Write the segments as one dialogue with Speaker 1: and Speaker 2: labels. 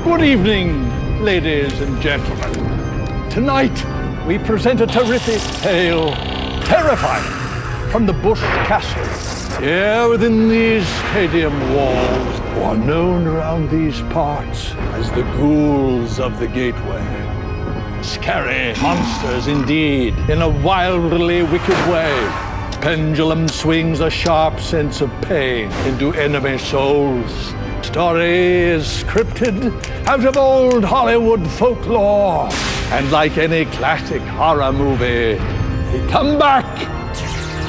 Speaker 1: Good evening, ladies and gentlemen. Tonight, we present a terrific tale, terrifying, from the Bush Castle. Here within these stadium walls, who are known around these parts as the ghouls of the Gateway. Scary monsters indeed, in a wildly wicked way. Pendulum swings a sharp sense of pain into enemy souls. Story is scripted out of old Hollywood folklore. And like any classic horror movie, they come back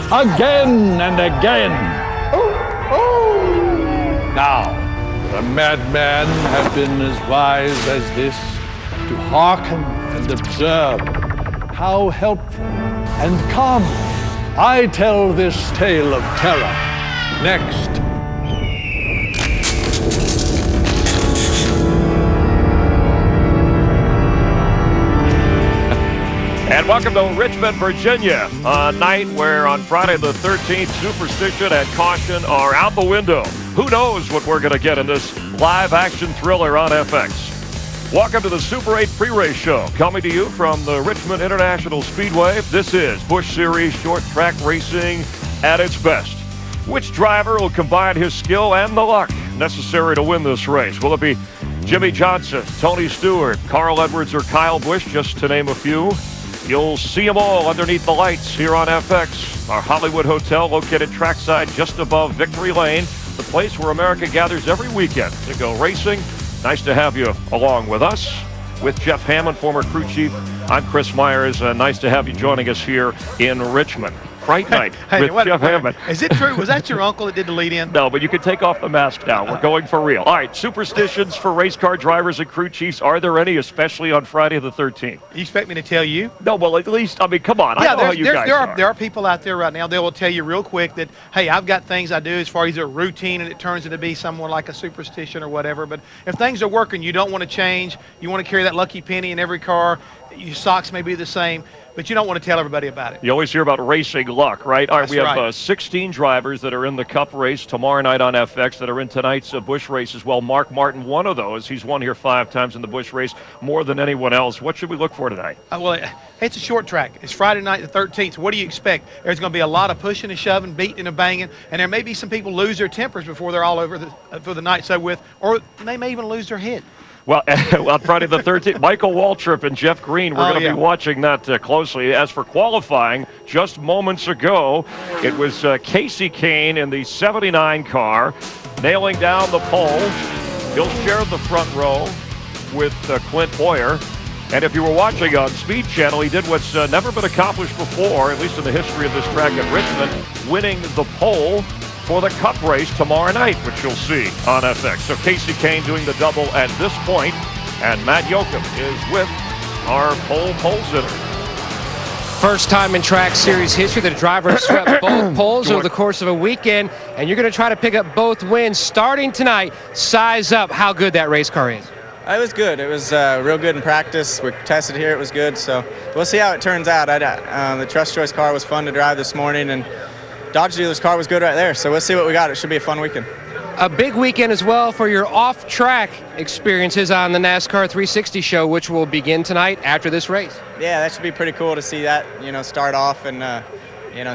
Speaker 1: again and again. Now, the madman have been as wise as this to hearken and observe how helpful and calmly I tell this tale of terror. Next.
Speaker 2: And welcome to Richmond, Virginia, a night where on Friday the 13th, superstition and caution are out the window. Who knows what we're going to get in this live-action thriller on FX. Welcome to the Super 8 pre-race show, coming to you from the Richmond International Speedway. This is Busch Series short track racing at its best. Which driver will combine his skill and the luck necessary to win this race? Will it be Jimmy Johnson, Tony Stewart, Carl Edwards, or Kyle Busch, just to name a few? You'll see them all underneath the lights here on FX, our Hollywood hotel located trackside just above Victory Lane, the place where America gathers every weekend to go racing. Nice to have you along with us. With Jeff Hammond, former crew chief, I'm Chris Myers. Nice to have you joining us here in Richmond. Fright Night with Jeff Hammond.
Speaker 3: Is it true? Was that your uncle that did the lead-in?
Speaker 2: No, but you can take off the mask now. We're going for real. All right, superstitions for race car drivers and crew chiefs. Are there any, especially on Friday the 13th?
Speaker 3: You expect me to tell you?
Speaker 2: No, well, at least, I mean, come on. I know how you guys are.
Speaker 3: There are people out there right now, they will tell you real quick that, hey, I've got things I do as far as a routine, and it turns into be somewhat like a superstition or whatever. But if things are working, you don't want to change. You want to carry that lucky penny in every car. Your socks may be the same, but you don't want to tell everybody about it.
Speaker 2: You always hear about racing luck, right? All right, we have 16 drivers that are in the Cup race tomorrow night on FX that are in tonight's Busch race as well. Mark Martin, one of those. He's won here 5 times in the Busch race, more than anyone else. What should we look for tonight?
Speaker 3: Well, it's a short track. It's Friday night the 13th. So what do you expect? There's going to be a lot of pushing and shoving, beating and banging, and there may be some people lose their tempers before they're all over for the night so with, or they may even lose their head.
Speaker 2: Well, on Friday the 13th, Michael Waltrip and Jeff Green, we're going to be watching that closely. As for qualifying, just moments ago, it was Casey Kane in the 79 car, nailing down the pole. He'll share the front row with Clint Boyer. And if you were watching on Speed Channel, he did what's never been accomplished before, at least in the history of this track at Richmond, winning the pole for the Cup race tomorrow night, which you'll see on FX. So Casey Kane doing the double at this point, and Matt Yoakum is with our pole sitter.
Speaker 4: First time in track series history that a driver swept both poles over the course of a weekend, and you're going to try to pick up both wins starting tonight. Size up how good that race car is.
Speaker 5: It was good. It was real good in practice. We tested here. It was good. So we'll see how it turns out. The Trust Choice car was fun to drive this morning, and Dodge dealer's car was good right there, so we'll see what we got. It should be a fun weekend.
Speaker 4: A big weekend as well for your off-track experiences on the NASCAR 360 show, which will begin tonight after this race.
Speaker 5: Yeah, that should be pretty cool to see that, start off and,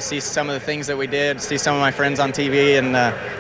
Speaker 5: see some of the things that we did, see some of my friends on TV, and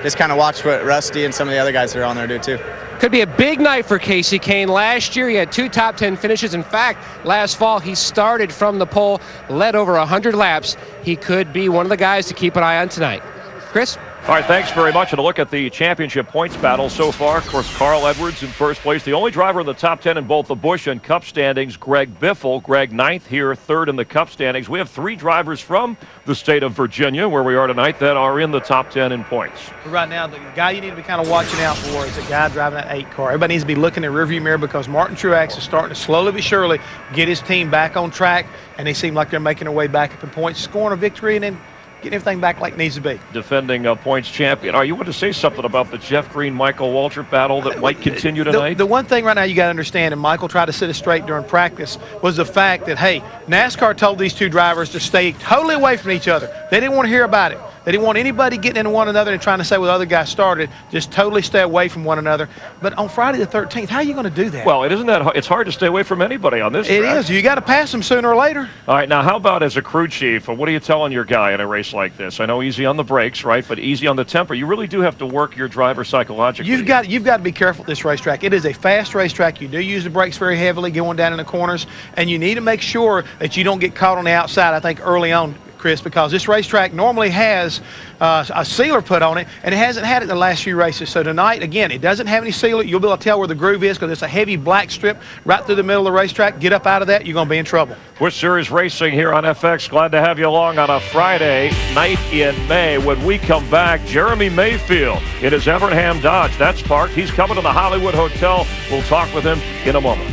Speaker 5: just kind of watch what Rusty and some of the other guys that are on there do too.
Speaker 4: Could be a big night for Casey Kane. Last year, he had 2 top 10 finishes. In fact, last fall, he started from the pole, led over 100 laps. He could be one of the guys to keep an eye on tonight. Chris?
Speaker 2: All right, thanks very much. And a look at the championship points battle so far. Of course, Carl Edwards in first place. The only driver in the top 10 in both the Busch and Cup standings, Greg Biffle. Greg 9th here, 3rd in the Cup standings. We have 3 drivers from the state of Virginia, where we are tonight, that are in the top 10 in points.
Speaker 3: Right now, the guy you need to be kind of watching out for is the guy driving that 8 car. Everybody needs to be looking in the rearview mirror because Martin Truex is starting to slowly but surely get his team back on track, and they seem like they're making their way back up in points, scoring a victory, and then getting everything back like it needs to be.
Speaker 2: Defending points champion. You want to say something about the Jeff Green-Michael Waltrip battle that might continue tonight?
Speaker 3: The one thing right now you got to understand, and Michael tried to set it straight during practice, was the fact that, hey, NASCAR told these 2 drivers to stay totally away from each other. They didn't want to hear about it. They didn't want anybody getting into one another and trying to say, well, the other guy started. Just totally stay away from one another. But on Friday the 13th, how are you going to do that?
Speaker 2: Well, it isn't that hard. It's hard to stay away from anybody on this track.
Speaker 3: It is. You got to pass them sooner or later.
Speaker 2: All right, now how about as a crew chief, what are you telling your guy in a race like this? I know easy on the brakes, right, but easy on the temper. You really do have to work your driver psychologically.
Speaker 3: You've got to be careful at this racetrack. It is a fast racetrack. You do use the brakes very heavily going down in the corners, and you need to make sure that you don't get caught on the outside, I think, early on, Chris, because this racetrack normally has a sealer put on it, and it hasn't had it the last few races. So tonight, again, it doesn't have any sealer. You'll be able to tell where the groove is because it's a heavy black strip right through the middle of the racetrack. Get up out of that, you're going to be in trouble.
Speaker 2: Busch Series Racing here on FX. Glad to have you along on a Friday night in May. When we come back, Jeremy Mayfield in his Evernham Dodge. That's parked. He's coming to the Hollywood Hotel. We'll talk with him in a moment.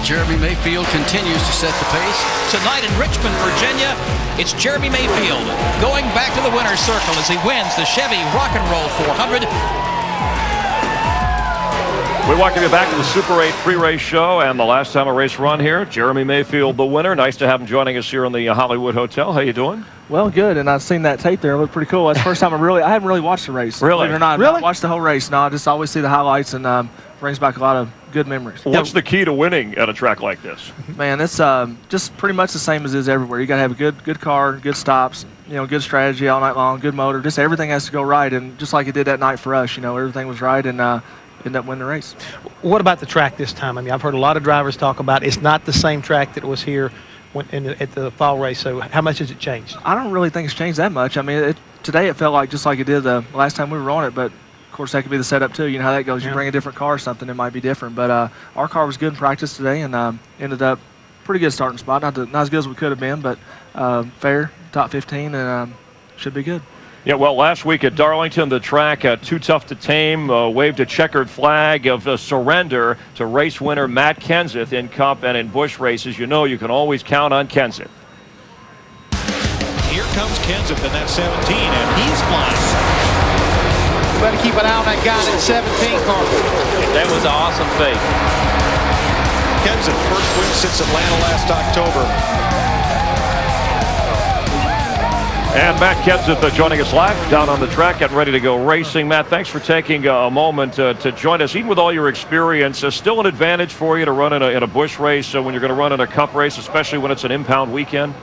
Speaker 6: Jeremy Mayfield continues to set the pace.
Speaker 7: Tonight in Richmond, Virginia, it's Jeremy Mayfield going back to the winner's circle as he wins the Chevy Rock and Roll 400.
Speaker 2: We welcome you back to the Super 8 pre-race show and the last time a race run here. Jeremy Mayfield, the winner. Nice to have him joining us here in the Hollywood Hotel. How you doing?
Speaker 8: Well, good, and I've seen that tape there. It looked pretty cool. That's the first time I haven't really watched the race.
Speaker 2: Really?
Speaker 8: Believe it or not,
Speaker 3: Really?
Speaker 8: I've watched the whole race. No, I just always see the highlights, and brings back a lot of good memories.
Speaker 2: What's the key to winning at a track like this?
Speaker 8: Man, it's just pretty much the same as it is everywhere. You got to have a good car, good stops, good strategy all night long, good motor. Just everything has to go right, and just like it did that night for us, everything was right, and ended up winning the race.
Speaker 3: What about the track this time? I mean, I've heard a lot of drivers talk about it's not the same track that was here at the fall race. So how much has it changed?
Speaker 8: I don't really think it's changed that much. I mean, today it felt like just like it did the last time we were on it, but of course that could be the setup too. You know how that goes. You bring a different car or something, it might be different. But our car was good in practice today, and ended up pretty good starting spot. Not as good as we could have been, but fair, top 15, and should be good.
Speaker 2: Yeah, well, last week at Darlington, the track, too tough to tame, waved a checkered flag of surrender to race winner Matt Kenseth in Cup and in Busch races. You can always count on Kenseth.
Speaker 7: Here comes Kenseth in that 17, and he's flying.
Speaker 3: Better keep an eye on that guy in that 17 car.
Speaker 9: That was an awesome fake.
Speaker 7: Kenseth, first win since Atlanta last October.
Speaker 2: And Matt Kenseth joining us live down on the track, getting ready to go racing. Matt, thanks for taking a moment to join us. Even with all your experience, still an advantage for you to run in a Busch race when you're going to run in a Cup race, especially when it's an impound weekend?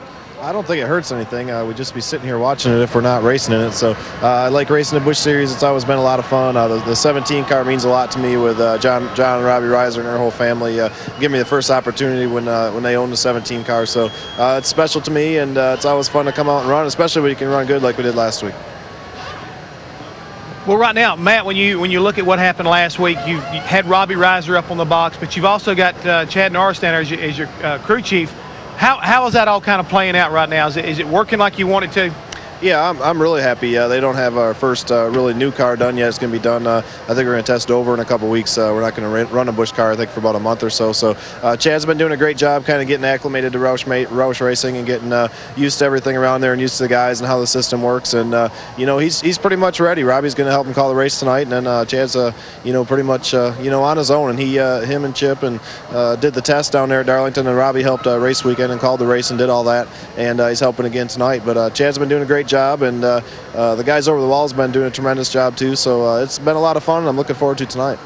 Speaker 10: I don't think it hurts anything. We'd just be sitting here watching it if we're not racing in it. So I like racing the Busch Series. It's always been a lot of fun. The 17 car means a lot to me with John and Robbie Reiser and their whole family. Give me the first opportunity when they own the 17 car. So it's special to me, and it's always fun to come out and run, especially when you can run good like we did last week.
Speaker 3: Well, right now, Matt, when you look at what happened last week, you had Robbie Reiser up on the box, but you've also got Chad Norris down there as your crew chief. How is that all kind of playing out right now? Is it working like you want it to?
Speaker 10: Yeah, I'm really happy. They don't have our first really new car done yet. It's going to be done. I think we're going to test it over in a couple weeks. We're not going to run a Busch car, I think, for about a month or so. So Chad's been doing a great job kind of getting acclimated to Roush racing and getting used to everything around there and used to the guys and how the system works. And, he's pretty much ready. Robbie's going to help him call the race tonight. And then Chad's, pretty much, on his own. And him and Chip did the test down there at Darlington. And Robbie helped race weekend and called the race and did all that. And he's helping again tonight. But Chad's been doing a great job, and the guys over the wall's been doing a tremendous job too. So it's been a lot of fun, and I'm looking forward to tonight.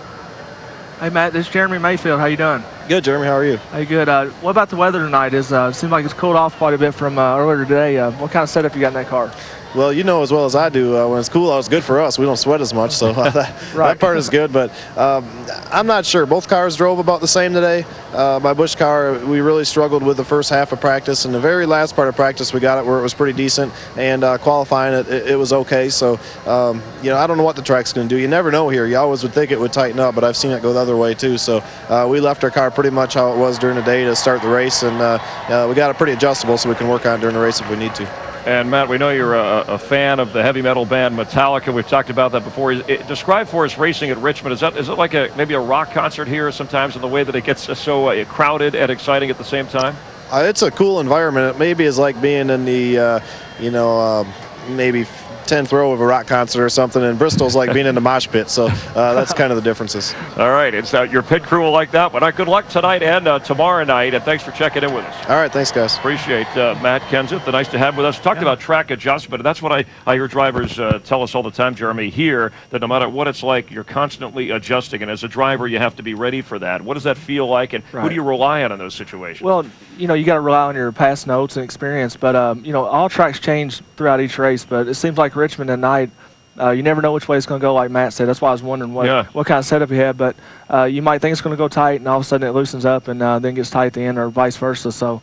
Speaker 8: Hey Matt, this is Jeremy Mayfield. How you doing?
Speaker 10: Good, Jeremy. How are you?
Speaker 8: Hey, good. What about the weather tonight? It seems like it's cooled off quite a bit from earlier today. What kind of setup you got in that car?
Speaker 10: Well, you know as well as I do, when it's cool out, it's good for us. We don't sweat as much, so that part is good. But I'm not sure. Both cars drove about the same today. My Busch car, we really struggled with the first half of practice. And the very last part of practice, we got it where it was pretty decent. And qualifying it was okay. So, I don't know what the track's going to do. You never know here. You always would think it would tighten up, but I've seen it go the other way too. So we left our car pretty much how it was during the day to start the race. And we got it pretty adjustable so we can work on it during the race if we need to.
Speaker 2: And, Matt, we know you're a fan of the heavy metal band Metallica. We've talked about that before. Describe for us racing at Richmond. Is it like maybe a rock concert here sometimes in the way that it gets so crowded and exciting at the same time?
Speaker 10: It's a cool environment. It maybe is like being in the, maybe 10th row of a rock concert or something, and Bristol's like being in the mosh pit. So that's kind of the differences.
Speaker 2: All right, it's your pit crew will like that one. Good luck tonight and tomorrow night, and thanks for checking in with us.
Speaker 10: All right, thanks, guys.
Speaker 2: Appreciate Matt Kenseth, nice to have with us. Talked about track adjustment, and that's what I hear drivers tell us all the time, Jeremy, here, that no matter what it's like, you're constantly adjusting, and as a driver, you have to be ready for that. What does that feel like, and who do you rely on in those situations?
Speaker 8: Well, you got to rely on your past notes and experience, but, all tracks change throughout each race, but it seems like Richmond tonight, you never know which way it's going to go, like Matt said. That's why I was wondering what kind of setup he had. But you might think it's going to go tight, and all of a sudden it loosens up and then gets tight at the end, or vice versa. So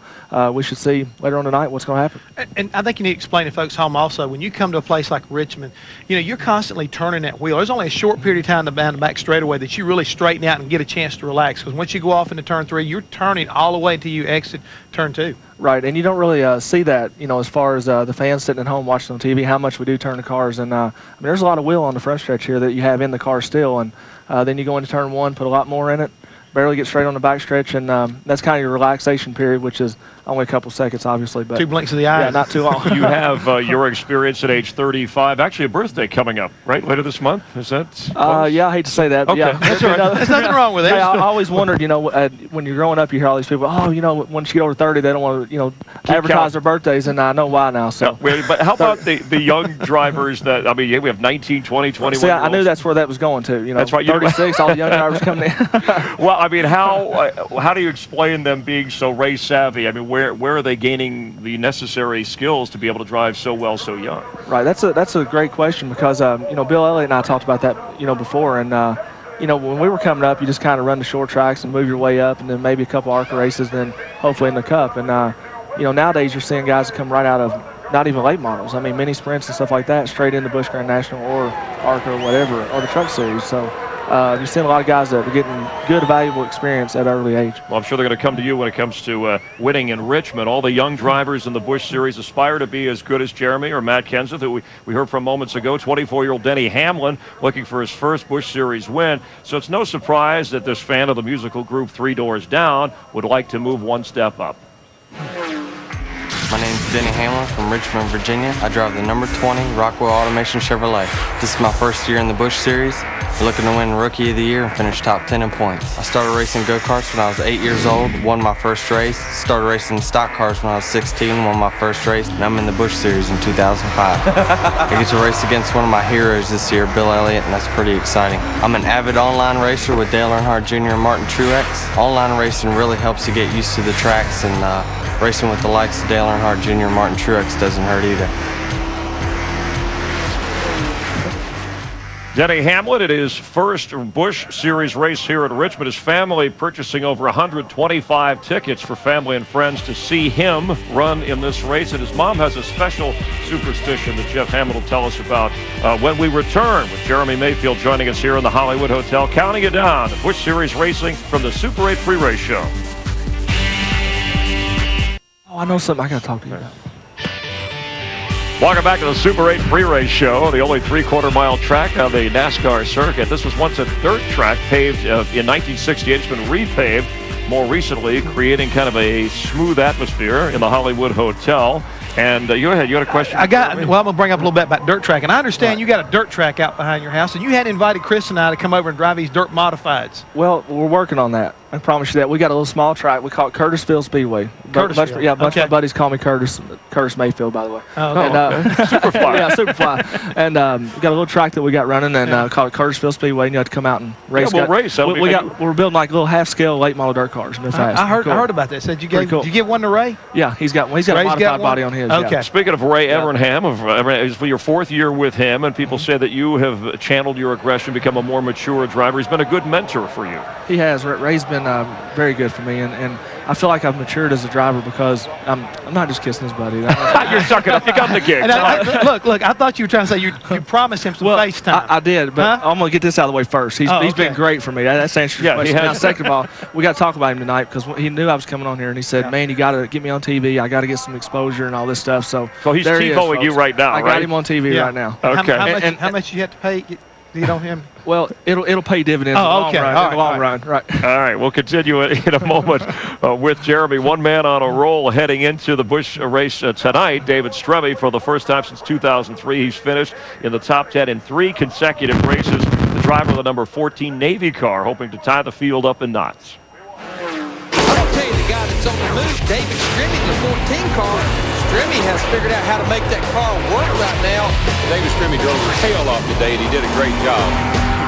Speaker 8: we should see later on tonight what's going to happen.
Speaker 3: And I think you need to explain to folks home also, when you come to a place like Richmond, you're constantly turning that wheel. There's only a short period of time down the back straightaway that you really straighten out and get a chance to relax. Because once you go off into turn 3, you're turning all the way until you exit turn 2.
Speaker 8: Right, and you don't really see that, as far as the fans sitting at home watching on TV, how much we do turn the cars. And there's a lot of wheel on the front stretch here that you have in the car still. And then you go into turn 1, put a lot more in it, barely get straight on the back stretch, and that's kind of your relaxation period, which is only a couple seconds, obviously. But
Speaker 3: 2 blinks of the eye.
Speaker 8: Yeah, not too long.
Speaker 2: You have your experience at age 35. Actually, a birthday coming up, right? Later this month? Is that
Speaker 8: yeah, I hate to say that.
Speaker 2: Okay.
Speaker 8: Yeah.
Speaker 2: That's all right.
Speaker 3: There's nothing wrong with it.
Speaker 8: I always wondered, when you're growing up, you hear all these people, once you get over 30, they don't want to, advertise their birthdays, and I know why now. So.
Speaker 2: Yeah, but how about the young drivers that, we have 19, 20, 21
Speaker 8: See, I knew that's where that was going to.
Speaker 2: That's right.
Speaker 8: 36, all the young drivers coming in.
Speaker 2: Well, how do you explain them being so race savvy? Where are they gaining the necessary skills to be able to drive so well so young?
Speaker 8: Right, that's a great question because Bill Elliott and I talked about that before, and when we were coming up, you just kind of run the short tracks and move your way up, and then maybe a couple ARCA races, then hopefully in the Cup. And nowadays you're seeing guys that come right out of not even late models. mini sprints and stuff like that, straight into Busch Grand National or ARCA or whatever, or the Truck Series. So you're seeing a lot of guys that are getting good, valuable experience at an early age.
Speaker 2: Well, I'm sure they're going to come to you when it comes to winning in Richmond. All the young drivers in the Busch Series aspire to be as good as Jeremy or Matt Kenseth, who we heard from moments ago. 24-year-old Denny Hamlin looking for his first Busch Series win. So it's no surprise that this fan of the musical group Three Doors Down would like to move one step up.
Speaker 11: My name is Denny Hamlin from Richmond, Virginia. I drive the number 20 Rockwell Automation Chevrolet. This is my first year in the Busch Series. We're looking to win Rookie of the Year and finish top 10 in points. I started racing go-karts when I was 8 years old, won my first race. Started racing stock cars when I was 16, won my first race, and I'm in the Busch Series in 2005. I get to race against one of my heroes this year, Bill Elliott, and that's pretty exciting. I'm an avid online racer with Dale Earnhardt Jr. and Martin Truex. Online racing really helps you get used to the tracks, and racing with the likes of Dale Earnhardt Jr. and Martin Truex doesn't hurt either.
Speaker 2: Denny Hamlin, it is first Busch Series race here at Richmond. His family purchasing over 125 tickets for family and friends to see him run in this race. And his mom has a special superstition that Jeff Hammond will tell us about when we return, with Jeremy Mayfield joining us here in the Hollywood Hotel, counting it down to Busch Series racing from the Super 8 pre-race show.
Speaker 8: Oh, I know something I got to talk to you about.
Speaker 2: Welcome back to the Super 8 pre-race show, the only 3/4-mile track on the NASCAR circuit. This was once a dirt track paved in 1968. It's been repaved more recently, creating kind of a smooth atmosphere in the Hollywood Hotel. And go ahead, you had a question?
Speaker 3: I'm going to bring up a little bit about dirt track. And I understand you got a dirt track out behind your house, and you had invited Chris and I to come over and drive these dirt modifieds.
Speaker 8: Well, we're working on that. I promise you that. We got a little small track. We call it Curtisville Speedway. Bunch of my buddies call me Curtis Mayfield, by the way.
Speaker 3: Oh, okay.
Speaker 8: And,
Speaker 2: Superfly.
Speaker 8: Yeah, Superfly. And we got a little track that we got running, and called it Curtisville Speedway. And you have to come out and race.
Speaker 2: Yeah, we'll race.
Speaker 8: We're building like little half-scale late model dirt cars.
Speaker 3: I heard about that. Said did you give one to Ray?
Speaker 8: Yeah, he's got one. He's got a modified body on his.
Speaker 3: Okay.
Speaker 8: Yeah.
Speaker 2: Speaking of Ray Evernham, it's your 4th year with him, and people say that you have channeled your aggression, become a more mature driver. He's been a good mentor for you.
Speaker 8: He has. Ray's been very good for me, and I feel like I've matured as a driver because I'm not just kissing his buddy.
Speaker 2: You're sucking up. You got the gig.
Speaker 3: Look, I thought you were trying to say you promised him some FaceTime.
Speaker 8: I did, but I'm going to get this out of the way first. He's been great for me. That's answered your question. Now, second of all, we got to talk about him tonight because he knew I was coming on here, and he said, man, you got to get me on TV. I got to get some exposure and all this stuff. So
Speaker 2: he's TiVoing you right now,
Speaker 8: I got him on TV right now.
Speaker 2: Okay.
Speaker 3: How much you have to pay? You don't hear me?
Speaker 8: Well, it'll pay dividends in the long run. Right.
Speaker 2: All right, we'll continue in a moment with Jeremy. One man on a roll heading into the Busch race tonight. David Stremme, for the first time since 2003, he's finished in the top 10 in 3 consecutive races. The driver of the number 14 Navy car, hoping to tie the field up in knots.
Speaker 7: I'll tell you the guy that's on the move, David Stremme, the 14 car. Stremme has figured out how to make that car work right now.
Speaker 12: David Stremme drove the tail off today, and he did a great job.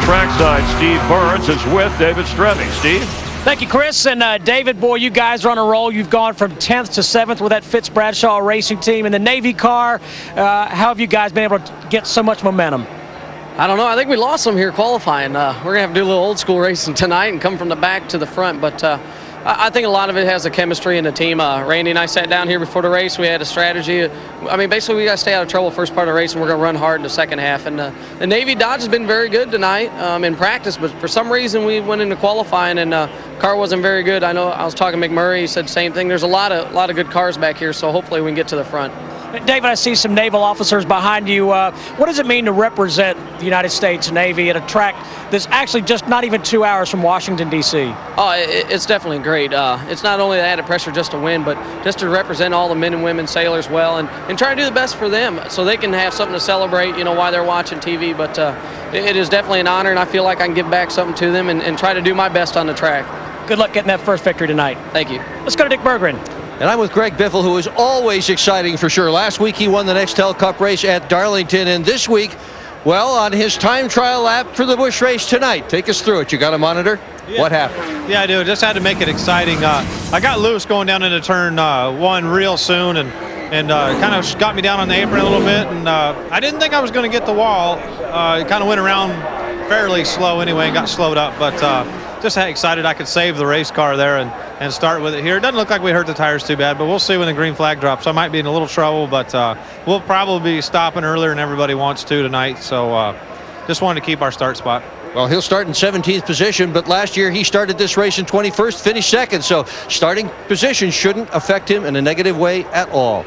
Speaker 2: Trackside, Steve Burns is with David Stremme. Steve?
Speaker 13: Thank you, Chris. And David, boy, you guys are on a roll. You've gone from 10th to 7th with that Fitz Bradshaw racing team in the Navy car. How have you guys been able to get so much momentum?
Speaker 14: I don't know. I think we lost some here qualifying. We're going to have to do a little old school racing tonight and come from the back to the front. But I think a lot of it has the chemistry in the team. Randy and I sat down here before the race. We had a strategy. I mean, basically, we got to stay out of trouble first part of the race, and we're going to run hard in the second half. And the Navy Dodge has been very good tonight in practice, but for some reason we went into qualifying and car wasn't very good. I know I was talking to McMurray. He said the same thing. There's a lot of good cars back here, so hopefully we can get to the front.
Speaker 13: David, I see some naval officers behind you. What does it mean to represent the United States Navy at a track that's actually just not even 2 hours from Washington, D.C.?
Speaker 14: Oh, it's definitely great. It's not only the added pressure just to win, but just to represent all the men and women sailors well and try to do the best for them so they can have something to celebrate, you know, while they're watching TV. But it is definitely an honor, and I feel like I can give back something to them and try to do my best on the track.
Speaker 13: Good luck getting that first victory tonight.
Speaker 14: Thank you.
Speaker 13: Let's go to Dick Berggren.
Speaker 15: And I'm with Greg Biffle, who is always exciting for sure. Last week he won the Nextel Cup race at Darlington, and this week, well, on his time trial lap for the Busch race tonight. Take us through it. You got a monitor?
Speaker 16: Yeah.
Speaker 15: What happened?
Speaker 16: Yeah, I do. Just had to make it exciting. I got loose going down into turn 1 real soon, and kind of got me down on the apron a little bit, and I didn't think I was going to get the wall. It kind of went around fairly slow anyway and got slowed up, but just excited I could save the race car there and start with it here. It doesn't look like we hurt the tires too bad, but we'll see when the green flag drops. I might be in a little trouble, but we'll probably be stopping earlier than everybody wants to tonight, so just wanted to keep our start spot.
Speaker 15: Well, he'll start in 17th position, but last year he started this race in 21st, finished second, so starting position shouldn't affect him in a negative way at all.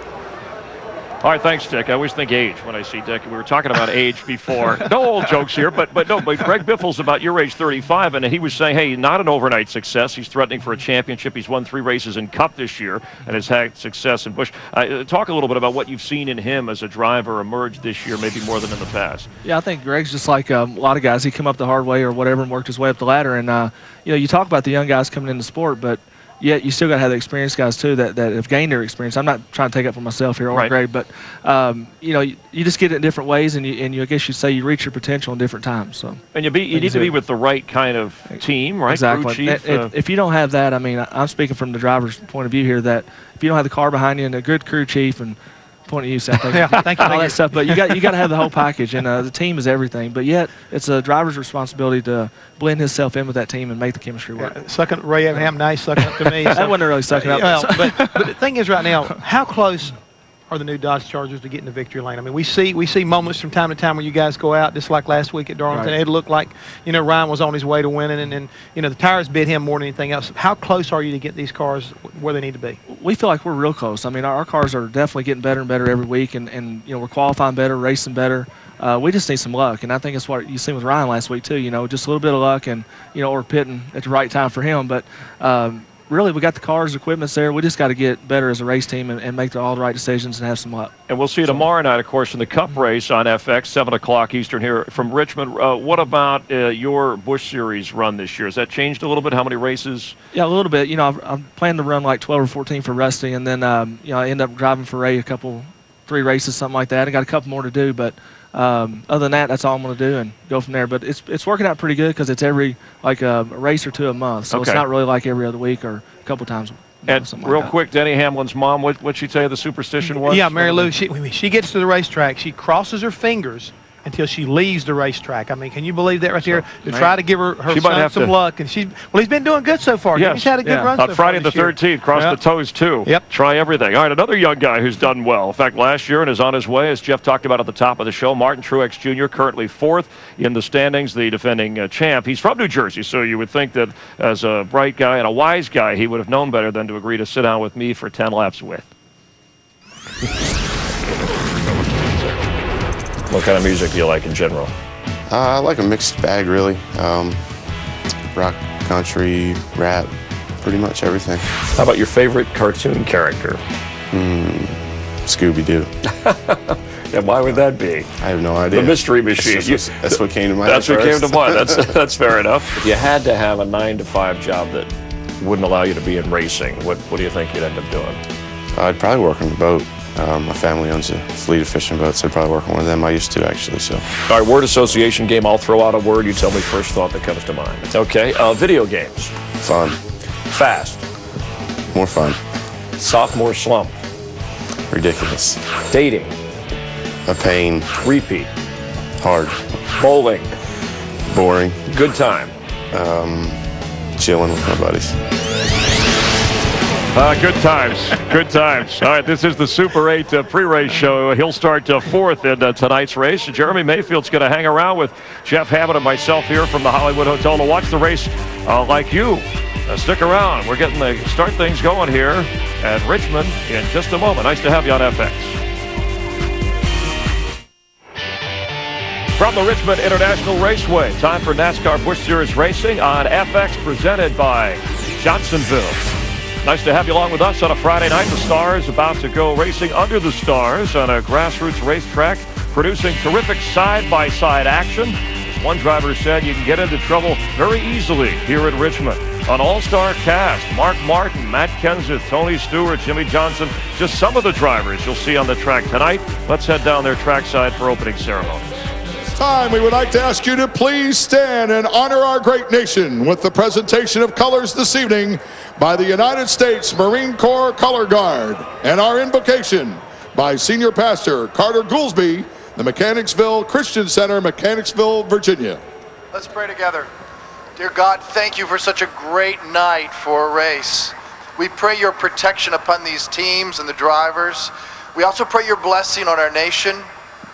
Speaker 2: All right, thanks, Dick. I always think age when I see Dick. We were talking about age before. No old jokes here, but Greg Biffle's about your age, 35, and he was saying, hey, not an overnight success. He's threatening for a championship. He's won 3 races in Cup this year and has had success in Busch. Talk a little bit about what you've seen in him as a driver emerge this year, maybe more than in the past.
Speaker 8: Yeah, I think Greg's just like a lot of guys. He come up the hard way or whatever and worked his way up the ladder. And, you talk about the young guys coming into sport, but yet you still got to have the experienced guys too that have gained their experience. I'm not trying to take up for myself here or Greg, but you just get it in different ways, and you I guess you'd say you reach your potential in different times. So
Speaker 2: and you need to be with the right kind of team, right?
Speaker 8: Exactly.
Speaker 2: Crew chief,
Speaker 8: if you don't have that, I mean, I'm speaking from the driver's point of view here. That if you don't have the car behind you and a good crew chief and point at you, Seth.
Speaker 3: Yeah, thank you.
Speaker 8: All that stuff, but you got to have the whole package, and the team is everything. But yet, it's a driver's responsibility to blend himself in with that team and make the chemistry work.
Speaker 3: Sucking Ray Abraham, nice sucking up to me.
Speaker 8: That wasn't really sucking up.
Speaker 3: Well, but the thing is, right now, how close are the new Dodge Chargers to getting the victory lane? I mean, we see moments from time to time where you guys go out, just like last week at Darlington. Right. It looked like Ryan was on his way to winning, and the tires bit him more than anything else. How close are you to get these cars where they need to be?
Speaker 8: We feel like we're real close. I mean, our cars are definitely getting better and better every week, and we're qualifying better, racing better. We just need some luck, and I think it's what you seen with Ryan last week too. Just a little bit of luck, and or pitting at the right time for him, but. Really, we got the cars, equipment's there. We just got to get better as a race team and make all the right decisions and have some luck.
Speaker 2: And we'll see you tomorrow night, of course, in the Cup race on FX, 7 o'clock Eastern here from Richmond. What about your Busch Series run this year? Has that changed a little bit? How many races?
Speaker 8: Yeah, a little bit. I'm planning to run like 12 or 14 for Rusty, and then I end up driving for Ray 3 races, something like that. I got a couple more to do, but other than that, that's all I'm going to do and go from there. But it's working out pretty good because it's every a race or 2 a month, so It's not really like every other week or a couple times.
Speaker 2: And real quick, Denny Hamlin's mom, what'd she say the superstition was?
Speaker 3: Yeah, Mary Lou, she gets to the racetrack, she crosses her fingers until she leaves the racetrack. I mean, can you believe that right there? To try to give her son some luck. And he's been doing good so far.
Speaker 2: Yes.
Speaker 3: He's had a good run so far.
Speaker 2: On Friday the 13th, cross the toes too.
Speaker 3: Yep.
Speaker 2: Try everything. All right, another young guy who's done well. In fact, last year and is on his way, as Jeff talked about at the top of the show, Martin Truex Jr., currently 4th in the standings, the defending champ. He's from New Jersey, so you would think that as a bright guy and a wise guy, he would have known better than to agree to sit down with me for 10 laps with. What kind of music do you like in general?
Speaker 17: I like a mixed bag, really. Rock, country, rap, pretty much everything.
Speaker 2: How about your favorite cartoon character?
Speaker 17: Scooby-Doo.
Speaker 2: And why would that be?
Speaker 17: I have no idea.
Speaker 2: The Mystery Machine.
Speaker 17: That's what came to mind.
Speaker 2: That's what came to mind. That's fair enough. If you had to have a 9-to-5 job that wouldn't allow you to be in racing, what do you think you'd end up doing?
Speaker 17: I'd probably work on the boat. My family owns a fleet of fishing boats. I'd probably work on one of them. I used to, actually. So.
Speaker 2: All right, word association game. I'll throw out a word. You tell me first thought that comes to mind. Okay. Video games.
Speaker 17: Fun.
Speaker 2: Fast.
Speaker 17: More fun.
Speaker 2: Sophomore slump.
Speaker 17: Ridiculous.
Speaker 2: Dating.
Speaker 17: A pain.
Speaker 2: Repeat.
Speaker 17: Hard.
Speaker 2: Bowling.
Speaker 17: Boring.
Speaker 2: Good time.
Speaker 17: Chilling with my buddies.
Speaker 2: Good times. Good times. All right, this is the Super 8 pre-race show. He'll start fourth in tonight's race. Jeremy Mayfield's going to hang around with Jeff Hammond and myself here from the Hollywood Hotel to watch the race like you. Stick around. We're getting to start things going here at Richmond in just a moment. Nice to have you on FX. From the Richmond International Raceway, time for NASCAR Busch Series Racing on FX, presented by Johnsonville. Nice to have you along with us on a Friday night. The Stars about to go racing under the stars on a grassroots racetrack, producing terrific side-by-side action. As one driver said, you can get into trouble very easily here at Richmond. An all-star cast: Mark Martin, Matt Kenseth, Tony Stewart, Jimmy Johnson, just some of the drivers you'll see on the track tonight. Let's head down their trackside for opening ceremonies.
Speaker 18: Time, we would like to ask you to please stand and honor our great nation with the presentation of colors this evening by the United States Marine Corps Color Guard and our invocation by Senior Pastor Carter Goolsby, the Mechanicsville Christian Center, Mechanicsville, Virginia.
Speaker 19: Let's pray together. Dear God, thank you for such a great night for a race. We pray your protection upon these teams and the drivers. We also pray your blessing on our nation,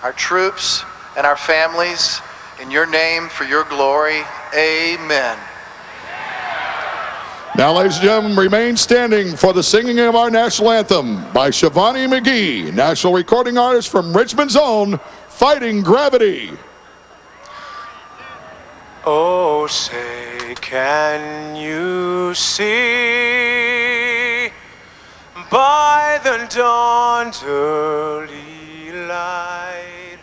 Speaker 19: our troops, and our families. In your name, for your glory, amen.
Speaker 18: Now, ladies and gentlemen, remain standing for the singing of our national anthem by Shivani McGee, national recording artist from Richmond's own Fighting Gravity.
Speaker 20: Oh, say, can you see by the dawn's early light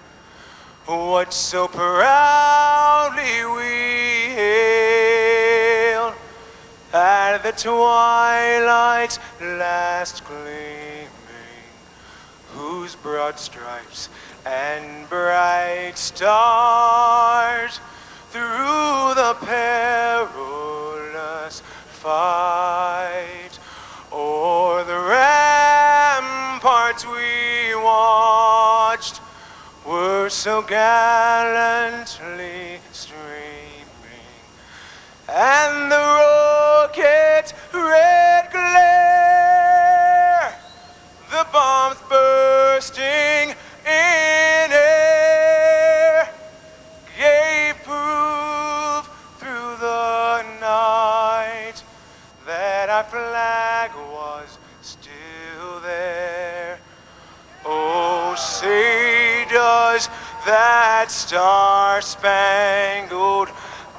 Speaker 20: what so proudly we hailed at the twilight's last gleaming, whose broad stripes and bright stars through the perilous fight o'er the ramparts we watched were so gallantly streaming, and the rocket's red glare, the bombs bursting in air, gave proof through the night that our flag was still there. Oh, say does that star-spangled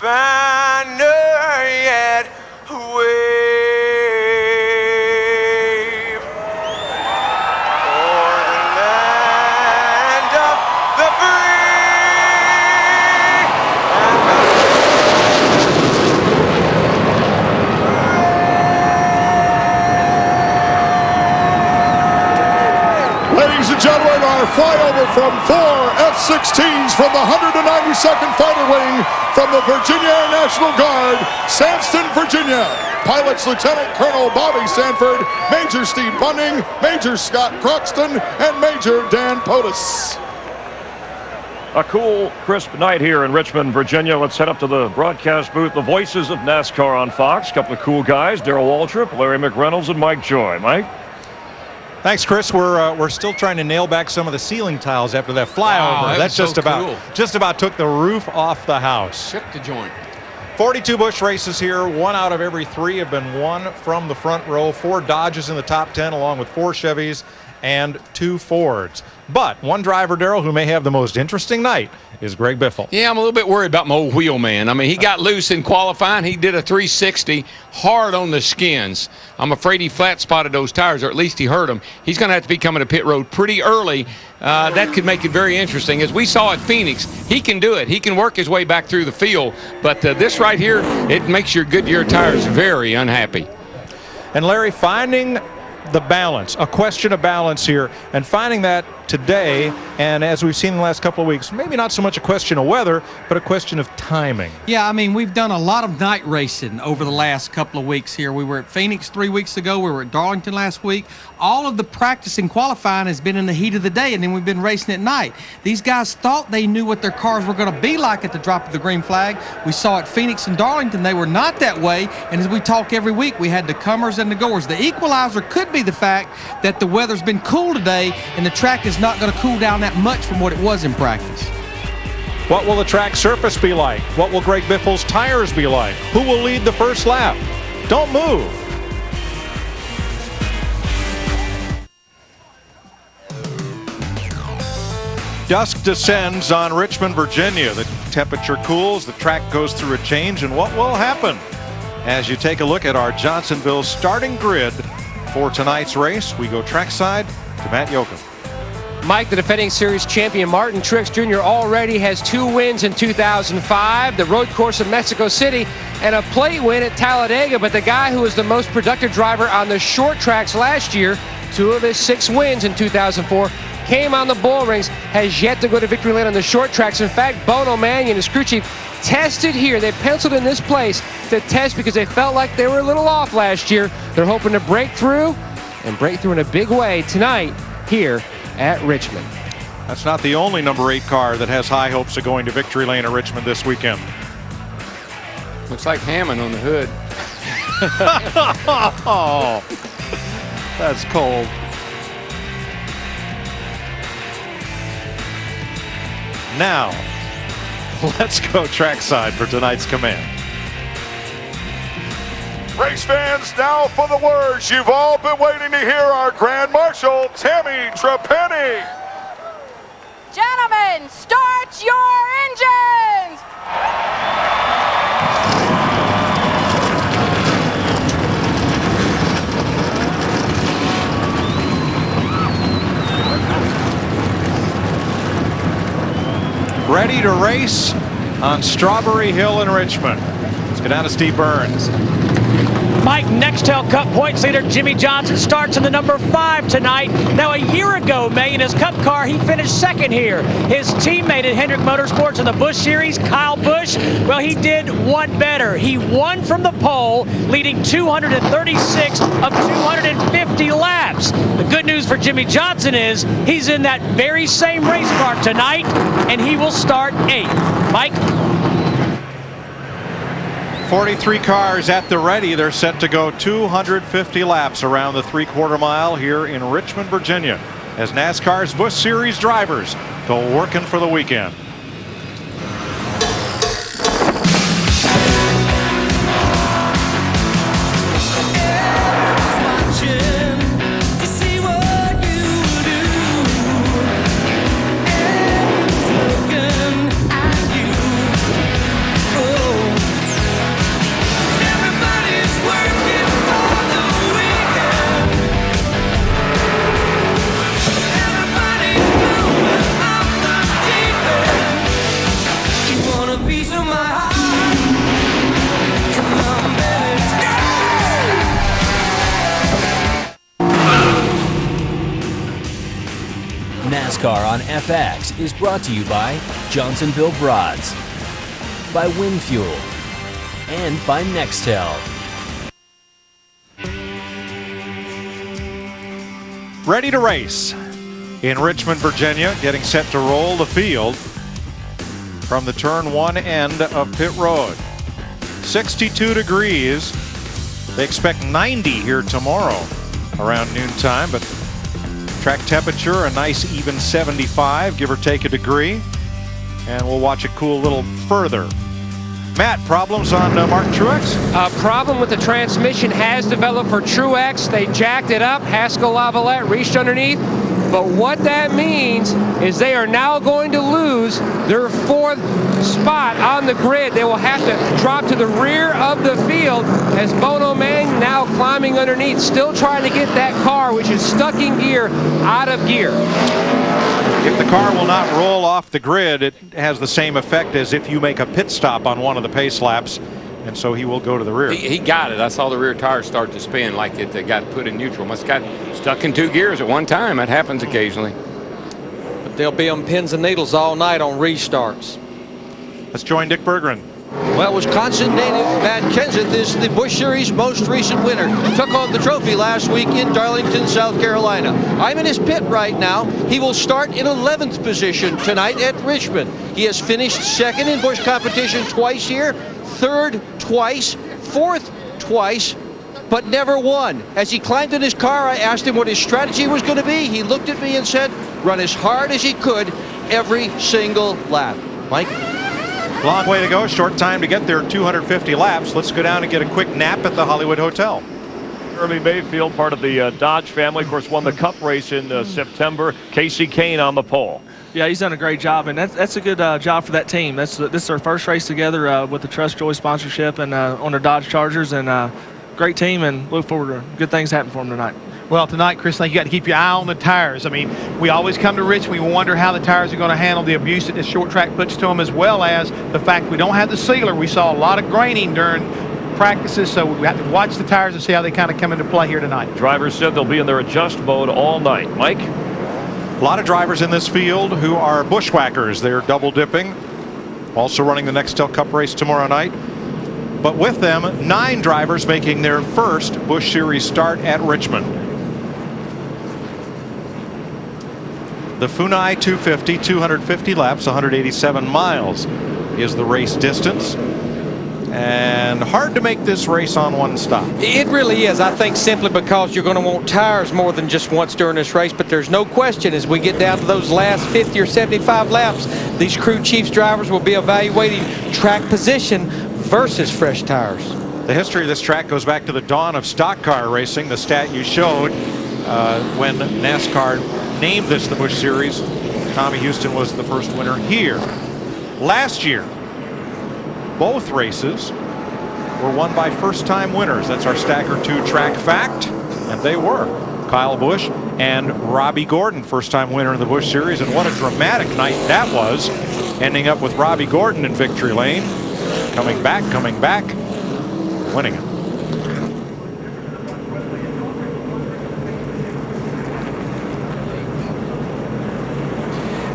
Speaker 20: banner yet wave o'er the land of the free
Speaker 18: Ladies and gentlemen, our flyover from 4 F-16s from the 192nd Fighter Wing from the Virginia Air National Guard, Sandston, Virginia. Pilots Lieutenant Colonel Bobby Sanford, Major Steve Bunning, Major Scott Croxton, and Major Dan Potus.
Speaker 2: A cool, crisp night here in Richmond, Virginia. Let's head up to the broadcast booth. The voices of NASCAR on Fox. A couple of cool guys, Darrell Waltrip, Larry McReynolds, and Mike Joy. Mike?
Speaker 21: Thanks, Chris. We're still trying to nail back some of the ceiling tiles after that flyover.
Speaker 6: Wow,
Speaker 21: That's just about took the roof off the house.
Speaker 6: Shook the joint.
Speaker 21: 42 Busch races here. 1 out of every 3 have been won from the front row. 4 Dodges in the top 10, along with 4 Chevys and 2 Fords. But one driver, Darrell, who may have the most interesting night is Greg Biffle.
Speaker 12: Yeah, I'm a little bit worried about my old wheel man. I mean, he got loose in qualifying. He did a 360 hard on the skins. I'm afraid he flat spotted those tires, or at least he hurt them. He's going to have to be coming to pit road pretty early. That could make it very interesting. As we saw at Phoenix, he can do it. He can work his way back through the field. But this right here, it makes your Goodyear tires very unhappy.
Speaker 21: And Larry, finding the balance, a question of balance here, and finding that today, and as we've seen in the last couple of weeks, maybe not so much a question of weather, but a question of timing.
Speaker 7: Yeah, I mean, we've done a lot of night racing over the last couple of weeks here. We were at Phoenix 3 weeks ago. We were at Darlington last week. All of the practice and qualifying has been in the heat of the day, and then we've been racing at night. These guys thought they knew what their cars were going to be like at the drop of the green flag. We saw at Phoenix and Darlington, they were not that way, and as we talk every week, we had the comers and the goers. The equalizer could be the fact that the weather's been cool today, and the track is not going to cool down that much from what it was in practice.
Speaker 21: What will the track surface be like? What will Greg Biffle's tires be like? Who will lead the first lap? Don't move. Dusk descends on Richmond, Virginia. The temperature cools, the track goes through a change, and what will happen? As you take a look at our Johnsonville starting grid for tonight's race, we go trackside to Matt Yoakum.
Speaker 4: Mike, the defending series champion Martin Truex Jr. already has 2 wins in 2005, the road course of Mexico City, and a plate win at Talladega. But the guy who was the most productive driver on the short tracks last year, 2 of his 6 wins in 2004, came on the bull rings, has yet to go to victory lane on the short tracks. In fact, Bono Mannion, his crew chief, tested here. They penciled in this place to test because they felt like they were a little off last year. They're hoping to break through in a big way tonight here at Richmond.
Speaker 21: That's not the only number 8 car that has high hopes of going to victory lane at Richmond this weekend.
Speaker 12: Looks like Hammond on the hood.
Speaker 21: Oh, that's cold. Now, let's go trackside for tonight's command.
Speaker 18: Race fans, now for the words you've all been waiting to hear. Our Grand Marshal, Tammy Trapani.
Speaker 1: Gentlemen, start your engines!
Speaker 21: Ready to race on Strawberry Hill in Richmond. Let's go down to Steve Burns.
Speaker 13: Mike, Nextel Cup points leader Jimmy Johnson starts in the number 5 tonight. Now, a year ago, May, in his Cup car, he finished 2nd here. His teammate at Hendrick Motorsports in the Busch Series, Kyle Busch, well, he did one better. He won from the pole, leading 236 of 250 laps. The good news for Jimmy Johnson is he's in that very same race car tonight, and he will start 8th. Mike?
Speaker 21: 43 cars at the ready. They're set to go 250 laps around the 3/4 mile here in Richmond, Virginia, as NASCAR's Busch Series drivers go working for the weekend.
Speaker 22: NASCAR on FX is brought to you by Johnsonville Broads, by WinFuel, and by Nextel.
Speaker 21: Ready to race in Richmond, Virginia, getting set to roll the field from the turn 1 end of pit road. 62 degrees. They expect 90 here tomorrow around noontime, but track temperature a nice even 75, give or take a degree, and we'll watch it cool a little further Matt, problems on Martin Truex?
Speaker 4: A problem with the transmission has developed for Truex. They jacked it up. Haskell Lavalette reached underneath. But what that means is they are now going to lose their 4th spot on the grid. They will have to drop to the rear of the field as Bono Mang now climbing underneath, still trying to get that car, which is stuck in gear, out of gear.
Speaker 21: If the car will not roll off the grid, it has the same effect as if you make a pit stop on one of the pace laps, and so he will go to the rear.
Speaker 12: He got it. I saw the rear tires start to spin like it got put in neutral. Must have got stuck in 2 gears at one time. That happens occasionally.
Speaker 15: But they'll be on pins and needles all night on restarts.
Speaker 21: Let's join Dick Berggren.
Speaker 15: Well, Wisconsin native Matt Kenseth is the Busch Series most recent winner. Took home the trophy last week in Darlington, South Carolina. I'm in his pit right now. He will start in 11th position tonight at Richmond. He has finished 2nd in Busch competition twice here, 3rd twice, 4th twice, but never won. As he climbed in his car, I asked him what his strategy was going to be. He looked at me and said, run as hard as he could every single lap. Mike?
Speaker 21: Long way to go, short time to get there, 250 laps. Let's go down and get a quick nap at the Hollywood Hotel.
Speaker 2: Jeremy Mayfield, part of the Dodge family, of course, won the Cup race in September. Casey Kane on the pole.
Speaker 8: Yeah, he's done a great job, and that's a good job for that team. This is their first race together with the Trust Joy sponsorship and on their Dodge Chargers, and great team, and look forward to good things happening for them tonight.
Speaker 3: Well, tonight, Chris, you got to keep your eye on the tires. I mean, we always come to Richmond, we wonder how the tires are going to handle the abuse that this short track puts to them, as well as the fact we don't have the sealer. We saw a lot of graining during practices, so we have to watch the tires and see how they kind of come into play here tonight.
Speaker 2: Drivers said they'll be in their adjust mode all night. Mike?
Speaker 21: A lot of drivers in this field who are bushwhackers. They're double dipping, also running the Nextel Cup race tomorrow night. But with them, 9 drivers making their first Busch Series start at Richmond. The Funai 250, 250 laps, 187 miles is the race distance. And hard to make this race on one stop.
Speaker 15: It really is, I think, simply because you're going to want tires more than just once during this race. But there's no question, as we get down to those last 50 or 75 laps, these crew chiefs drivers will be evaluating track position versus fresh tires.
Speaker 21: The history of this track goes back to the dawn of stock car racing. The stat you showed when NASCAR named this the Busch Series, Tommy Houston was the first winner here. Last year, both races were won by first-time winners. That's our Stagger 2 track fact, and they were. Kyle Busch and Robbie Gordon, first-time winner in the Busch Series, and what a dramatic night that was, ending up with Robbie Gordon in victory lane, coming back, winning it.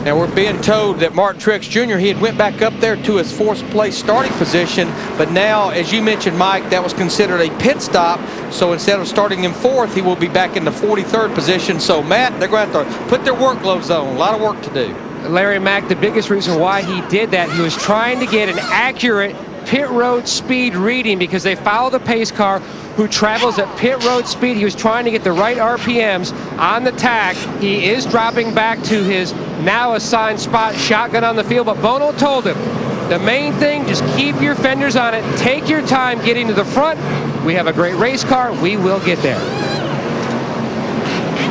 Speaker 15: Now we're being told that Martin Truex Jr., he had went back up there to his 4th place starting position, but now, as you mentioned, Mike, that was considered a pit stop, so instead of starting in 4th, he will be back in the 43rd position. So, Matt, they're going to have to put their workloads on. A lot of work to do.
Speaker 4: Larry Mack, the biggest reason why he did that, he was trying to get an accurate pit road speed reading because they follow the pace car who travels at pit road speed. He was trying to get the right RPMs on the tack. He is dropping back to his now assigned spot, shotgun on the field, but Bono told him, the main thing, just keep your fenders on it, take your time getting to the front. We have a great race car, we will get there.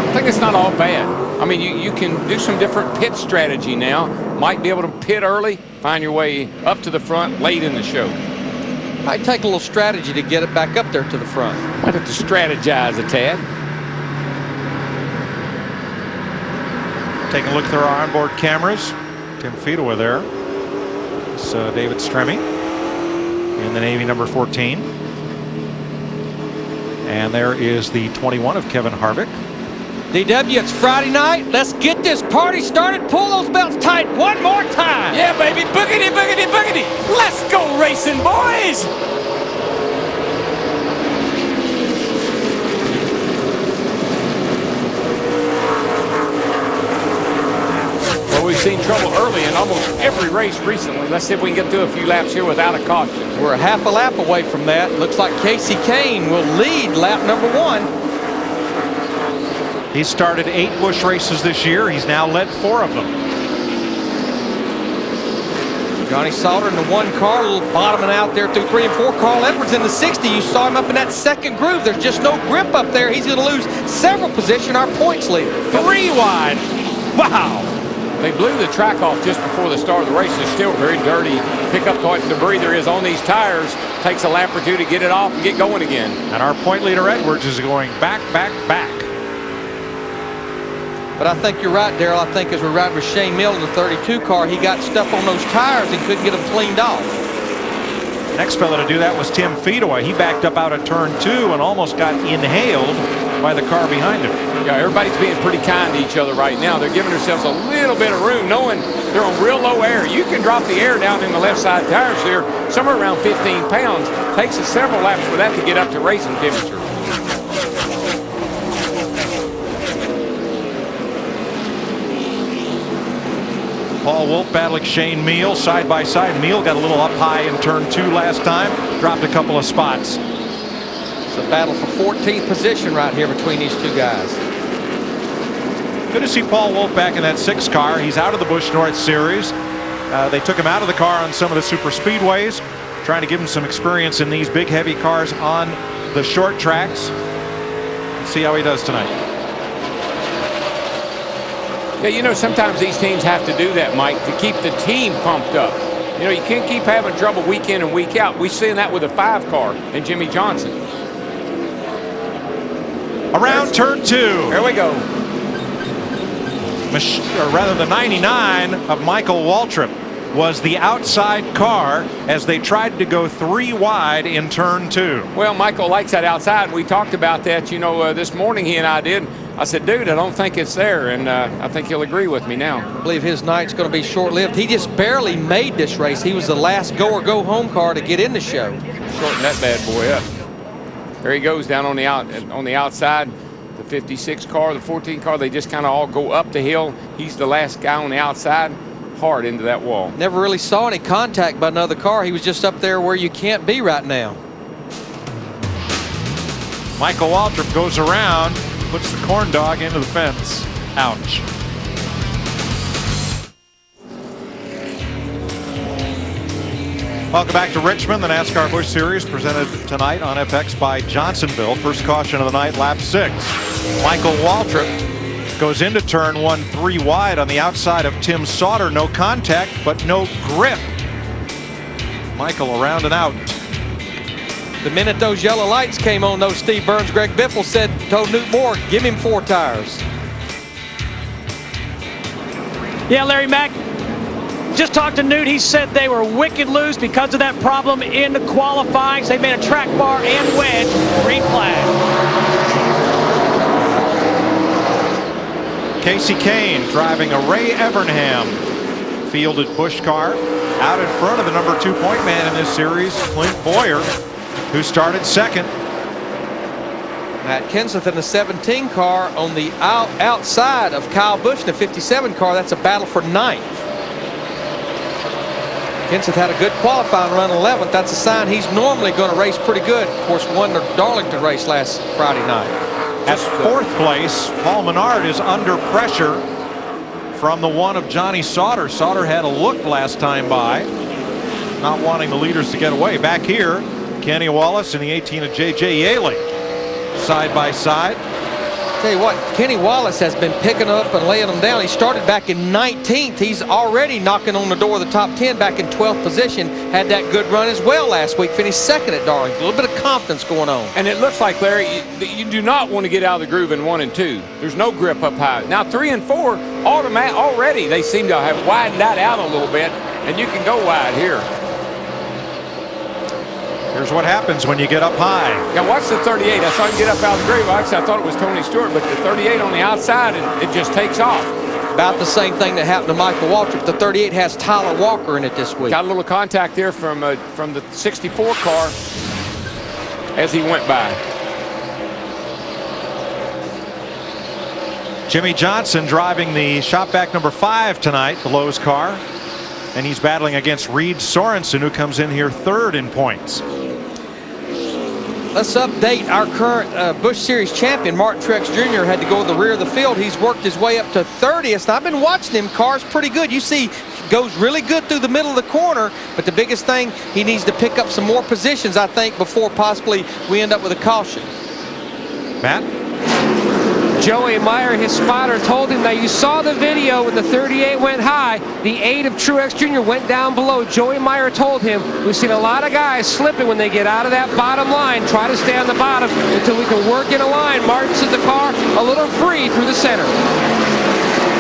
Speaker 12: I think it's not all bad. I mean, you can do some different pit strategy now. Might be able to pit early, find your way up to the front late in the show.
Speaker 15: Might take a little strategy to get it back up there to the front.
Speaker 12: Might have to strategize a tad.
Speaker 21: Taking a look through our onboard cameras. Tim Fedowa there. It's David Stremme in the Navy number 14. And there is the 21 of Kevin Harvick.
Speaker 15: DW, it's Friday night. Let's get this party started. Pull those belts tight one more time.
Speaker 13: Yeah, baby. Boogity, boogity, boogity. Let's go racing, boys.
Speaker 12: Well, we've seen trouble early in almost every race recently. Let's see if we can get through a few laps here without a caution.
Speaker 15: We're a half a lap away from that. Looks like Casey Kane will lead lap number 1.
Speaker 21: He started 8 Busch races this year. He's now led 4 of them.
Speaker 15: Johnny Sauter in the 1 car, a little bottoming out there through 3 and 4. Carl Edwards in the 60. You saw him up in that second groove. There's just no grip up there. He's going to lose several position, our points leader.
Speaker 21: 3 wide. Wow.
Speaker 12: They blew the track off just before the start of the race. It's still very dirty. Pick up what debris there is on these tires. Takes a lap or 2 to get it off and get going again.
Speaker 21: And our point leader Edwards is going back.
Speaker 15: But I think you're right, Darrell. I think as we ride with Shane Mill in the 32 car, he got stuff on those tires and couldn't get them cleaned off.
Speaker 21: Next fella to do that was Tim Fedoy. He backed up out of turn 2 and almost got inhaled by the car behind him.
Speaker 12: Yeah, everybody's being pretty kind to each other right now. They're giving themselves a little bit of room, knowing they're on real low air. You can drop the air down in the left side tires there, somewhere around 15 pounds. Takes us several laps for that to get up to racing temperature.
Speaker 21: Paul Wolf battling Shane Meal side by side. Meal got a little up high in turn 2 last time, dropped a couple of spots.
Speaker 15: It's a battle for 14th position right here between these 2 guys.
Speaker 21: Good to see Paul Wolf back in that 6 car. He's out of the Busch North Series. They took him out of the car on some of the super speedways, trying to give him some experience in these big heavy cars on the short tracks. Let's see how he does tonight.
Speaker 12: Yeah, you know, sometimes these teams have to do that, Mike, to keep the team pumped up. You know, you can't keep having trouble week in and week out. We've seen that with a 5 car and Jimmy Johnson.
Speaker 21: Around turn 2.
Speaker 12: There we go.
Speaker 21: Or rather, the 99 of Michael Waltrip was the outside car as they tried to go 3 wide in turn 2.
Speaker 12: Well, Michael likes that outside. We talked about that, you know, this morning he and I did. I said, dude, I don't think it's there, and I think he'll agree with me now.
Speaker 15: I believe his night's going to be short-lived. He just barely made this race. He was the last go-or-go-home car to get in the show.
Speaker 12: Shorten that bad boy up. There he goes down on the outside. The 56 car, the 14 car, they just kind of all go up the hill. He's the last guy on the outside, hard into that wall.
Speaker 15: Never really saw any contact by another car. He was just up there where you can't be right now.
Speaker 21: Michael Waltrip goes around, puts the corn dog into the fence. Ouch. Welcome back to Richmond. The NASCAR Busch Series presented tonight on FX by Johnsonville. First caution of the night, lap 6. Michael Waltrip goes into turn 1 3 wide on the outside of Tim Sauter. No contact, but no grip. Michael around and out.
Speaker 15: The minute those yellow lights came on, though, Steve Burns, Greg Biffle told Newt Moore, give him 4 tires.
Speaker 13: Yeah, Larry Mack, just talked to Newt. He said they were wicked loose because of that problem in the qualifying. So they made a track bar and wedge. Green flag.
Speaker 21: Casey Kane driving a Ray Evernham fielded Busch car. Out in front of the number 2 point man in this series, Clint Boyer, who started second.
Speaker 15: Matt Kenseth in the 17 car on the outside of Kyle Busch in the 57 car. That's a battle for 9th. Kenseth had a good qualifying run 11th. That's a sign he's normally going to race pretty good. Of course, won the Darlington race last Friday night.
Speaker 21: At 4th place, Paul Menard is under pressure from the 1 of Johnny Sauter. Sauter had a look last time by, not wanting the leaders to get away. Back here, Kenny Wallace and the 18 of J.J.Yeley side by side.
Speaker 15: Tell you what, Kenny Wallace has been picking up and laying them down. He started back in 19th. He's already knocking on the door of the top 10 back in 12th position. Had that good run as well last week. Finished second at Darlington. A little bit of confidence going on.
Speaker 12: And it looks like, Larry, you do not want to get out of the groove in 1 and 2. There's no grip up high. Now 3 and 4, already they seem to have widened that out a little bit, and you can go wide here.
Speaker 21: Here's what happens when you get up high.
Speaker 12: Now watch the 38. I saw him get up out of the groove. Actually, I thought it was Tony Stewart, but the 38 on the outside, and it just takes off.
Speaker 15: About the same thing that happened to Michael Waltrip. The 38 has Tyler Walker in it this week.
Speaker 12: Got a little contact there from the 64 car as he went by.
Speaker 21: Jimmy Johnson driving the Shopback number 5 tonight, the Lowe's car. And he's battling against Reed Sorensen, who comes in here 3rd in points.
Speaker 15: Let's update our current Busch Series champion. Mark Truex Jr. had to go to the rear of the field. He's worked his way up to 30th. I've been watching them cars pretty good. You see goes really good through the middle of the corner, but the biggest thing, he needs to pick up some more positions, I think, before possibly we end up with a caution.
Speaker 21: Matt?
Speaker 4: Joey Meyer, his spotter, told him that you saw the video when the 38 went high. The 8 of Truex Jr. went down below. Joey Meyer told him, we've seen a lot of guys slipping when they get out of that bottom line. Try to stay on the bottom until we can work in a line. Martin said the car a little free through the center.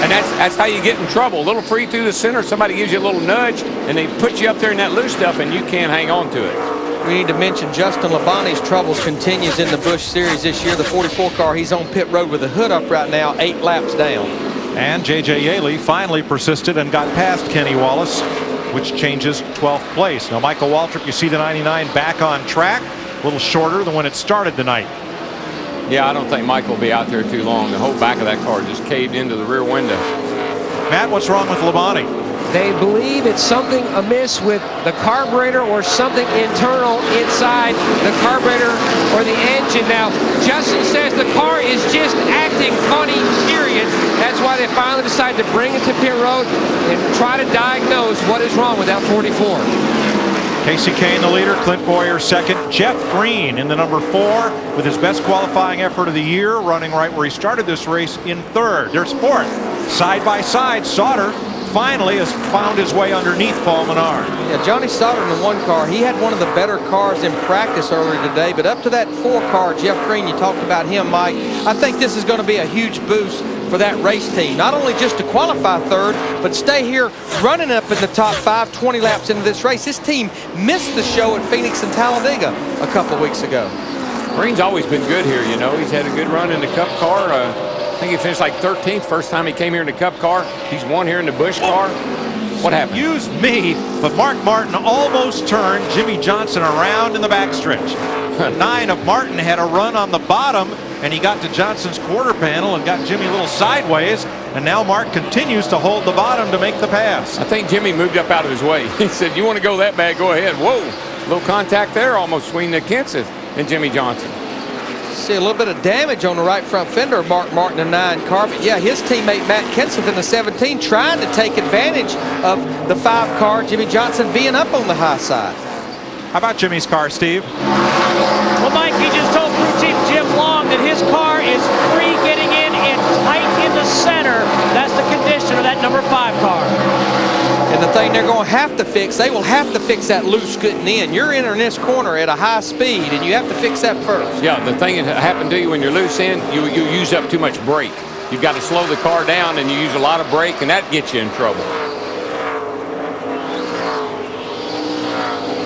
Speaker 12: And that's how you get in trouble. A little free through the center. Somebody gives you a little nudge, and they put you up there in that loose stuff, and you can't hang on to it.
Speaker 15: We need to mention Justin Labonte's troubles continues in the Busch Series this year. The 44 car, he's on pit road with the hood up right now, 8 laps down.
Speaker 21: And J.J.Yeley finally persisted and got past Kenny Wallace, which changes 12th place. Now, Michael Waltrip, you see the 99 back on track, a little shorter than when it started tonight.
Speaker 12: Yeah, I don't think Michael will be out there too long. The whole back of that car just caved into the rear window.
Speaker 21: Matt, what's wrong with Labonte?
Speaker 4: They believe it's something amiss with the carburetor or something internal inside the carburetor or the engine. Now, Justin says the car is just acting funny, period. That's why they finally decided to bring it to pit road and try to diagnose what is wrong with that 44.
Speaker 21: Casey Kane, the leader. Clint Boyer, second. Jeff Green in the number 4 with his best qualifying effort of the year, running right where he started this race in 3rd. There's 4th. Side by side, Sauter finally has found his way underneath Paul Menard.
Speaker 15: Yeah, Johnny Sauter in the 1 car, he had one of the better cars in practice earlier today, but up to that 4 car, Jeff Green, you talked about him, Mike. I think this is going to be a huge boost for that race team. Not only just to qualify 3rd, but stay here running up in the top 5, 20 laps into this race. This team missed the show at Phoenix and Talladega a couple of weeks ago.
Speaker 12: Green's always been good here, you know. He's had a good run in the Cup car. I think he finished like 13th first time he came here in the Cup car. He's won here in the Busch car. What happened?
Speaker 21: Excuse me, but Mark Martin almost turned Jimmy Johnson around in the backstretch. 9 of Martin had a run on the bottom, and he got to Johnson's quarter panel and got Jimmy a little sideways, and now Mark continues to hold the bottom to make the pass.
Speaker 12: I think Jimmy moved up out of his way. He said, you want to go that bad, go ahead. Whoa, a little contact there almost between the Kenseth and Jimmy Johnson.
Speaker 15: See a little bit of damage on the right front fender of Mark Martin in 9 car, but yeah, his teammate Matt Kenseth in the 17 trying to take advantage of the 5 car, Jimmy Johnson being up on the high side.
Speaker 21: How about Jimmy's car, Steve?
Speaker 13: Well, Mike, he just told crew chief Jim Long that his car is free getting in and tight in the center. That's the condition of that number 5 car.
Speaker 15: And the thing they're going to have to fix, they will have to fix that loose getting in. You're entering this corner at a high speed, and you have to fix that first.
Speaker 12: Yeah, the thing that happened to you when you're loose in, you use up too much brake. You've got to slow the car down, and you use a lot of brake, and that gets you in trouble.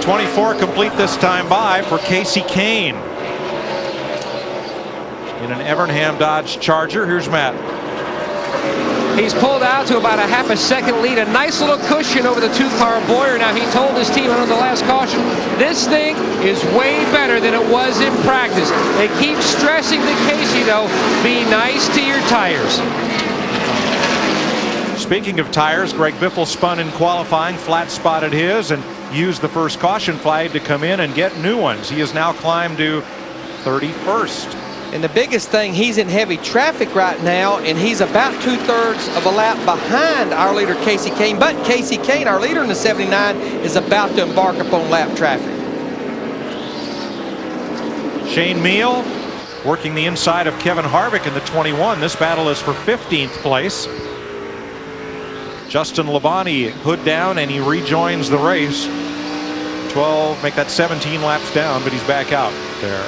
Speaker 21: 24 complete this time by for Casey Kane. In an Evernham Dodge Charger. Here's Matt.
Speaker 4: He's pulled out to about a half a second lead. A nice little cushion over the 2-car Boyer. Now, he told his team under the last caution, this thing is way better than it was in practice. They keep stressing to Casey, though, be nice to your tires.
Speaker 21: Speaking of tires, Greg Biffle spun in qualifying, flat spotted his, and used the first caution flag to come in and get new ones. He has now climbed to 31st.
Speaker 15: And the biggest thing, he's in heavy traffic right now, and he's about 2/3 of a lap behind our leader, Casey Kane. But Casey Kane, our leader in the 79, is about to embark upon lap traffic.
Speaker 21: Shane Meal working the inside of Kevin Harvick in the 21. This battle is for 15th place. Justin Labonte, hood down, and he rejoins the race. 12, make that 17 laps down, but he's back out there.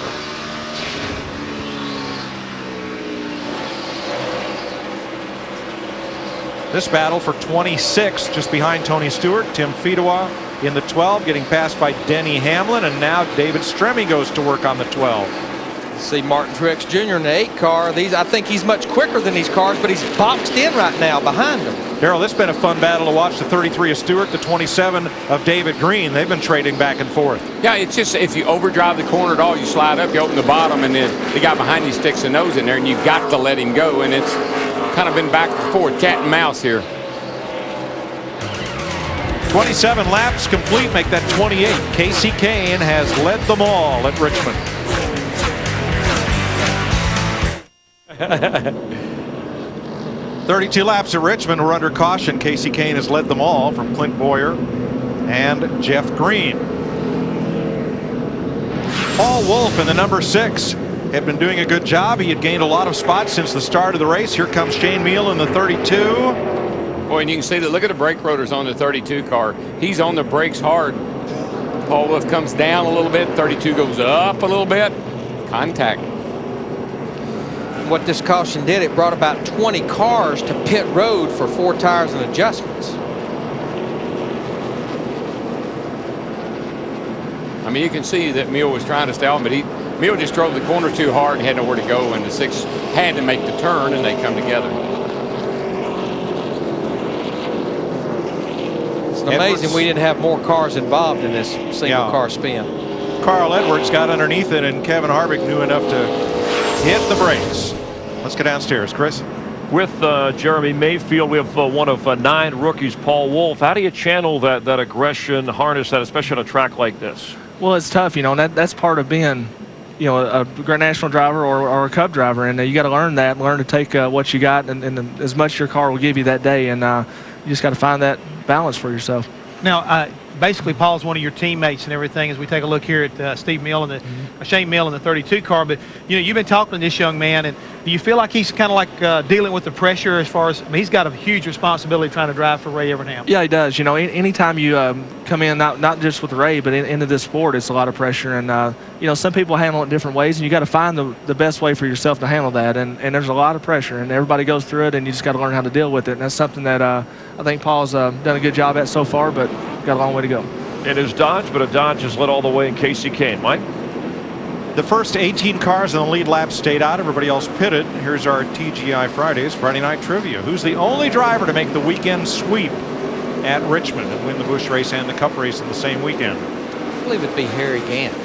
Speaker 21: This battle for 26, just behind Tony Stewart. Tim Fedewa in the 12, getting passed by Denny Hamlin, and now David Stremme goes to work on the 12.
Speaker 15: See Martin Truex Jr. in the 8 car. I think he's much quicker than these cars, but he's boxed in right now behind them.
Speaker 21: Darrell, this has been a fun battle to watch. The 33 of Stewart, the 27 of David Green. They've been trading back and forth.
Speaker 12: Yeah, it's just if you overdrive the corner at all, you slide up, you open the bottom, and then the guy behind you sticks a nose in there, and you've got to let him go. And it's kind of been back and forth, cat and mouse here.
Speaker 21: 27 laps complete, make that 28. Casey Kane has led them all at Richmond. 32 laps at Richmond. We're under caution. Casey Kane has led them all from Clint Boyer and Jeff Green. Paul Wolf in the number 6 had been doing a good job. He had gained a lot of spots since the start of the race. Here comes Shane Meal in the 32.
Speaker 12: Boy, and you can see that. Look at the brake rotors on the 32 car. He's on the brakes hard. Paul Wolf comes down a little bit. 32 goes up a little bit. Contact.
Speaker 15: What this caution did, it brought about 20 cars to pit road for 4 tires and adjustments.
Speaker 12: I mean, you can see that Meal was trying to stay on, but Meal just drove the corner too hard and had nowhere to go, and the 6 had to make the turn, and they come together.
Speaker 15: It's amazing we didn't have more cars involved in this single car spin.
Speaker 21: Carl Edwards got underneath it, and Kevin Harvick knew enough to hit the brakes. Let's go downstairs, Chris.
Speaker 2: With Jeremy Mayfield, we have one of 9 rookies, Paul Wolf. How do you channel that aggression, harness that, especially on a track like this?
Speaker 8: Well, it's tough, you know, and that's part of being, you know, a Grand National driver or a Cup driver, and you got to learn that, learn to take what you got and as much as your car will give you that day, and you just got to find that balance for yourself.
Speaker 3: Now, basically, Paul's one of your teammates and everything. As we take a look here at Steve Mill and Shane Mill in the 32 car, but you know, you've been talking to this young man, and do you feel like he's kind of like dealing with the pressure as far as, I mean, he's got a huge responsibility trying to drive for Ray Evernham?
Speaker 8: Yeah, he does. You know, anytime you come in, not just with Ray, but into this sport, it's a lot of pressure, and you know, some people handle it in different ways, and you got to find the best way for yourself to handle that, and there's a lot of pressure, and everybody goes through it, and you just got to learn how to deal with it, and that's something that I think Paul's done a good job at so far, but got a long way to go.
Speaker 2: It is Dodge, but a Dodge has led all the way in Casey Kane. Mike?
Speaker 21: The first 18 cars in the lead lap stayed out. Everybody else pitted. Here's our TGI Fridays Friday Night Trivia. Who's the only driver to make the weekend sweep at Richmond and win the Busch race and the Cup race in the same weekend?
Speaker 15: I believe it'd be Harry Gant.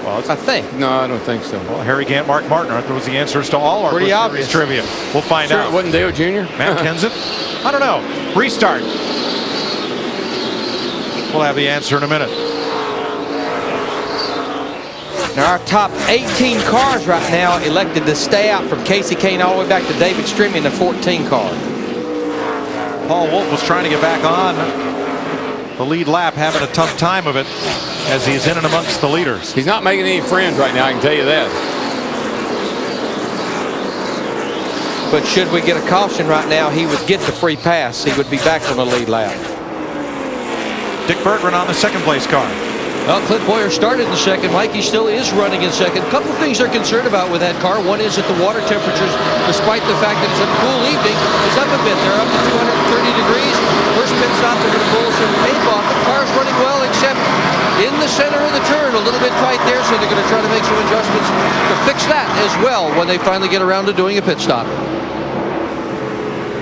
Speaker 21: Well,
Speaker 15: I think.
Speaker 12: No, I don't think so.
Speaker 21: Well, Harry Gant, Mark Martin are those the answers to all our
Speaker 15: Pretty
Speaker 21: Busch
Speaker 15: obvious.
Speaker 21: Series trivia. We'll find
Speaker 12: Sure
Speaker 21: out.
Speaker 12: it wasn't Dale Jr.?
Speaker 21: Matt Kenseth? I don't know. Restart. We'll have the answer in a minute.
Speaker 15: Now our top 18 cars right now elected to stay out from Casey Kane all the way back to David Strimmy in the 14 car.
Speaker 21: Paul Wolf was trying to get back on the lead lap, having a tough time of it as he's in and amongst the leaders.
Speaker 12: He's not making any friends right now, I can tell you that.
Speaker 15: But should we get a caution right now, he would get the free pass. He would be back on the lead lap.
Speaker 21: Dick Berggren on the second place car.
Speaker 15: Well, Clint Boyer started in second. Mikey still is running in second. A couple of things they're concerned about with that car. One is that the water temperatures, despite the fact that it's a cool evening, is up a bit. They're up to 230 degrees. First pit stop, they're going to pull some paint off. The car's running well, except in the center of the turn, a little bit tight there, so they're going to try to make some adjustments to fix that as well when they finally get around to doing a pit stop.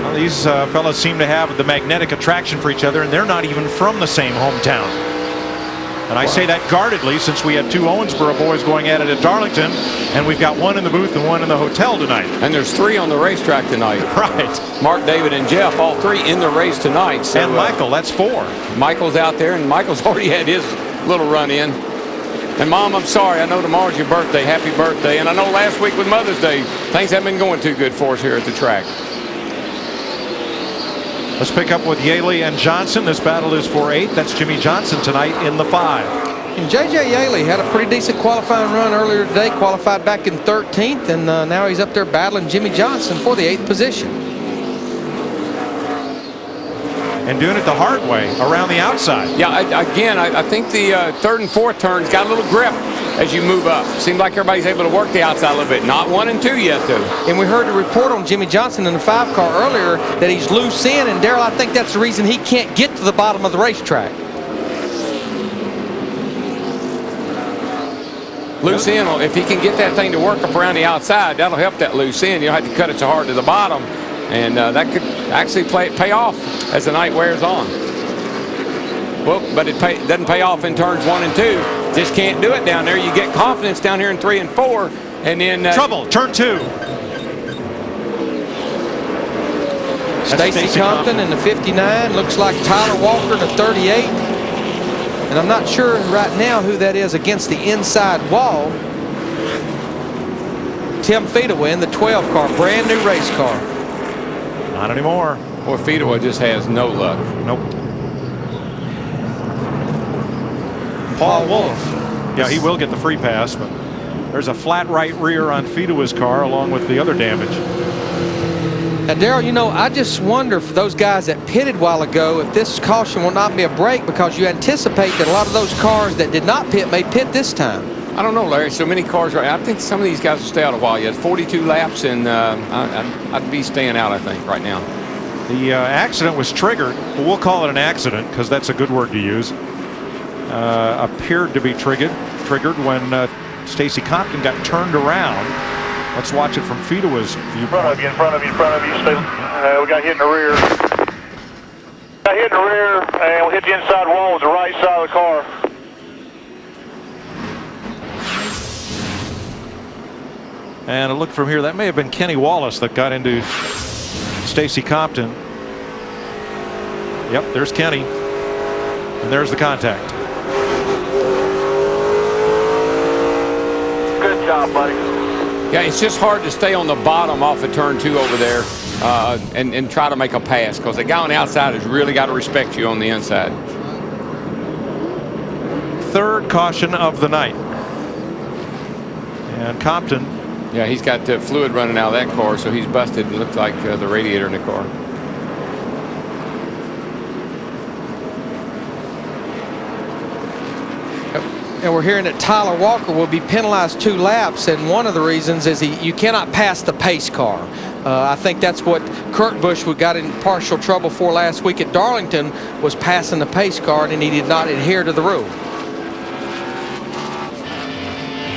Speaker 21: Well, these fellas seem to have the magnetic attraction for each other, and they're not even from the same hometown. And I say that guardedly, since we had 2 Owensboro boys going at it at Darlington, and we've got 1 in the booth and 1 in the hotel tonight.
Speaker 12: And there's 3 on the racetrack tonight.
Speaker 21: Right.
Speaker 12: Mark, David, and Jeff, all 3 in the race tonight. So,
Speaker 21: and Michael, that's 4.
Speaker 12: Michael's out there, and Michael's already had his little run in. And Mom, I'm sorry, I know tomorrow's your birthday. Happy birthday. And I know last week with Mother's Day, things haven't been going too good for us here at the track.
Speaker 21: Let's pick up with Yeley and Johnson. This battle is for 8th. That's Jimmy Johnson tonight in the 5.
Speaker 15: And J.J.Yeley had a pretty decent qualifying run earlier today, qualified back in 13th, and now he's up there battling Jimmy Johnson for the 8th position.
Speaker 21: And doing it the hard way, around the outside.
Speaker 12: Yeah, I think the 3rd and 4th turns got a little grip as you move up. Seems like everybody's able to work the outside a little bit. Not 1 and 2 yet, though.
Speaker 15: And we heard a report on Jimmy Johnson in the 5 car earlier that he's loose in, and Darrell, I think that's the reason he can't get to the bottom of the racetrack.
Speaker 12: Loose in, if he can get that thing to work up around the outside, that'll help that loose in. You don't have to cut it so hard to the bottom, and that could actually pay off as the night wears on. Well, but it doesn't pay off in turns 1 and 2. Just can't do it down there. You get confidence down here in 3 and 4, and then
Speaker 21: trouble. Turn 2.
Speaker 15: Stacy Compton in the 59. Looks like Tyler Walker in the 38. And I'm not sure right now who that is against the inside wall. Tim Feedaway in the 12 car, brand new race car.
Speaker 21: Not anymore.
Speaker 12: Boy, Fedewa just has no luck.
Speaker 21: Nope. Paul Wolf. Yeah, he will get the free pass, but there's a flat right rear on Fedewa's car along with the other damage.
Speaker 15: Now, Darrell, you know, I just wonder for those guys that pitted a while ago if this caution will not be a break, because you anticipate that a lot of those cars that did not pit may pit this time.
Speaker 12: I don't know, Larry. So many cars right now. I think some of these guys will stay out a while yet. 42 laps, and I'd be staying out, I think, right now.
Speaker 21: The accident was triggered. Well, we'll call it an accident because that's a good word to use. Appeared to be triggered when Stacy Compton got turned around. Let's watch it from Fedewa's viewpoint.
Speaker 5: In front of you. We got hit in the rear. Got hit in the rear, and we hit the inside wall with the right side of the car.
Speaker 21: And a look from here, that may have been Kenny Wallace that got into Stacy Compton. Yep, there's Kenny. And there's the contact.
Speaker 5: Good job, buddy.
Speaker 12: Yeah, it's just hard to stay on the bottom off of turn 2 over there and try to make a pass, because the guy on the outside has really got to respect you on the inside.
Speaker 21: Third caution of the night. And Compton.
Speaker 12: Yeah, he's got fluid running out of that car, so he's busted. It looks like the radiator in the car.
Speaker 15: And we're hearing that Tyler Walker will be penalized 2 laps, and one of the reasons is you cannot pass the pace car. I think that's what Kurt Busch got in partial trouble for last week at Darlington, was passing the pace car, and he did not adhere to the rule.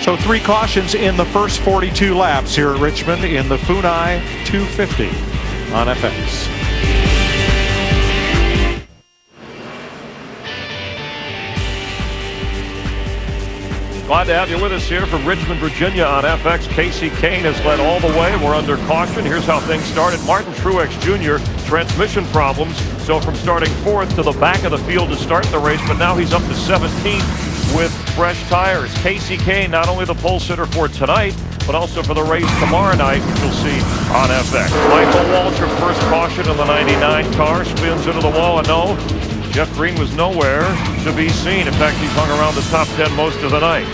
Speaker 21: So 3 cautions in the first 42 laps here at Richmond in the Funai 250 on FX.
Speaker 2: Glad to have you with us here from Richmond, Virginia on FX. Casey Kane has led all the way. We're under caution. Here's how things started. Martin Truex Jr., transmission problems. So from starting 4th to the back of the field to start the race, but now he's up to 17th with fresh tires. Casey Kane, not only the pole sitter for tonight, but also for the race tomorrow night, which you'll see on FX. Michael Waltrip, first caution of the 99 car, spins into the wall, and no, Jeff Green was nowhere to be seen. In fact, he's hung around the top 10 most of the night.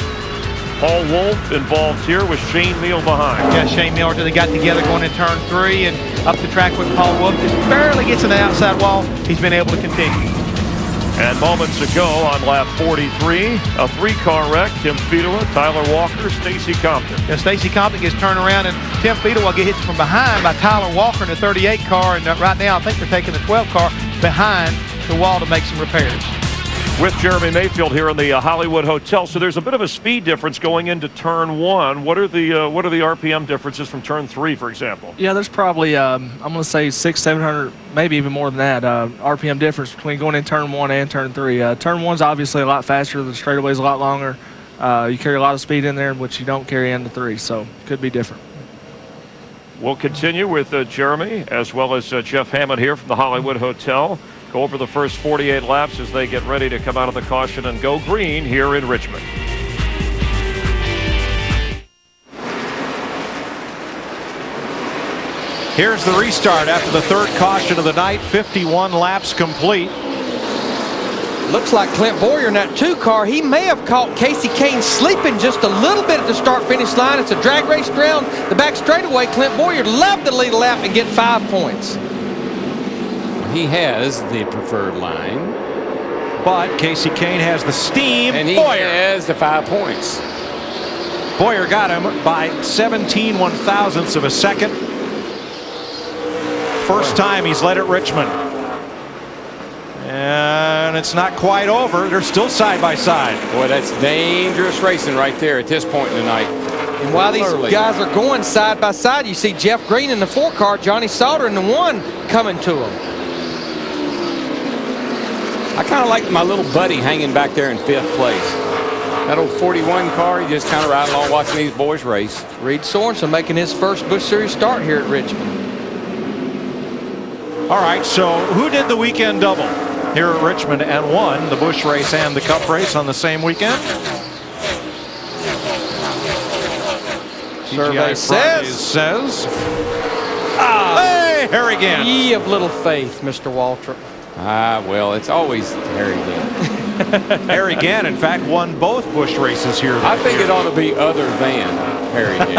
Speaker 2: Paul Wolf involved here with Shane Neal behind.
Speaker 3: Yeah, Shane Neal, they got together going in turn 3 and up the track with Paul Wolf. Just barely gets in the outside wall. He's been able to continue.
Speaker 2: And moments ago on lap 43, a 3-car wreck. Tim Fedewa, Tyler Walker, Stacy Compton.
Speaker 3: Yeah, Stacy Compton gets turned around, and Tim Fedewa gets hit from behind by Tyler Walker in the 38 car. And right now, I think they're taking the 12 car behind the wall to make some repairs.
Speaker 2: With Jeremy Mayfield here in the Hollywood Hotel. So there's a bit of a speed difference going into turn 1. What are the RPM differences from turn 3, for example?
Speaker 8: Yeah, there's probably I'm going to say 600-700, maybe even more than that RPM difference between going in turn 1 and turn 3. Turn 1's obviously a lot faster. The straightaway's a lot longer. You carry a lot of speed in there, which you don't carry into 3, so could be different.
Speaker 2: We'll continue with Jeremy as well as Jeff Hammond here from the Hollywood Hotel. Go over the first 48 laps as they get ready to come out of the caution and go green here in Richmond.
Speaker 21: Here's the restart after the 3rd caution of the night. 51 laps complete.
Speaker 15: Looks like Clint Boyer in that 2 car. He may have caught Casey Kane sleeping just a little bit at the start-finish line. It's a drag race around the back straightaway. Clint Boyer loved to lead a lap and get 5 points.
Speaker 12: He has the preferred line.
Speaker 21: But Casey Kane has the steam.
Speaker 12: And he has the 5 points.
Speaker 21: Boyer got him by 17 one-thousandths of a second. First time he's led at Richmond. And it's not quite over. They're still side by side.
Speaker 12: Boy, that's dangerous racing right there at this point in the night.
Speaker 15: And while these guys are going side by side, you see Jeff Green in the 4 car, Johnny Sauter in the 1 coming to him.
Speaker 12: I kind of like my little buddy hanging back there in 5th place. That old 41 car, you just kind of ride along watching these boys race.
Speaker 15: Reed Sorensen making his first Busch Series start here at Richmond.
Speaker 21: All right, so who did the weekend double here at Richmond and won the Busch race and the Cup race on the same weekend?
Speaker 15: Survey says.
Speaker 21: Hey! by Harrigan.
Speaker 15: Ye of little faith, Mr. Waltrip.
Speaker 12: Well, it's always Harrigan.
Speaker 21: Harrigan, in fact, won both Busch races here.
Speaker 12: I think it ought to be other than Harrigan.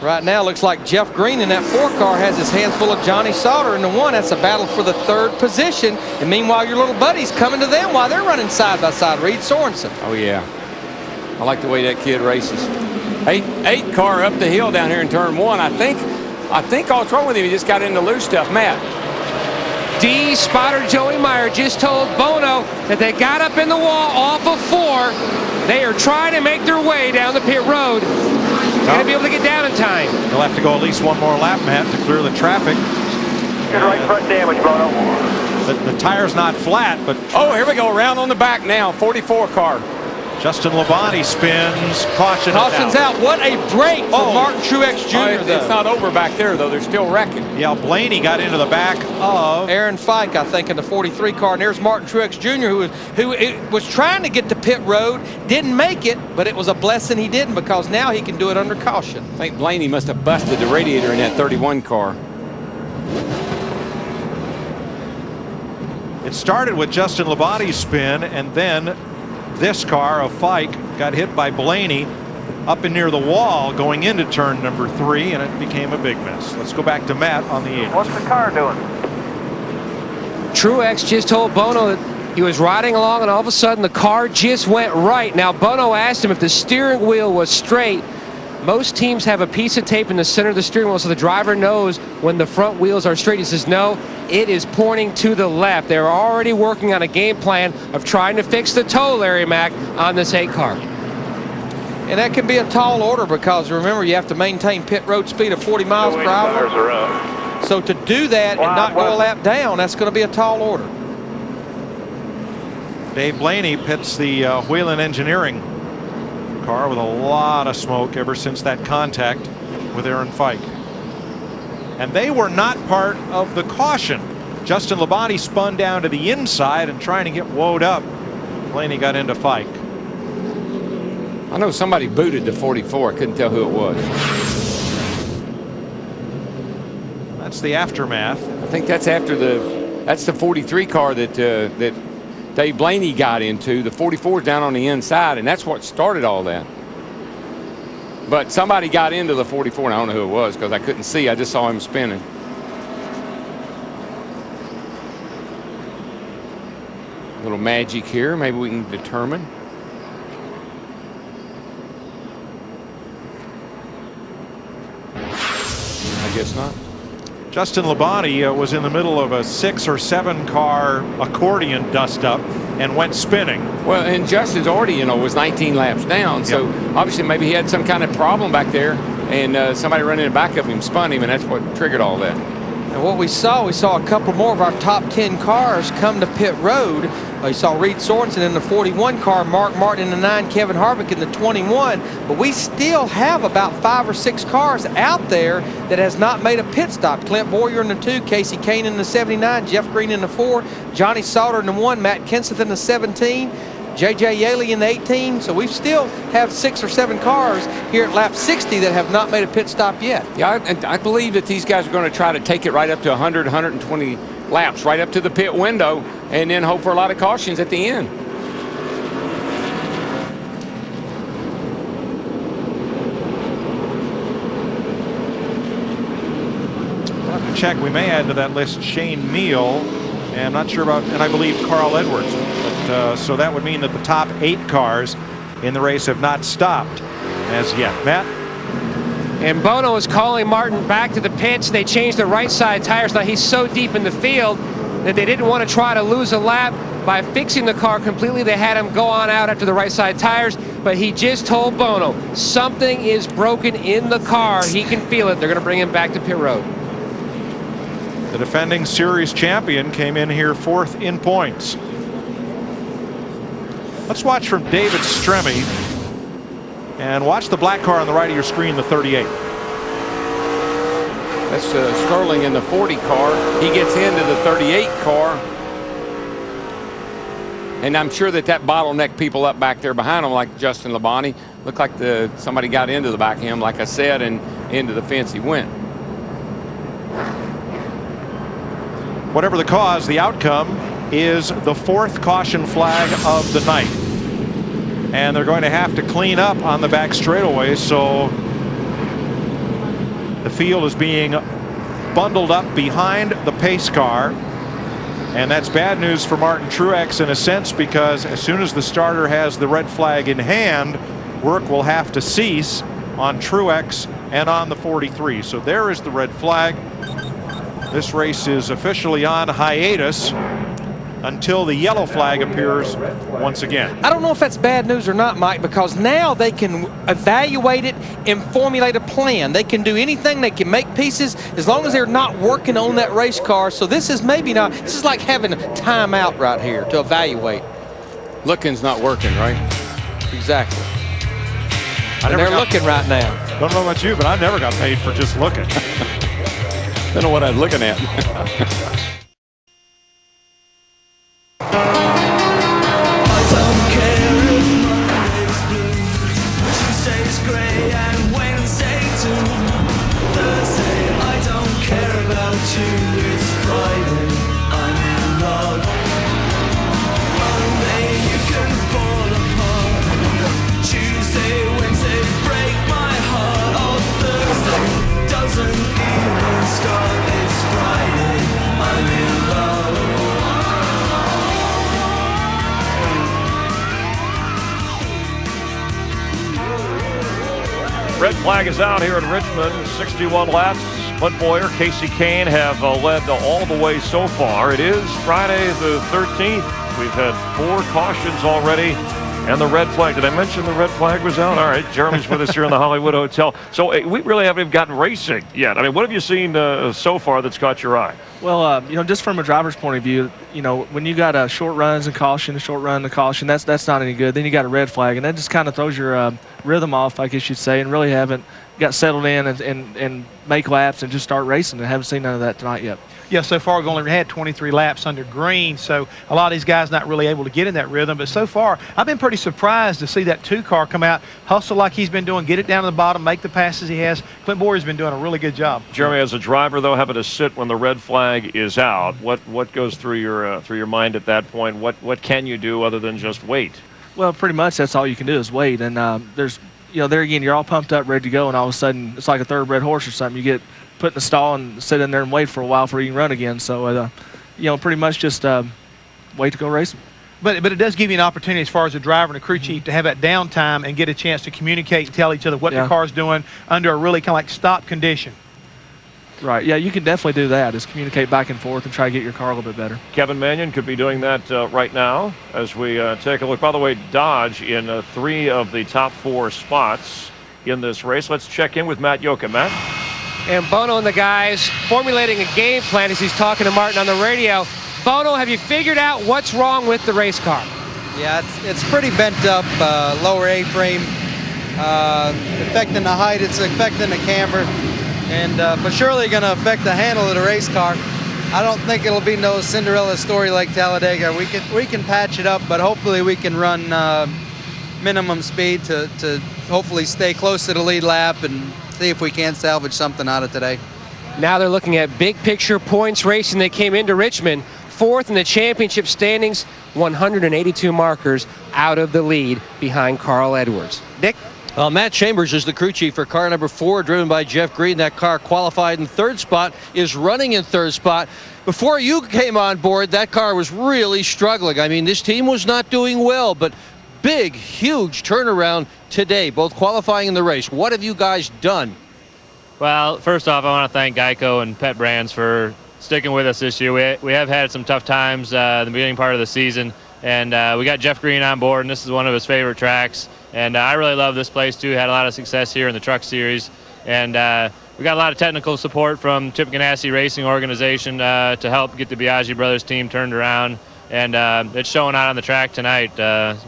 Speaker 15: Right now, looks like Jeff Green in that 4 car has his hands full of Johnny Sauter in the 1. That's a battle for the 3rd position. And meanwhile, your little buddy's coming to them while they're running side by side. Reed Sorensen.
Speaker 12: Oh, yeah. I like the way that kid races. 8 car up the hill down here in turn 1. I think all what's wrong with him, he just got into loose stuff. Matt.
Speaker 4: D spotter Joey Meyer just told Bono that they got up in the wall off of 4. They are trying to make their way down the pit road. They're going to be able to get down in time.
Speaker 21: They'll have to go at least one more lap, Matt, to clear the traffic.
Speaker 5: Good right front damage, Bono.
Speaker 21: The tire's not flat, but...
Speaker 12: Oh, here we go. Around on the back now. 44 car.
Speaker 21: Justin Labonte spins. Caution's
Speaker 15: out. What a break for Martin Truex Jr.
Speaker 12: It's not over back there, though. They're still wrecking.
Speaker 21: Yeah, Blaney got into the back of
Speaker 15: Aaron Fike, I think, in the 43 car. And there's Martin Truex Jr., who was trying to get to pit road, didn't make it, but it was a blessing he didn't, because now he can do it under caution.
Speaker 12: I think Blaney must have busted the radiator in that 31 car.
Speaker 21: It started with Justin Labonte's spin, and then this car of Fike got hit by Blaney up and near the wall going into turn number 3, and it became a big mess. Let's go back to Matt on the 8.
Speaker 5: What's the car doing?
Speaker 4: Truex just told Bono that he was riding along, and all of a sudden the car just went right. Now Bono asked him if the steering wheel was straight. Most teams have a piece of tape in the center of the steering wheel so the driver knows when the front wheels are straight. He says, no, it is pointing to the left. They're already working on a game plan of trying to fix the toe, Larry Mack, on this 8 car.
Speaker 15: And that can be a tall order, because remember, you have to maintain pit road speed of 40 miles per hour. So to do that and not go a lap down, that's going to be a tall order.
Speaker 21: Dave Blaney pits the Whelen Engineering car with a lot of smoke ever since that contact with Aaron Fike. And they were not part of the caution. Justin Labonte spun down to the inside and trying to get woed up. Blaney got into Fike.
Speaker 12: I know somebody booted the 44. I couldn't tell who it was.
Speaker 21: That's the aftermath.
Speaker 12: I think that's after that's the 43 car that Dave Blaney got into. The 44 is down on the inside, and that's what started all that. But somebody got into the 44, and I don't know who it was because I couldn't see. I just saw him spinning. A little magic here. Maybe we can determine. I guess not.
Speaker 21: Justin Labonte was in the middle of a 6 or 7 car accordion dust up and went spinning.
Speaker 12: Well, and Justin's already, was 19 laps down, so obviously maybe he had some kind of problem back there, and somebody running in the back of him spun him, and that's what triggered all that.
Speaker 15: And what we saw a couple more of our top 10 cars come to pit road. You saw Reed Sorensen in the 41 car, Mark Martin in the 9, Kevin Harvick in the 21. But we still have about 5 or 6 cars out there that has not made a pit stop. Clint Boyer in the 2, Casey Kane in the 79, Jeff Green in the 4, Johnny Sauter in the 1, Matt Kenseth in the 17, J.J.Yeley in the 18. So we still have 6 or 7 cars here at lap 60 that have not made a pit stop yet.
Speaker 12: Yeah, I believe that these guys are going to try to take it right up to 100, 120 laps, right up to the pit window, and then hope for a lot of cautions at the end.
Speaker 21: We'll have to check. We may add to that list Shane Meal, and I'm not sure about, and I believe Carl Edwards. But, so that would mean that the top 8 cars in the race have not stopped as yet. Matt?
Speaker 4: And Bono is calling Martin back to the pits. They changed the right side tires. Now he's so deep in the field that they didn't want to try to lose a lap by fixing the car completely. They had him go on out after the right side tires, but he just told Bono something is broken in the car. He can feel it. They're going to bring him back to pit road.
Speaker 21: The defending series champion came in here 4th in points. Let's watch from David Stremme. And watch the black car on the right of your screen, the 38.
Speaker 12: That's Sterling in the 40 car. He gets into the 38 car. And I'm sure that bottlenecked people up back there behind him, like Justin Labonte. Looked like somebody got into the back of him, like I said. And into the fence he went.
Speaker 21: Whatever the cause, the outcome is the 4th caution flag of the night. And they're going to have to clean up on the back straightaway, so the field is being bundled up behind the pace car. And that's bad news for Martin Truex in a sense, because as soon as the starter has the red flag in hand, work will have to cease on Truex and on the 43. So there is the red flag. This race is officially on hiatus until the yellow flag appears once again.
Speaker 7: I don't know if that's bad news or not, Mike, because now they can evaluate it and formulate a plan. They can do anything. They can make pieces as long as they're not working on that race car. So this is maybe not, this is like having a timeout right here to evaluate.
Speaker 12: Looking's not working, right?
Speaker 7: Exactly. And they're looking right now.
Speaker 21: Don't know about you, but I never got paid for just looking.
Speaker 12: Don't know what I'm looking at.
Speaker 2: Red flag is out here in Richmond. 61 laps. Clint Boyer, Casey Kane have led all the way so far. It is Friday the 13th. We've had 4 cautions already. And the red flag. Did I mention the red flag was out? All right, Jeremy's with us here in the Hollywood Hotel. So we really haven't even gotten racing yet. I mean, what have you seen so far that's caught your eye?
Speaker 8: Well, just from a driver's point of view, when you got a short runs and caution, a short run and caution, that's not any good. Then you got a red flag, and that just kind of throws your rhythm off, I guess you'd say, and really haven't got settled in and make laps and just start racing. And haven't seen none of that tonight yet.
Speaker 3: Yeah, so far we've only had 23 laps under green, so a lot of these guys not really able to get in that rhythm. But so far, I've been pretty surprised to see that 2 car come out, hustle like he's been doing, get it down to the bottom, make the passes he has. Clint Boyer's been doing a really good job.
Speaker 2: Jeremy, as a driver, though, having to sit when the red flag is out, what goes through your mind at that point? What can you do other than just wait?
Speaker 8: Well, pretty much that's all you can do is wait. And there's, there again, you're all pumped up, ready to go, and all of a sudden it's like a thoroughbred horse or something. You get put in the stall and sit in there and wait for a while before you can run again. So, pretty much just wait to go racing.
Speaker 3: But it does give you an opportunity as far as a driver and a crew chief to have that downtime and get a chance to communicate and tell each other what the car's doing under a really kind of like stop condition.
Speaker 8: Right, yeah, you can definitely do that, is communicate back and forth and try to get your car a little bit better.
Speaker 2: Kevin Mannion could be doing that right now as we take a look. By the way, Dodge in 3 of the top 4 spots in this race. Let's check in with Matt Yoka. Matt?
Speaker 4: And Bono and the guys formulating a game plan as he's talking to Martin on the radio. Bono, have you figured out what's wrong with the race car?
Speaker 9: Yeah, it's pretty bent up, lower A-frame, affecting the height, it's affecting the camber, and but surely going to affect the handle of the race car. I don't think it'll be no Cinderella story like Talladega. We can patch it up, but hopefully we can run minimum speed to hopefully stay close to the lead lap and see if we can salvage something out of today.
Speaker 4: Now they're looking at big picture points racing. They came into Richmond 4th in the championship standings, 182 markers out of the lead behind Carl Edwards. Dick?
Speaker 15: Well, Matt Chambers is the crew chief for car number 4, driven by Jeff Green. That car qualified in 3rd spot, is running in 3rd spot. Before you came on board, that car was really struggling. I mean, this team was not doing well, but big, huge turnaround today, both qualifying in the race. What have you guys done?
Speaker 10: Well, first off, I want to thank Geico and Pet Brands for sticking with us this year. We have had some tough times in the beginning part of the season, and we got Jeff Green on board, and this is one of his favorite tracks. And I really love this place, too. Had a lot of success here in the Truck Series. And we got a lot of technical support from Chip Ganassi Racing Organization to help get the Biaggi Brothers team turned around. And it's showing out on the track tonight.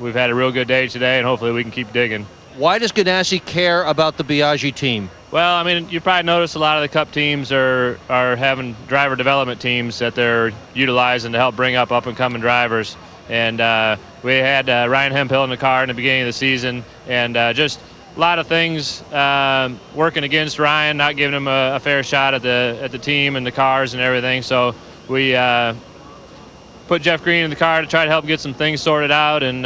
Speaker 10: We've had a real good day today, and hopefully we can keep digging.
Speaker 15: Why does Ganassi care about the Biaggi team?
Speaker 10: Well, I mean, you probably noticed a lot of the Cup teams are having driver development teams that they're utilizing to help bring up and-coming drivers. And we had Ryan Hemphill in the car in the beginning of the season, and just lot of things working against Ryan, not giving him a fair shot at the team and the cars and everything. So we put Jeff Green in the car to try to help get some things sorted out, and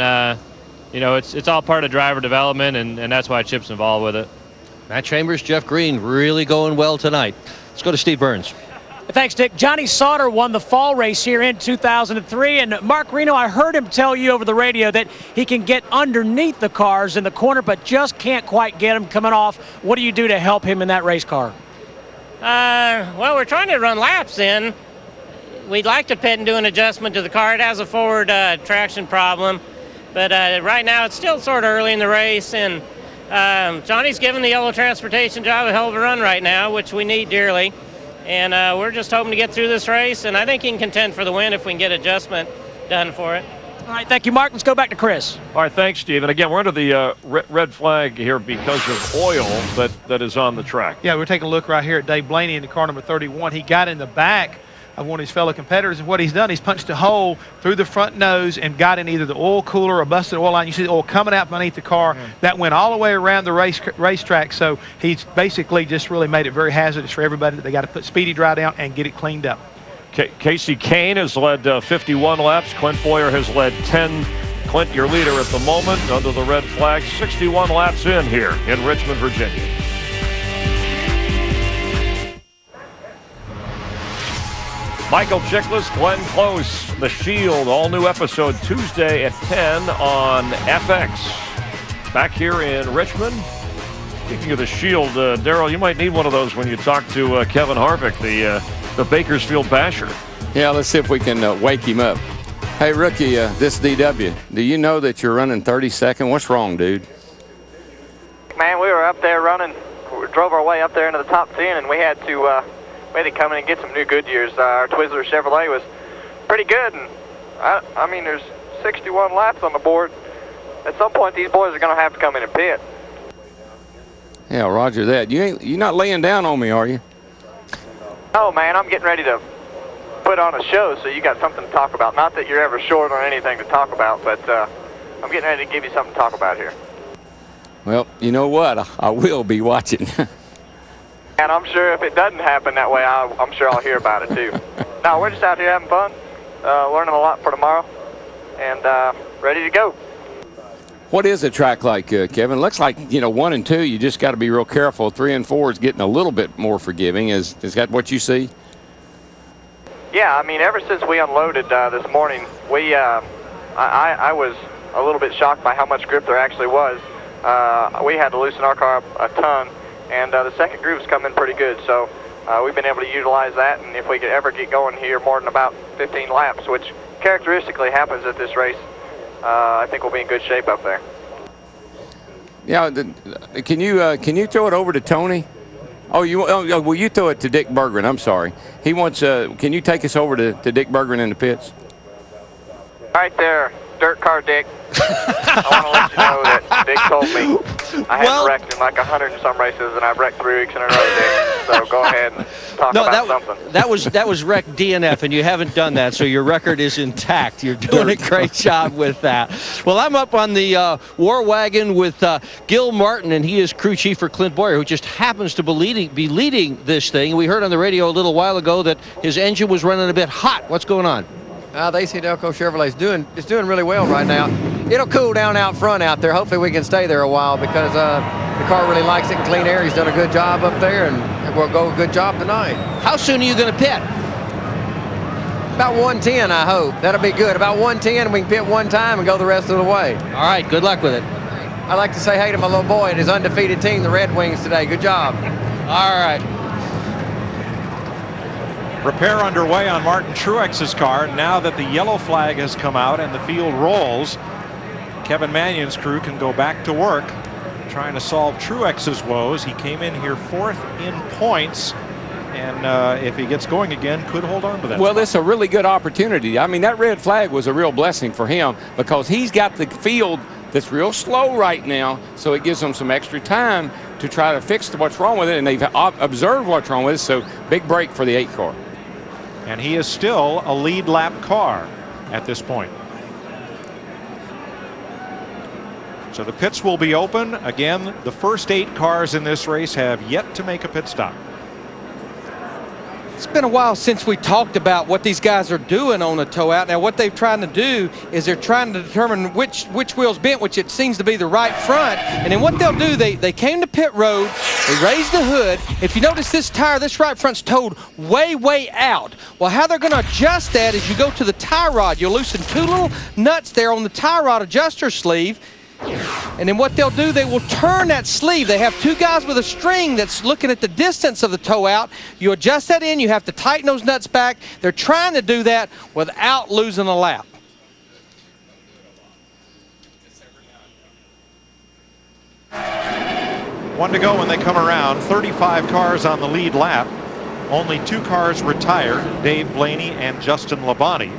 Speaker 10: you know, it's all part of driver development, and that's why Chip's involved with it.
Speaker 15: Matt Chambers, Jeff Green really going well tonight. Let's go to Steve Burns.
Speaker 13: Thanks, Dick. Johnny Sauter won the fall race here in 2003, and Mark Reno, I heard him tell you over the radio that he can get underneath the cars in the corner, but just can't quite get them coming off. What do you do to help him in that race car?
Speaker 11: Well, we're trying to run laps in. We'd like to pit and do an adjustment to the car. It has a forward traction problem, but right now it's still sort of early in the race, and Johnny's giving the yellow transportation job a hell of a run right now, which we need dearly. And we're just hoping to get through this race, and I think he can contend for the win if we can get adjustment done for it.
Speaker 13: All right, thank you, Mark. Let's go back to Chris.
Speaker 2: All right, thanks, Steve. And again, we're under the red flag here because of oil that is on the track.
Speaker 3: Yeah, we're taking a look right here at Dave Blaney in the car number 31. He got in the back of one of his fellow competitors, and what he's done, he's punched a hole through the front nose and got in either the oil cooler or busted oil line. You see the oil coming out beneath the car. That went all the way around the racetrack, so he's basically just really made it very hazardous for everybody. They got to put Speedy Dry down and get it cleaned up.
Speaker 2: Casey Kane has led 51 laps. Clint Boyer has led 10. Clint, your leader at the moment, under the red flag, 61 laps in here in Richmond, Virginia. Michael Chiklis, Glenn Close, The Shield, all new episode Tuesday at 10 on FX. Back here in Richmond. Speaking of The Shield, Darrell, you might need one of those when you talk to Kevin Harvick, the Bakersfield basher.
Speaker 12: Yeah, let's see if we can wake him up. Hey, rookie, this DW, do you know that you're running 32nd? What's wrong, dude?
Speaker 14: Man, we were up there running. We drove our way up there into the top 10, and we had to come in and get some new Goodyears. Our Twizzler Chevrolet was pretty good, and I mean, there's 61 laps on the board. At some point, these boys are going to have to come in and pit.
Speaker 12: Yeah, roger that. You're not laying down on me, are you?
Speaker 14: Oh, man, I'm getting ready to put on a show, so you got something to talk about. Not that you're ever short on anything to talk about, but I'm getting ready to give you something to talk about here.
Speaker 12: Well, you know what? I will be watching.
Speaker 14: And I'm sure if it doesn't happen that way, I'm sure I'll hear about it, too. No, we're just out here having fun, learning a lot for tomorrow, and ready to go.
Speaker 12: What is a track like, Kevin? Looks like, 1 and 2, you just got to be real careful. 3 and 4 is getting a little bit more forgiving. Is that what you see?
Speaker 14: Yeah, I mean, ever since we unloaded this morning, I was a little bit shocked by how much grip there actually was. We had to loosen our car up a ton, and the second groove's come in pretty good. So we've been able to utilize that, and if we could ever get going here more than about 15 laps, which characteristically happens at this race, I think we'll be in good shape up there.
Speaker 12: Yeah, can you throw it over to Tony? Well, you throw it to Dick Berggren. I'm sorry. He wants. Can you take us over to Dick Berggren in the pits?
Speaker 14: Right there, dirt car Dick. I want to let you know that Dick told me I hadn't wrecked in like 100 and some races, and I've wrecked 3 weeks in a row, Dick. So go ahead and talk about something.
Speaker 15: That was wreck DNF, and you haven't done that, so your record is intact. You're doing a great job with that. Well, I'm up on the War Wagon with Gil Martin, and he is crew chief for Clint Boyer, who just happens to be leading this thing. We heard on the radio a little while ago that his engine was running a bit hot. What's going on?
Speaker 23: The AC Delco Chevrolet's doing really well right now. It'll cool down out front out there. Hopefully we can stay there a while because the car really likes it in clean air. He's done a good job up there, and we'll go a good job tonight.
Speaker 15: How soon are you going to pit?
Speaker 23: About 110, I hope. That'll be good. About 110, we can pit one time and go the rest of the way.
Speaker 15: All right, good luck with it.
Speaker 23: I'd like to say hey to my little boy and his undefeated team, the Red Wings, today. Good job.
Speaker 15: All right.
Speaker 21: Repair underway on Martin Truex's car. Now that the yellow flag has come out and the field rolls, Kevin Mannion's crew can go back to work trying to solve Truex's woes. He came in here 4th in points, and if he gets going again, could hold on to that.
Speaker 12: Well, it's a really good opportunity. I mean, that red flag was a real blessing for him because he's got the field that's real slow right now, so it gives them some extra time to try to fix what's wrong with it, and they've observed what's wrong with it, so big break for the 8 car.
Speaker 21: And he is still a lead lap car at this point. So the pits will be open. Again, the first 8 cars in this race have yet to make a pit stop.
Speaker 7: It's been a while since we talked about what these guys are doing on the tow out. Now what they're trying to do is they're trying to determine which wheel's bent, which it seems to be the right front. And then what they'll do, they came to pit road, they raised the hood. If you notice this tire, this right front's towed way out. Well, how they're going to adjust that is you go to the tie rod. You'll loosen 2 little nuts there on the tie rod adjuster sleeve. And then what they'll do, they will turn that sleeve. They have 2 guys with a string that's looking at the distance of the tow out. You adjust that in, you have to tighten those nuts back. They're trying to do that without losing a lap.
Speaker 21: One to go when they come around. 35 cars on the lead lap. Only 2 cars retired, Dave Blaney and Justin Labonte.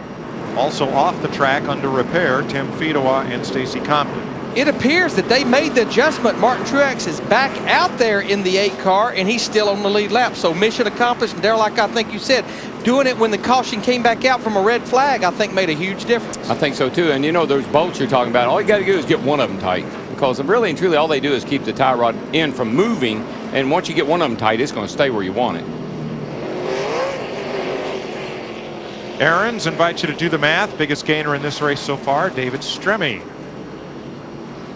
Speaker 21: Also off the track under repair, Tim Fedowa and Stacy Compton.
Speaker 7: It appears that they made the adjustment. Martin Truex is back out there in the 8 car, and he's still on the lead lap. So mission accomplished. And Darrell, like I think you said, doing it when the caution came back out from a red flag, I think made a huge difference.
Speaker 12: I think so too. And you know, those bolts you're talking about, all you got to do is get one of them tight, because really and truly all they do is keep the tie rod in from moving. And once you get one of them tight, it's going to stay where you want it.
Speaker 21: Aaron's invite you to do the math. Biggest gainer in this race so far, David Stremme.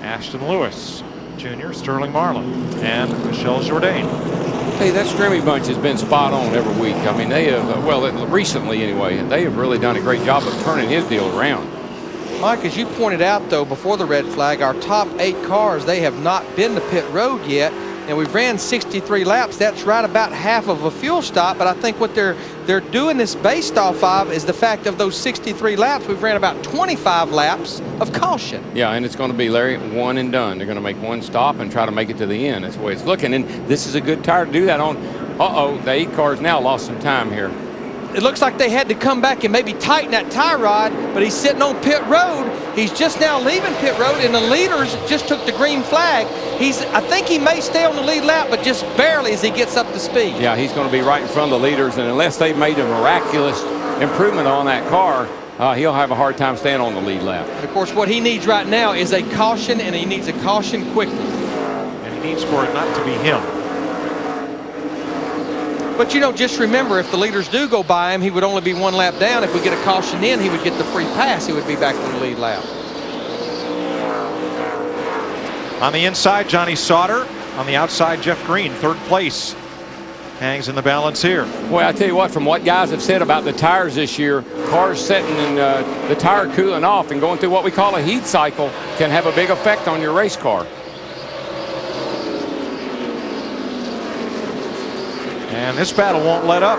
Speaker 21: Ashton Lewis Jr., Sterling Marlin, and Michelle Jourdain.
Speaker 12: Hey, that Stremme bunch has been spot on every week. I mean, they have, well, recently anyway, they have really done a great job of turning his deal around.
Speaker 7: Mike, as you pointed out, though, before the red flag, our top 8 cars, they have not been to pit road yet. And we've ran 63 laps. That's right about half of a fuel stop. But I think what they're doing this based off of is the fact of those 63 laps, we've ran about 25 laps of caution.
Speaker 12: Yeah, and it's going to be, Larry, one and done. They're going to make one stop and try to make it to the end. That's the way it's looking. And this is a good tire to do that on. Uh-oh, the 8 cars now lost some time here.
Speaker 7: It looks like they had to come back and maybe tighten that tie rod, but he's sitting on pit road. He's just now leaving pit road, and the leaders just took the green flag. I think he may stay on the lead lap, but just barely as he gets up to speed.
Speaker 12: Yeah, he's going to be right in front of the leaders, and unless they've made a miraculous improvement on that car, he'll have a hard time staying on the lead lap.
Speaker 7: And of course, what he needs right now is a caution, and he needs a caution quickly.
Speaker 21: And he needs for it not to be him.
Speaker 7: But, you know, just remember, if the leaders do go by him, he would only be 1 lap down. If we get a caution in, he would get the free pass. He would be back on the lead lap.
Speaker 21: On the inside, Johnny Sauter. On the outside, Jeff Green, 3rd place. Hangs in the balance here.
Speaker 12: Boy, I tell you what, from what guys have said about the tires this year, cars setting and the tire cooling off and going through what we call a heat cycle can have a big effect on your race car.
Speaker 21: And this battle won't let up.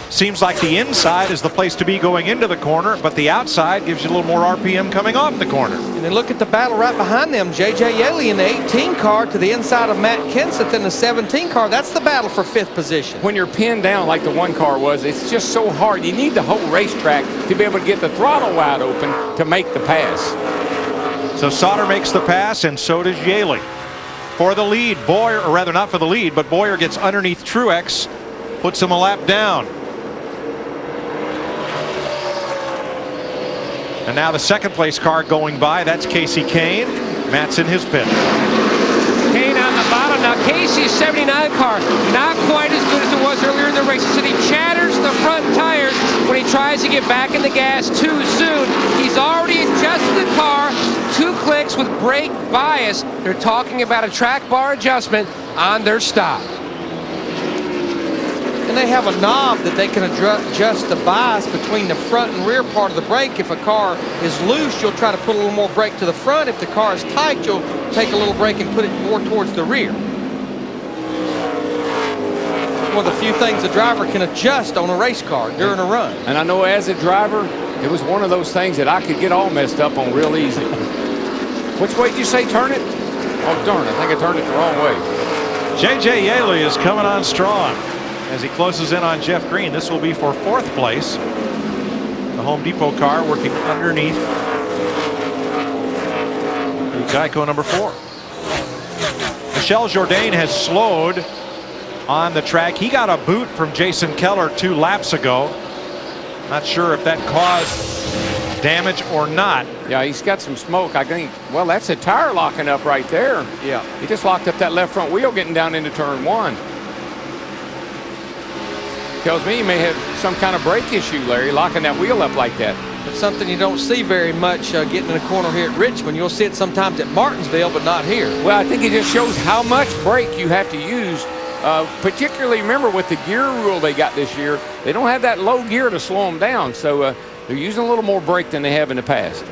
Speaker 21: Seems like the inside is the place to be going into the corner, but the outside gives you a little more RPM coming off the corner.
Speaker 7: And then look at the battle right behind them. J.J.Yeley in the 18 car to the inside of Matt Kenseth in the 17 car. That's the battle for 5th position.
Speaker 12: When you're pinned down like the 1 car was, it's just so hard. You need the whole racetrack to be able to get the throttle wide open to make the pass.
Speaker 21: So Sauter makes the pass, and so does Yeley. For the lead, Boyer, or rather not for the lead, but Boyer gets underneath Truex, puts him a lap down. And now the 2nd place car going by, that's Casey Kane. Matt's in his pit.
Speaker 4: Kane on the bottom. Now Casey's 79 car, not quite as good as it was earlier in the race. He said he chatters the front tires when he tries to get back in the gas too soon. He's already adjusted the car 2 clicks with brake bias. They're talking about a track bar adjustment on their stop.
Speaker 7: And they have a knob that they can adjust the bias between the front and rear part of the brake. If a car is loose, you'll try to put a little more brake to the front. If the car is tight, you'll take a little brake and put it more towards the rear. One of the few things a driver can adjust on a race car during a run.
Speaker 12: And I know as a driver, it was one of those things that I could get all messed up on real easy. Which way did you say turn it? Oh, darn, I think I turned it the wrong way.
Speaker 21: J.J.Yeley is coming on strong as he closes in on Jeff Green. This will be for 4th place. The Home Depot car working underneath the Geico number 4. Michelle Jourdain has slowed on the track. He got a boot from Jason Keller 2 laps ago. Not sure if that caused damage or not.
Speaker 12: Yeah, he's got some smoke. I think, well, that's a tire locking up right there.
Speaker 21: Yeah.
Speaker 12: He just locked up that left front wheel getting down into turn 1. Tells me he may have some kind of brake issue, Larry, locking that wheel up like that.
Speaker 15: It's something you don't see very much getting in the corner here at Richmond. You'll see it sometimes at Martinsville, but not here.
Speaker 12: Well, I think it just shows how much brake you have to use. Particularly, remember, with the gear rule they got this year, they don't have that low gear to slow them down. So they're using a little more brake than they have in the past.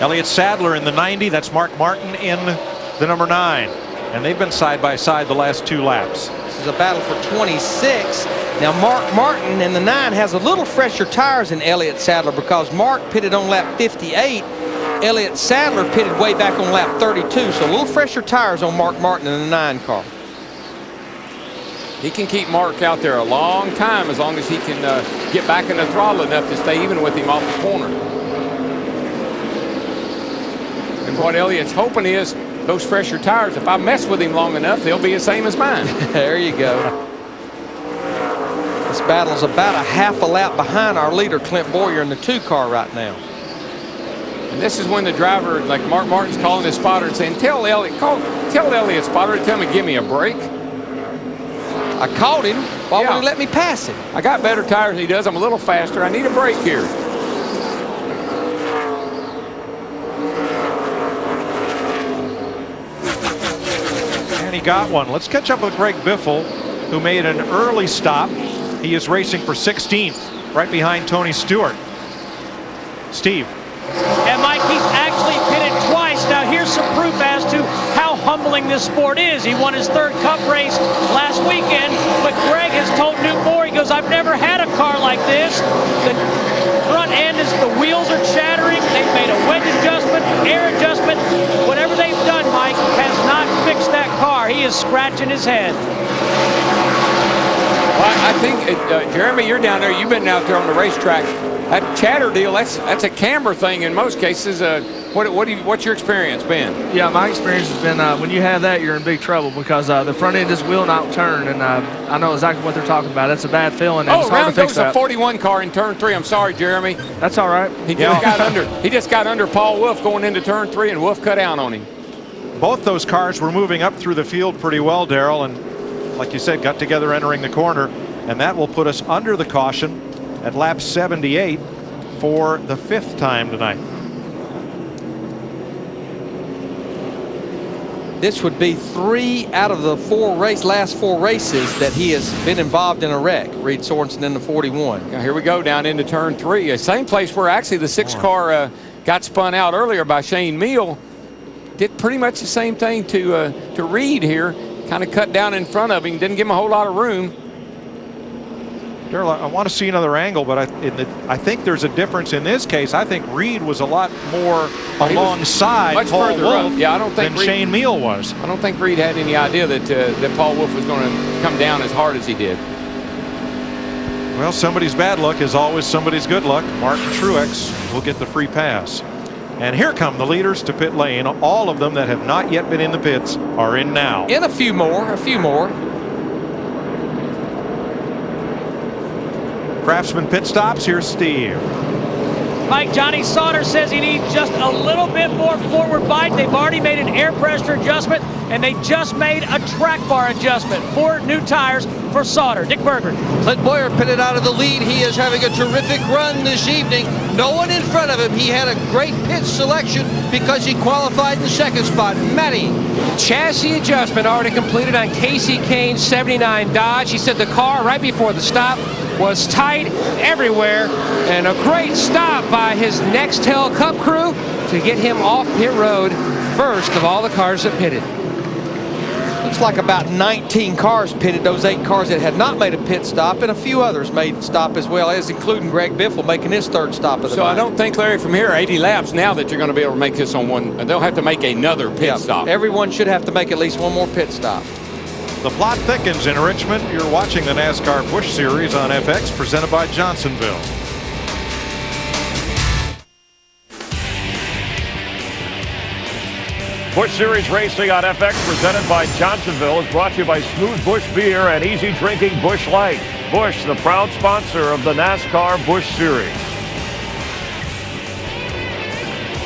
Speaker 21: Elliott Sadler in the 90. That's Mark Martin in the number 9. And they've been side by side the last 2 laps.
Speaker 15: This is a battle for 26. Now, Mark Martin in the 9 has a little fresher tires than Elliott Sadler because Mark pitted on lap 58. Elliott Sadler pitted way back on lap 32. So a little fresher tires on Mark Martin in the 9 car.
Speaker 12: He can keep Mark out there a long time as long as he can get back in the throttle enough to stay even with him off the corner. And what Elliott's hoping is those fresher tires, if I mess with him long enough, they'll be the same as mine.
Speaker 15: There you go. This battle's about a half a lap behind our leader, Clint Boyer, in the 2 car right now.
Speaker 12: And this is when the driver, like Mark Martin's calling his spotter and saying, tell Elliott spotter to tell him to give me a break.
Speaker 15: I caught him. Why won't he let me pass him?
Speaker 12: I got better tires than he does. I'm a little faster. I need a break here.
Speaker 21: And he got one. Let's catch up with Greg Biffle, who made an early stop. He is racing for 16th, right behind Tony Stewart. Steve.
Speaker 13: And Mike, he's actually pitted twice. Now here's some proof as to how humbling this sport is. He won his 3rd Cup race last weekend, but Greg has told Newt Moore, he goes, I've never had a car like this. The front end is, the wheels are chattering. They've made a wedge adjustment, air adjustment. Whatever they've done, Mike, has not fixed that car. He is scratching his head.
Speaker 12: Well, I think, Jeremy, you're down there. You've been out there on the racetrack. That chatter deal, that's a camber thing in most cases. What's your experience been?
Speaker 8: Yeah, my experience has been when you have that, you're in big trouble because the front end just will not turn, and I know exactly what they're talking about. It's a bad feeling. And it's hard to fix
Speaker 12: goes a 41 car in turn 3. I'm sorry, Jeremy.
Speaker 8: That's all right.
Speaker 12: He just got under Paul Wolf going into turn 3, and Wolf cut out on him.
Speaker 21: Both those cars were moving up through the field pretty well, Darrell, and like you said, got together entering the corner, and that will put us under the caution at lap 78 for the 5th time tonight.
Speaker 15: This would be 3 out of the last 4 races that he has been involved in a wreck. Reed Sorensen in the 41.
Speaker 12: Now here we go down into turn 3. Same place where actually the 6 car got spun out earlier by Shane Meal. Did pretty much the same thing to Reed here. Kind of cut down in front of him. Didn't give him a whole lot of room.
Speaker 21: Darrell, I want to see another angle, but I think there's a difference in this case. I think Reed was a lot more alongside
Speaker 12: much
Speaker 21: Paul
Speaker 12: further
Speaker 21: Wolf
Speaker 12: up. Yeah, I don't think
Speaker 21: than Shane Meal was.
Speaker 12: I don't think Reed had any idea that Paul Wolf was going to come down as hard as he did.
Speaker 21: Well, somebody's bad luck is always somebody's good luck. Martin Truex will get the free pass. And here come the leaders to pit lane. All of them that have not yet been in the pits are in now.
Speaker 15: And a few more.
Speaker 21: Craftsman pit stops. Here's Steve.
Speaker 13: Mike, Johnny Sauter says he needs just a little bit more forward bite. They've already made an air pressure adjustment, and they just made a track bar adjustment. 4 new tires for Sauter. Dick Berger.
Speaker 15: Clint Boyer pitted out of the lead. He is having a terrific run this evening. No one in front of him. He had a great pit selection because he qualified in the 2nd spot. Matty.
Speaker 4: Chassis adjustment already completed on Casey Kane's 79 Dodge. He said the car right before the stop was tight everywhere, and a great stop by his Nextel Cup crew to get him off pit road first of all the cars that pitted.
Speaker 15: Looks like about 19 cars pitted, those 8 cars that had not made a pit stop, and a few others made a stop as well, as including Greg Biffle making his 3rd stop of the night.
Speaker 12: So I don't think, Larry, from here 80 laps now that you're going to be able to make this on one. They'll have to make another pit stop.
Speaker 15: Everyone should have to make at least one more pit stop.
Speaker 21: The plot thickens in Richmond. You're watching the NASCAR Busch Series on FX, presented by Johnsonville.
Speaker 2: Busch Series Racing on FX, presented by Johnsonville, is brought to you by Smooth Busch Beer and easy drinking Busch Light. Busch, the proud sponsor of the NASCAR Busch Series.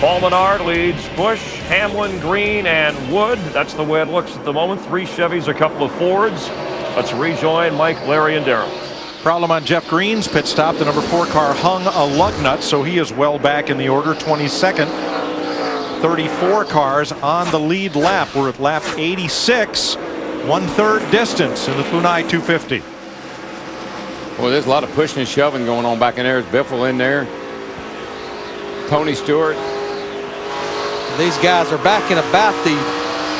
Speaker 2: Paul Menard leads Busch, Hamlin, Green, and Wood. That's the way it looks at the moment. 3 Chevys, a couple of Fords. Let's rejoin Mike, Larry, and Darrell.
Speaker 21: Problem on Jeff Green's pit stop. The number 4 car hung a lug nut, so he is well back in the order. 22nd. 34 cars on the lead lap. We're at lap 86. 1/3 distance in the Funai 250.
Speaker 12: Well, there's a lot of pushing and shoving going on back in there. There's Biffle in there. Tony Stewart.
Speaker 9: These guys are back in about the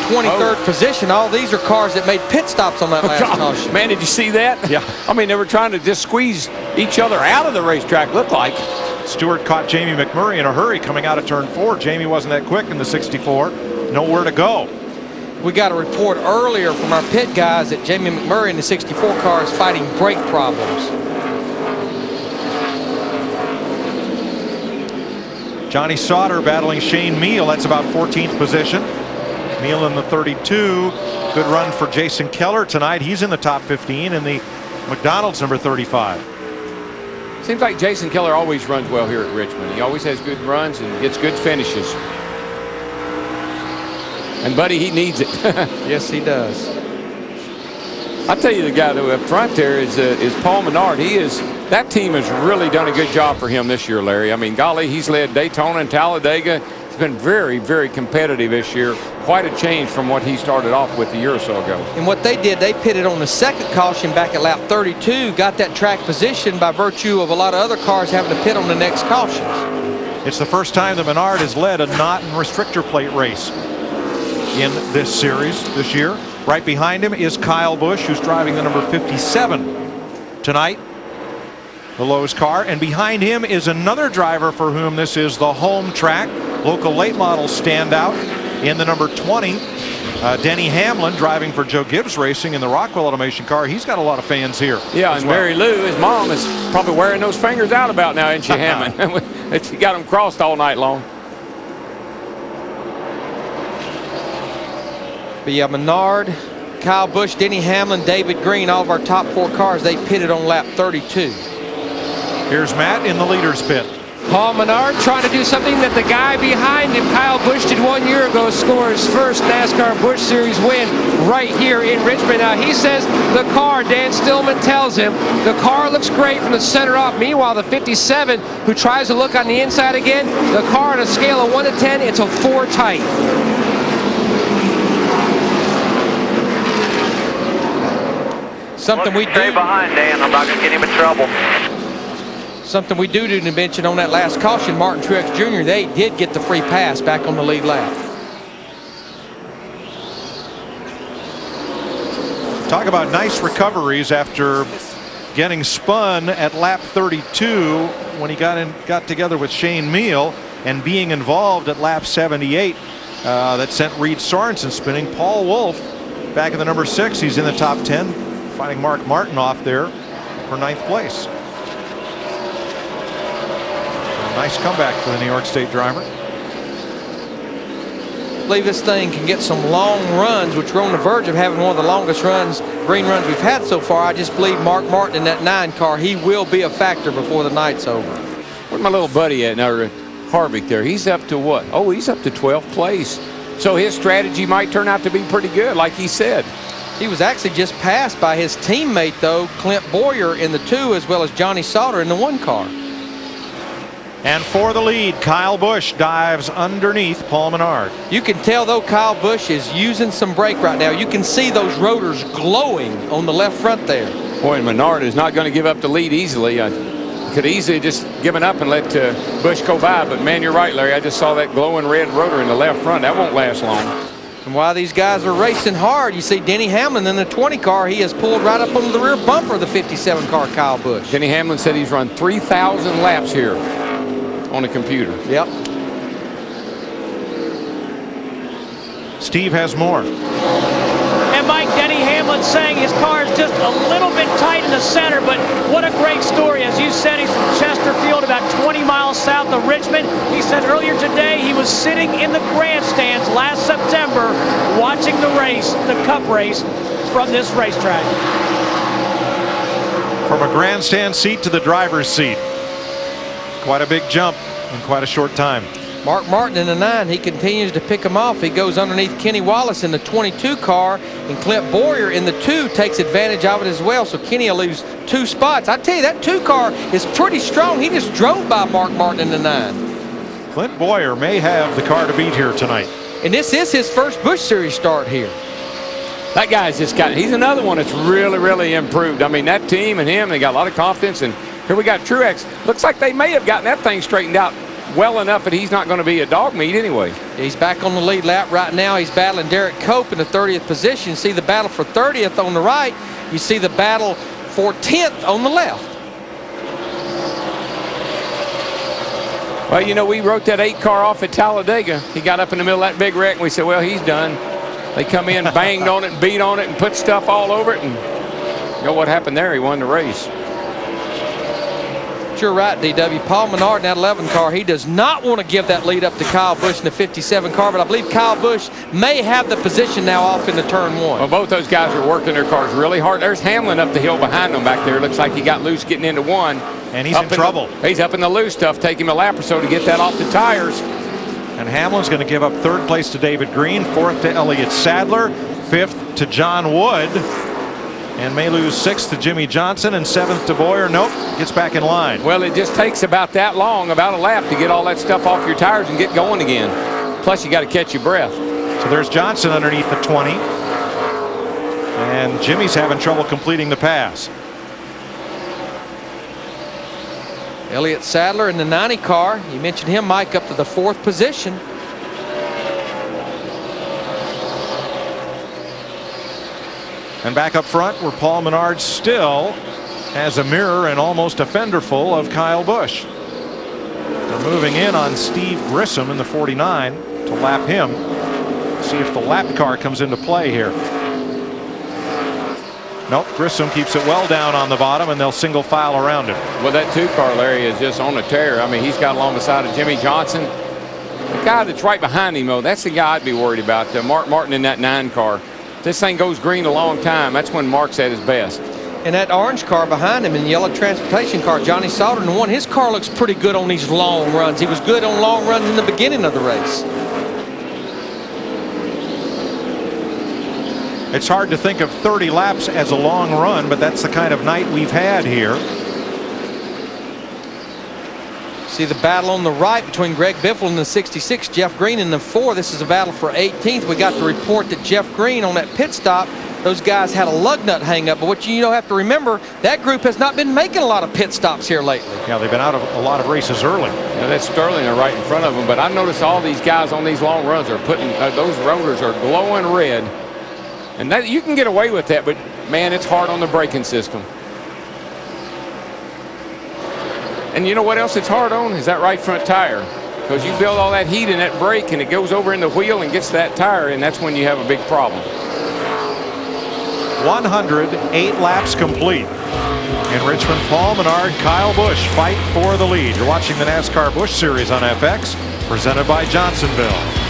Speaker 9: 23rd position. All these are cars that made pit stops on that last caution.
Speaker 12: Man, did you see that?
Speaker 21: Yeah.
Speaker 12: I mean, they were trying to just squeeze each other out of the racetrack, looked like.
Speaker 21: Stewart caught Jamie McMurray in a hurry coming out of turn 4. Jamie wasn't that quick in the 64. Nowhere to go.
Speaker 9: We got a report earlier from our pit guys that Jamie McMurray in the 64 car is fighting brake problems.
Speaker 21: Johnny Sauter battling Shane Meal. That's about 14th position. Meal in the 32. Good run for Jason Keller tonight. He's in the top 15 in the McDonald's number 35.
Speaker 12: Seems like Jason Keller always runs well here at Richmond. He always has good runs and gets good finishes. And buddy, he needs it.
Speaker 9: Yes, he does.
Speaker 12: I'll tell you, the guy that up front there is Paul Menard. That team has really done a good job for him this year, Larry. I mean, golly, he's led Daytona and Talladega. He's been very, very competitive this year. Quite a change from what he started off with a year or so ago.
Speaker 9: And what they did, they pitted on the second caution back at lap 32, got that track position by virtue of a lot of other cars having to pit on the next cautions.
Speaker 21: It's the first time that Menard has led a not in restrictor plate race in this series this year. Right behind him is Kyle Busch, who's driving the number 57 tonight, the Lowe's car. And behind him is another driver for whom this is the home track, local late model standout in the number 20, Denny Hamlin, driving for Joe Gibbs Racing in the Rockwell Automation car. He's got a lot of fans here.
Speaker 12: Yeah, and Mary Lou, his mom, is probably wearing those fingers out about now, isn't she, Hammond? She got them crossed all night long.
Speaker 9: But yeah, Menard, Kyle Busch, Denny Hamlin, David Green, all of our top 4 cars, they pitted on lap 32.
Speaker 21: Here's Matt in the leader's pit.
Speaker 4: Paul Menard trying to do something that the guy behind him, Kyle Busch, did 1 year ago, score his first NASCAR Busch Series win right here in Richmond. Now, he says the car, Dan Stillman tells him, the car looks great from the center off. Meanwhile, the 57, who tries to look on the inside again, the car on a scale of 1 to 10, it's a 4 tight.
Speaker 9: Something we do.
Speaker 14: Stay behind, Dan. I'm not going to get him in trouble.
Speaker 9: Something we do to mention on that last caution, Martin Truex Jr., they did get the free pass back on the lead lap.
Speaker 21: Talk about nice recoveries after getting spun at lap 32 when he got together with Shane Meal, and being involved at lap 78 that sent Reed Sorensen spinning. Paul Wolfe back in the number 6. He's in the top 10, fighting Mark Martin off there for 9th place. Nice comeback for the New York State driver.
Speaker 9: I believe this thing can get some long runs, which we're on the verge of having one of the longest green runs we've had so far. I just believe Mark Martin in that 9 car, he will be a factor before the night's over.
Speaker 12: Where's my little buddy at now, Harvick there? He's up to what? Oh, he's up to 12th place. So his strategy might turn out to be pretty good, like he said.
Speaker 9: He was actually just passed by his teammate, though, Clint Boyer in the 2, as well as Johnny Sauter in the 1 car.
Speaker 21: And for the lead, Kyle Busch dives underneath Paul Menard.
Speaker 9: You can tell, though, Kyle Busch is using some brake right now. You can see those rotors glowing on the left front there.
Speaker 12: Boy, and Menard is not going to give up the lead easily. Could easily just given up and let Busch go by. But, man, you're right, Larry. I just saw that glowing red rotor in the left front. That won't last long.
Speaker 9: And while these guys are racing hard, you see Denny Hamlin in the 20 car. He has pulled right up on the rear bumper of the 57 car, Kyle Busch.
Speaker 12: Denny Hamlin said he's run 3,000 laps here on a computer.
Speaker 9: Yep.
Speaker 21: Steve has more.
Speaker 13: And Mike, Denny Hamlin saying his car is just a little bit tight in the center, but what a great story. As you said, he's from Chesterfield, about 20 miles south of Richmond. He said earlier today he was sitting in the grandstands last September watching the race, the Cup race, from this racetrack.
Speaker 21: from a grandstand seat to the driver's seat. Quite a big jump in quite a short time.
Speaker 9: Mark Martin in the 9, he continues to pick him off. He goes underneath Kenny Wallace in the 22 car, and Clint Boyer in the 2 takes advantage of it as well. So Kenny will lose 2 spots. I tell you, that 2 car is pretty strong. He just drove by Mark Martin in the 9.
Speaker 21: Clint Boyer may have the car to beat here tonight.
Speaker 9: And this is his first Busch Series start here.
Speaker 12: That guy's just got, he's another one that's really, really improved. I mean, that team and him, they got a lot of confidence. And here we got Truex. Looks like they may have gotten that thing straightened out well enough that he's not going to be a dog meat anyway.
Speaker 9: He's back on the lead lap right now. He's battling Derek Cope in the 30th position. You see the battle for 30th on the right. You see the battle for 10th on the left.
Speaker 12: Well, you know, we wrote that 8 car off at Talladega. He got up in the middle of that big wreck, and we said, well, he's done. They come in, banged on it, and beat on it, and put stuff all over it. And you know what happened there? He won the race.
Speaker 9: You're right, DW. Paul Menard in that 11 car, he does not want to give that lead up to Kyle Busch in the 57 car, but I believe Kyle Busch may have the position now off into turn 1.
Speaker 12: Well, both those guys are working their cars really hard. There's Hamlin up the hill behind them back there. Looks like he got loose getting into 1.
Speaker 21: And he's in trouble.
Speaker 12: He's up in the loose stuff. Take him a lap or so to get that off the tires.
Speaker 21: And Hamlin's going to give up 3rd place to David Green, 4th to Elliott Sadler, 5th to John Wood, and may lose 6th to Jimmy Johnson and 7th to Boyer. Nope, gets back in line.
Speaker 12: Well, it just takes about that long, about a lap, to get all that stuff off your tires and get going again. Plus, you got to catch your breath.
Speaker 21: So there's Johnson underneath the 20. And Jimmy's having trouble completing the pass.
Speaker 9: Elliott Sadler in the 90 car. You mentioned him, Mike, up to the 4th position.
Speaker 21: And back up front, where Paul Menard still has a mirror and almost a fender full of Kyle Busch. They're moving in on Steve Grissom in the 49 to lap him. See if the lap car comes into play here. Nope, Grissom keeps it well down on the bottom, and they'll single file around him.
Speaker 12: Well, that 2 car, Larry, is just on a tear. I mean, he's got along the side of Jimmy Johnson. The guy that's right behind him, though, that's the guy I'd be worried about. Mark Martin in that 9 car. This thing goes green a long time. That's when Mark's at his best.
Speaker 9: And that orange car behind him in the yellow transportation car, Johnny Sauterton won. His car looks pretty good on these long runs. He was good on long runs in the beginning of the race.
Speaker 21: It's hard to think of 30 laps as a long run, but that's the kind of night we've had here.
Speaker 9: See the battle on the right between Greg Biffle in the 66, Jeff Green in the 4. This is a battle for 18th. We got the report that Jeff Green on that pit stop, those guys had a lug nut hang up. But what you have to remember, that group has not been making a lot of pit stops here lately.
Speaker 21: Yeah, they've been out of a lot of races early.
Speaker 12: Yeah, that's Sterling right in front of them. But I noticed all these guys on these long runs are putting, those rotors are glowing red. And that, you can get away with that, but man, it's hard on the braking system. And you know what else it's hard on? Is that right front tire. Because you build all that heat in that brake and it goes over in the wheel and gets that tire, and that's when you have a big problem.
Speaker 21: 108 laps complete. In Richmond, Paul Menard, Kyle Busch fight for the lead. You're watching the NASCAR Busch Series on FX, presented by Johnsonville.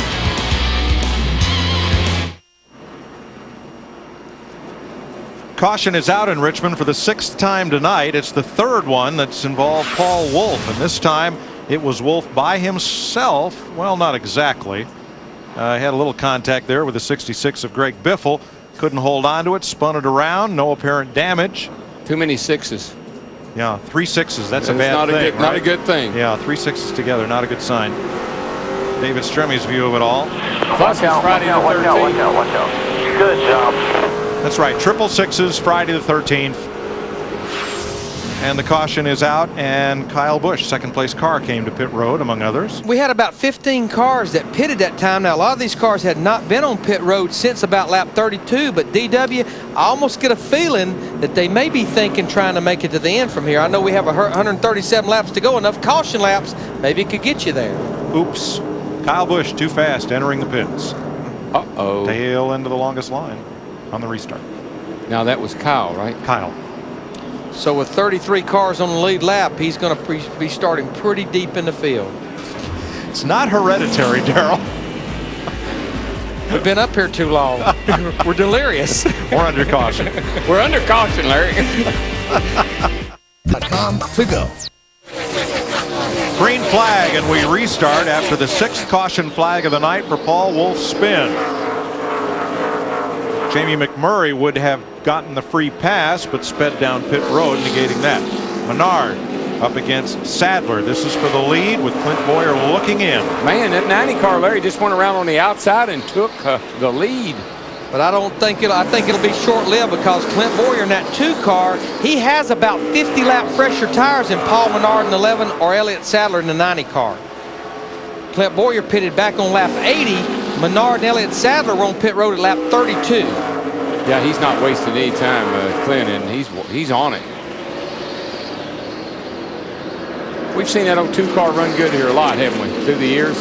Speaker 21: Caution is out in Richmond for the 6th time tonight. It's the 3rd one that's involved Paul Wolfe, and this time it was Wolfe by himself. Well, not exactly. Had a little contact there with the 66 of Greg Biffle. Couldn't hold on to it, spun it around, no apparent damage.
Speaker 12: Too many 6s.
Speaker 21: Yeah, 3 6s. That's a bad thing.
Speaker 12: Not a good thing.
Speaker 21: Yeah, 3 6s together, not a good sign. David Stremmy's view of it all.
Speaker 12: Plus, it's Friday the 13th.
Speaker 5: Watch out. Good job.
Speaker 21: That's right, 666s, Friday the 13th. And the caution is out, and Kyle Busch, 2nd place car, came to pit road, among others.
Speaker 9: We had about 15 cars that pitted that time. Now, a lot of these cars had not been on pit road since about lap 32, but DW, I almost get a feeling that they may be thinking trying to make it to the end from here. I know we have 137 laps to go, enough caution laps, maybe it could get you there.
Speaker 21: Oops. Kyle Busch too fast entering the pits.
Speaker 12: Uh-oh.
Speaker 21: Tail into the longest line on the restart.
Speaker 12: Now that was Kyle, right?
Speaker 21: Kyle.
Speaker 9: So with 33 cars on the lead lap, he's going to be starting pretty deep in the field.
Speaker 21: It's not hereditary, Darrell.
Speaker 9: We've been up here too long. We're delirious.
Speaker 21: We're under caution.
Speaker 12: We're under caution, Larry.
Speaker 16: to go.
Speaker 21: Green flag, and we restart after the 6th caution flag of the night for Paul Wolf's spin. Jamie McMurray would have gotten the free pass, but sped down pit road, negating that. Menard up against Sadler. This is for the lead with Clint Boyer looking in.
Speaker 12: Man, that 90 car, Larry, just went around on the outside and took the lead.
Speaker 9: But I don't think I think it'll be short-lived because Clint Boyer in that 2 car, he has about 50 lap fresher tires than Paul Menard in the 11 or Elliott Sadler in the 90 car. Clint Boyer pitted back on lap 80. Menard and Elliott Sadler were on pit road at lap 32.
Speaker 12: Yeah, he's not wasting any time, Clint, and he's on it. We've seen that old 2 car run good here a lot, haven't we, through the years?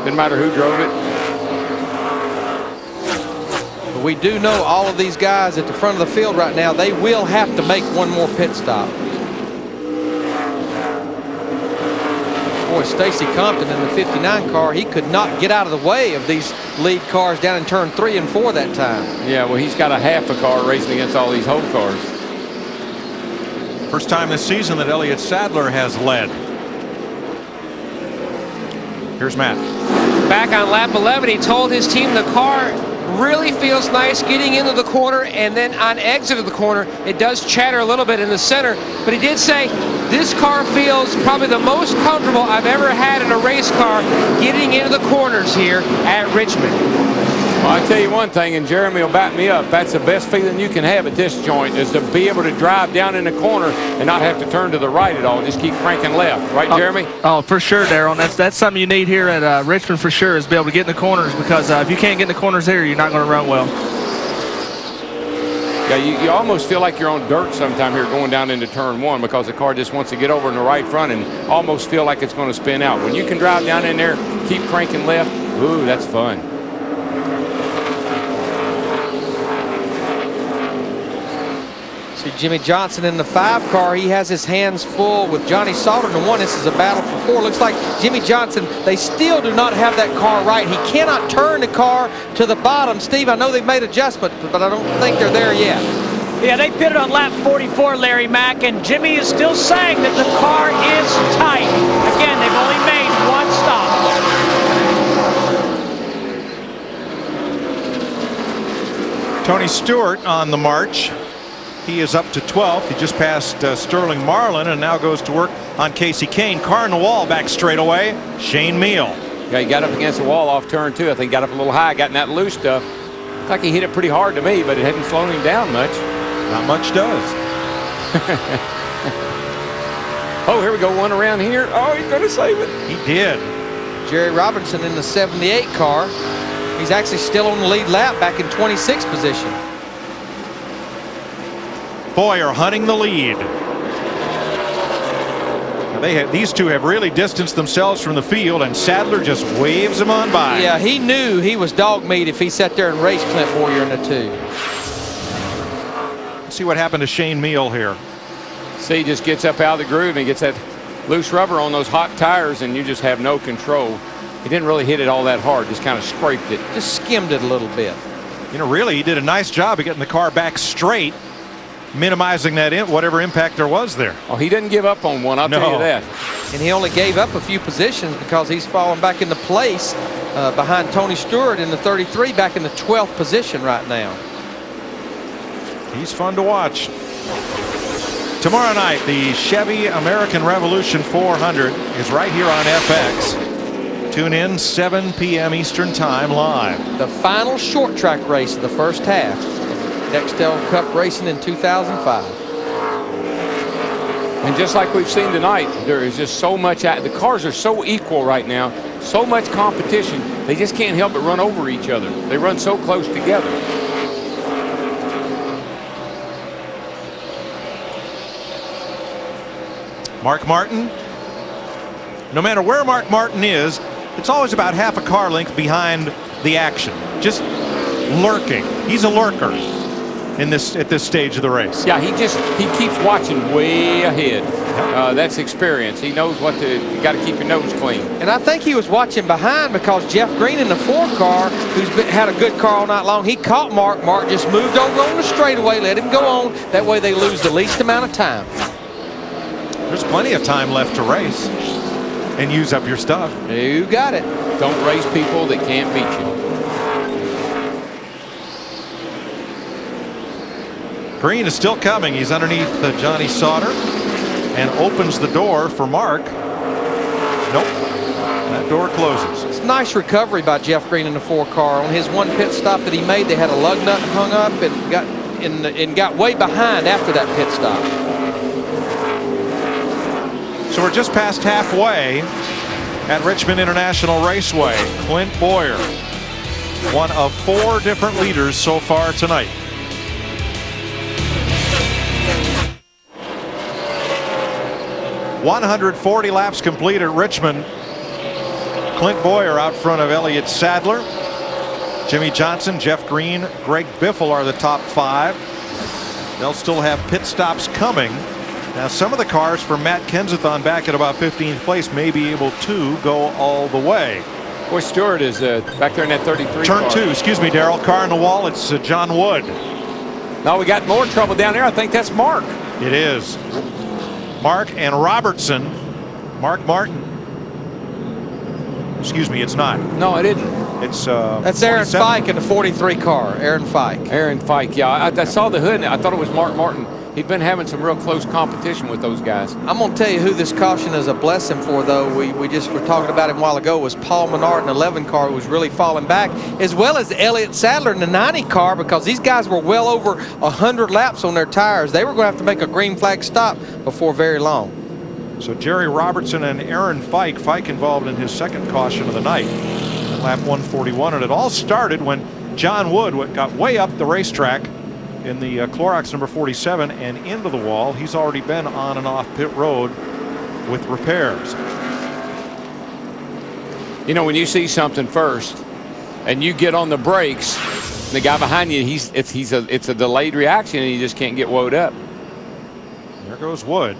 Speaker 12: Didn't matter who drove it.
Speaker 9: We do know all of these guys at the front of the field right now, they will have to make one more pit stop. Boy, Stacy Compton in the 59 car, he could not get out of the way of these lead cars down in turn 3 and 4 that time.
Speaker 12: Yeah, well, he's got a half a car racing against all these whole cars.
Speaker 21: First time this season that Elliott Sadler has led. Here's Matt.
Speaker 4: Back on lap 11, he told his team the car really feels nice getting into the corner, and then on exit of the corner it does chatter a little bit in the center, but he did say this car feels probably the most comfortable I've ever had in a race car getting into the corners here at Richmond.
Speaker 12: Well, I tell you one thing, and Jeremy will back me up, that's the best feeling you can have at this joint, is to be able to drive down in the corner and not have to turn to the right at all, just keep cranking left, right, Jeremy?
Speaker 8: Oh, for sure, Darryl. That's something you need here at Richmond for sure, is be able to get in the corners, because if you can't get in the corners here, you're not going to run well.
Speaker 12: Yeah, you almost feel like you're on dirt sometime here going down into turn 1, because the car just wants to get over in the right front and almost feel like it's going to spin out. When you can drive down in there, keep cranking left, ooh, that's fun.
Speaker 9: See Jimmy Johnson in the 5 car, he has his hands full with Johnny Sauter in the 1. This is a battle for 4. Looks like Jimmy Johnson, they still do not have that car right. He cannot turn the car to the bottom. Steve, I know they've made adjustments, but I don't think they're there yet.
Speaker 13: Yeah, they pitted on lap 44, Larry Mack, and Jimmy is still saying that the car is tight. Again, they've only made 1 stop.
Speaker 21: Tony Stewart on the march. He is up to 12th. He just passed Sterling Marlin and now goes to work on Casey Kane. Car in the wall back straight away. Shane Meal.
Speaker 12: Yeah, he got up against the wall off turn 2. I think he got up a little high, got in that loose stuff. Looks like he hit it pretty hard to me, but it hadn't slowed him down much.
Speaker 21: Not much does.
Speaker 12: Oh, here we go, one around here. Oh, he's going to save it.
Speaker 21: He did.
Speaker 9: Jerry Robinson in the 78 car. He's actually still on the lead lap back in 26th position.
Speaker 21: Boyer hunting the lead. Now these two have really distanced themselves from the field, and Sadler just waves them on by.
Speaker 9: Yeah, he knew he was dog meat if he sat there and raced Clint Boyer in the 2.
Speaker 21: Let's see what happened to Shane Meal here.
Speaker 12: See, just gets up out of the groove and gets that loose rubber on those hot tires, and you just have no control. He didn't really hit it all that hard, just kind of scraped it.
Speaker 9: Just skimmed it a little bit.
Speaker 21: You know, really, he did a nice job of getting the car back straight, minimizing that whatever impact there was there.
Speaker 12: Oh, he didn't give up on one, I'll tell you that.
Speaker 9: And he only gave up a few positions because he's fallen back into place behind Tony Stewart in the 33, back in the 12th position right now.
Speaker 21: He's fun to watch. Tomorrow night, the Chevy American Revolution 400 is right here on FX. Tune in 7 p.m. Eastern Time live.
Speaker 9: The final short track race of the first half. Nextel Cup racing in 2005.
Speaker 12: And just like we've seen tonight, there is just so much. The cars are so equal right now, so much competition. They just can't help but run over each other. They run so close together.
Speaker 21: Mark Martin. No matter where Mark Martin is, it's always about half a car length behind the action. Just lurking. He's a lurker at this stage of the race.
Speaker 12: Yeah, he keeps watching way ahead. That's experience. He knows what to. You got to keep your nose clean.
Speaker 15: And I think he was watching behind because Jeff Green in the 4 car, had a good car all night long, he caught Mark. Mark just moved over on the straightaway, let him go on. That way they lose the least amount of time.
Speaker 21: There's plenty of time left to race and use up your stuff.
Speaker 15: You got it.
Speaker 12: Don't race people that can't beat you.
Speaker 21: Green is still coming. He's underneath Johnny Sauter and opens the door for Mark. Nope. That door closes.
Speaker 15: It's a nice recovery by Jeff Green in the 4 car. On his one pit stop that he made, they had a lug nut hung up and got way behind after that pit stop.
Speaker 21: So we're just past halfway at Richmond International Raceway. Clint Boyer, one of 4 different leaders so far tonight. .140 laps complete at Richmond. Clint Boyer out front of Elliott Sadler. Jimmy Johnson, Jeff Green, Greg Biffle are the top 5. They'll still have pit stops coming. Now some of the cars for Matt Kensethon back at about 15th place may be able to go all the way.
Speaker 12: Boy, Stewart is back there in that 33
Speaker 21: Turn
Speaker 12: car.
Speaker 21: 2, excuse me, Darrell. Car in the wall. It's John Wood.
Speaker 12: No, we got more trouble down there. I think that's Mark.
Speaker 21: It is. Mark and Robertson. Mark Martin. Excuse me, it's not.
Speaker 12: No, it isn't.
Speaker 21: It's
Speaker 15: that's Aaron Fike in the 43 car. Aaron Fike.
Speaker 12: Aaron Fike, yeah. I saw the hood and I thought it was Mark Martin. He'd been having some real close competition with those guys.
Speaker 15: I'm going to tell you who this caution is a blessing for, though. We just were talking about him a while ago. Was Paul Menard in the 11 car who was really falling back, as well as Elliott Sadler in the 90 car, because these guys were well over 100 laps on their tires. They were going to have to make a green flag stop before very long.
Speaker 21: So Jerry Robertson and Aaron Fike. Fike involved in his 2nd caution of the night, lap 141, and it all started when John Wood got way up the racetrack in the Clorox number 47 and into the wall. He's already been on and off pit road with repairs.
Speaker 12: You know, when you see something first and you get on the brakes, the guy behind you, it's a delayed reaction and you just can't get woed up.
Speaker 21: There goes Wood.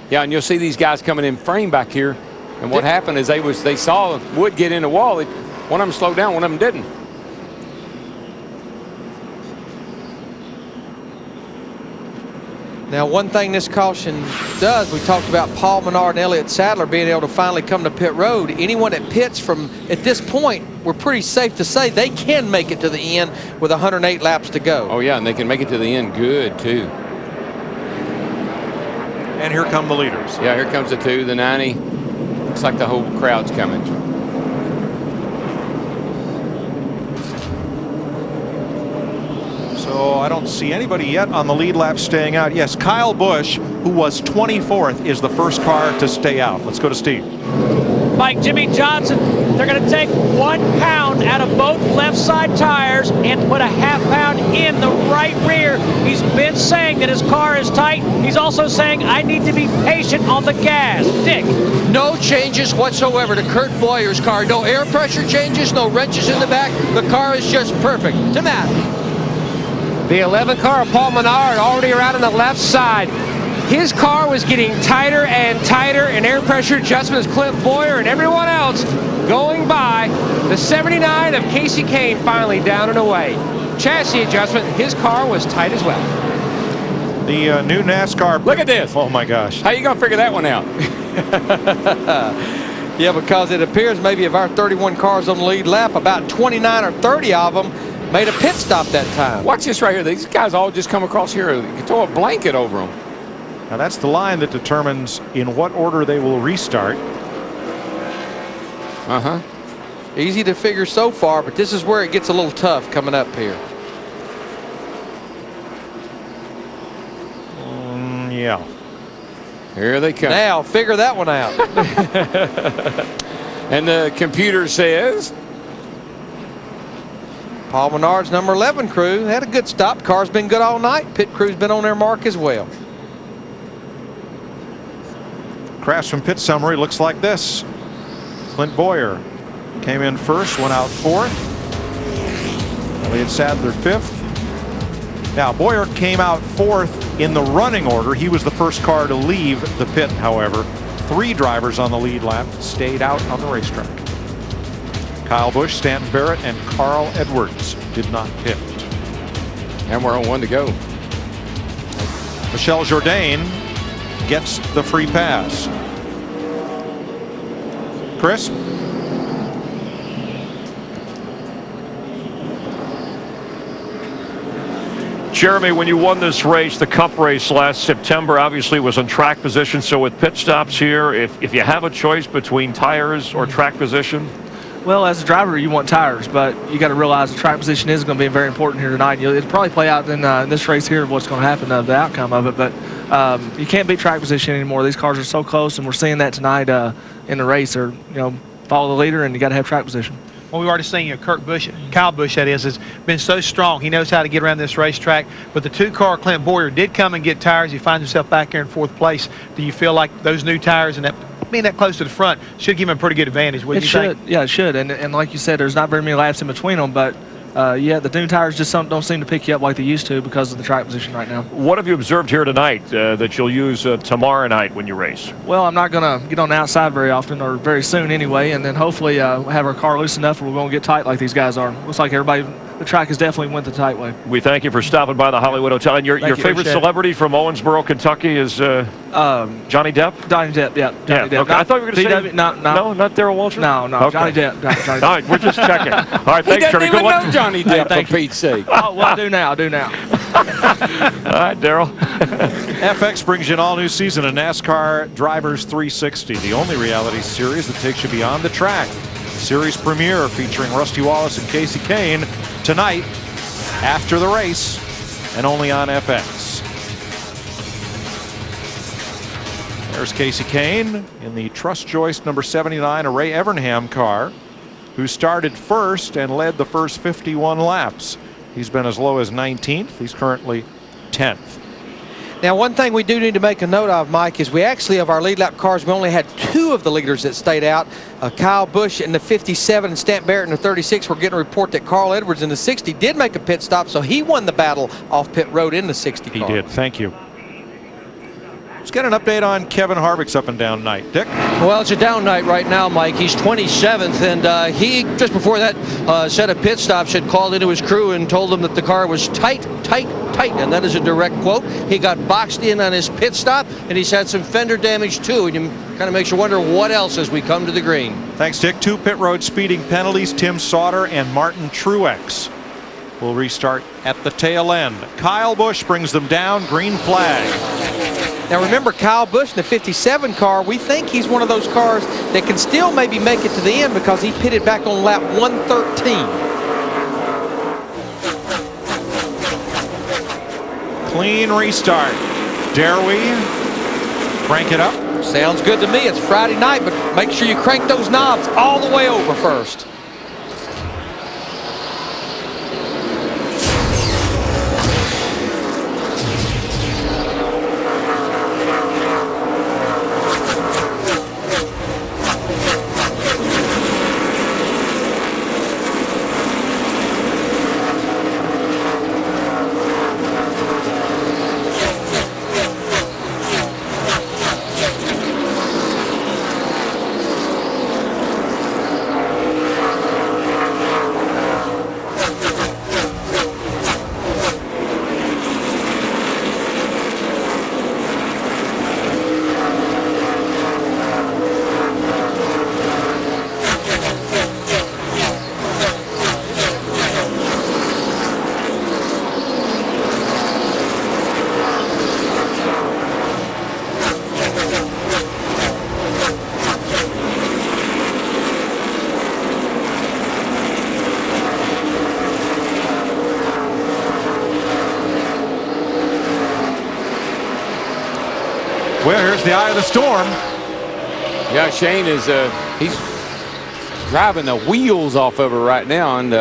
Speaker 12: Yeah, and you'll see these guys coming in frame back here, and what happened is they saw Wood get in the wall. One of them slowed down, one of them didn't.
Speaker 15: Now, one thing this caution does, we talked about Paul Menard and Elliott Sadler being able to finally come to pit road. Anyone that pits from, at this point, we're pretty safe to say they can make it to the end with 108 laps to go.
Speaker 12: Oh, yeah, and they can make it to the end good, too.
Speaker 21: And here come the leaders.
Speaker 12: Yeah, here comes the 2, the 90. Looks like the whole crowd's coming.
Speaker 21: So I don't see anybody yet on the lead lap staying out. Yes, Kyle Busch, who was 24th, is the first car to stay out. Let's go to Steve.
Speaker 13: Mike, Jimmy Johnson, they're going to take 1 pound out of both left side tires and put a ½ pound in the right rear. He's been saying that his car is tight. He's also saying, I need to be patient on the gas. Dick.
Speaker 15: No changes whatsoever to Kurt Boyer's car. No air pressure changes, no wrenches in the back. The car is just perfect. To Matt.
Speaker 4: The 11 car of Paul Menard already around on the left side. His car was getting tighter and tighter, and air pressure adjustments. Clint Boyer and everyone else going by. The 79 of Casey Kane finally down and away. Chassis adjustment, his car was tight as well.
Speaker 21: The new NASCAR.
Speaker 12: Look at this.
Speaker 21: Oh my gosh.
Speaker 12: How you gonna figure that one out?
Speaker 15: Yeah, because it appears maybe of our 31 cars on the lead lap, about 29 or 30 of them made a pit stop that time.
Speaker 12: Watch this right here. These guys all just come across here. You can throw a blanket over them.
Speaker 21: Now that's the line that determines in what order they will restart.
Speaker 15: Easy to figure so far, but this is where it gets a little tough coming up here.
Speaker 21: Yeah.
Speaker 12: Here they come.
Speaker 15: Now figure that one out.
Speaker 12: And the computer says
Speaker 15: Paul Menard's number 11 crew had a good stop. Car's been good all night. Pit crew's been on their mark as well.
Speaker 21: Crash from pit summary looks like this. Clint Boyer came in first, went out 4th. Elliott Sadler 5th. Now, Boyer came out 4th in the running order. He was the first car to leave the pit, however. 3 drivers on the lead lap stayed out on the racetrack. Kyle Busch, Stanton Barrett, and Carl Edwards did not pit.
Speaker 12: And we're on 1 to go.
Speaker 21: Michel Jourdain gets the free pass. Chris?
Speaker 2: Jeremy, when you won this race, the Cup race last September, obviously was on track position. So with pit stops here, if you have a choice between tires or track position?
Speaker 8: Well, as a driver, you want tires, but you got to realize the track position is going to be very important here tonight. It'll probably play out in this race here what's going to happen, the outcome of it. But you can't beat track position anymore. These cars are so close, and we're seeing that tonight in the race. Or follow the leader, and you got to have track position.
Speaker 3: Well, we've already seen Kyle Busch, that is, has been so strong. He knows how to get around this racetrack. But the 2-car Clint Boyer did come and get tires. He finds himself back here in 4th place. Do you feel like those new tires and that being that close to the front should give him a pretty good advantage? Wouldn't you think?
Speaker 8: Yeah, it should. And like you said, there's not very many laps in between them, but yeah, the new tires just don't seem to pick you up like they used to because of the track position right now.
Speaker 2: What have you observed here tonight that you'll use tomorrow night when you race?
Speaker 8: Well, I'm not going to get on the outside very often, or very soon anyway, and then hopefully have our car loose enough where we're going to get tight like these guys are. Looks like everybody, the track has definitely went the tight way.
Speaker 2: We thank you for stopping by the Hollywood Hotel. And your favorite celebrity from Owensboro, Kentucky is Johnny Depp?
Speaker 8: Johnny Depp, yeah. Johnny Depp.
Speaker 2: Okay. I thought you were going to say... No, not Darrell Waltrip?
Speaker 8: No,
Speaker 2: okay.
Speaker 8: Johnny Depp. Johnny Depp.
Speaker 2: All right, we're just checking. All right, thanks, Johnny. Good luck.
Speaker 12: Johnny Depp, for Pete's sake.
Speaker 8: Oh, well, I do now.
Speaker 2: All right, Darrell.
Speaker 21: FX brings you an all-new season of NASCAR Drivers 360, the only reality series that takes you beyond the track. Series premiere featuring Rusty Wallace and Casey Kane tonight after the race and only on FX. There's Casey Kane in the Trust Joist number 79, a Ray Evernham car, who started first and led the first 51 laps. He's been as low as 19th. He's currently 10th.
Speaker 15: Now, one thing we do need to make a note of, Mike, is we actually, of our lead lap cars, we only had 2 of the leaders that stayed out. Kyle Busch in the 57 and Stanton Barrett in the 36. We're getting a report that Carl Edwards in the 60 did make a pit stop, so he won the battle off pit road in the 60 car.
Speaker 21: He did. Thank you. Let's get an update on Kevin Harvick's up and down night. Dick?
Speaker 15: Well, it's a down night right now, Mike. He's 27th, and he, just before that set of pit stops, had called into his crew and told them that the car was tight, and that is a direct quote. He got boxed in on his pit stop, and he's had some fender damage, too, and you kind of makes you wonder what else as we come to the green.
Speaker 21: Thanks, Dick. 2 pit road speeding penalties. Tim Sauter and Martin Truex will restart at the tail end. Kyle Busch brings them down. Green flag.
Speaker 15: Now remember, Kyle Busch in the 57 car, we think he's one of those cars that can still maybe make it to the end because he pitted back on lap 113.
Speaker 21: Clean restart. Dare we crank it up?
Speaker 15: Sounds good to me. It's Friday night, but make sure you crank those knobs all the way over first.
Speaker 21: Well, here's the eye of the storm.
Speaker 12: Yeah, Shane is he's driving the wheels off of her right now, and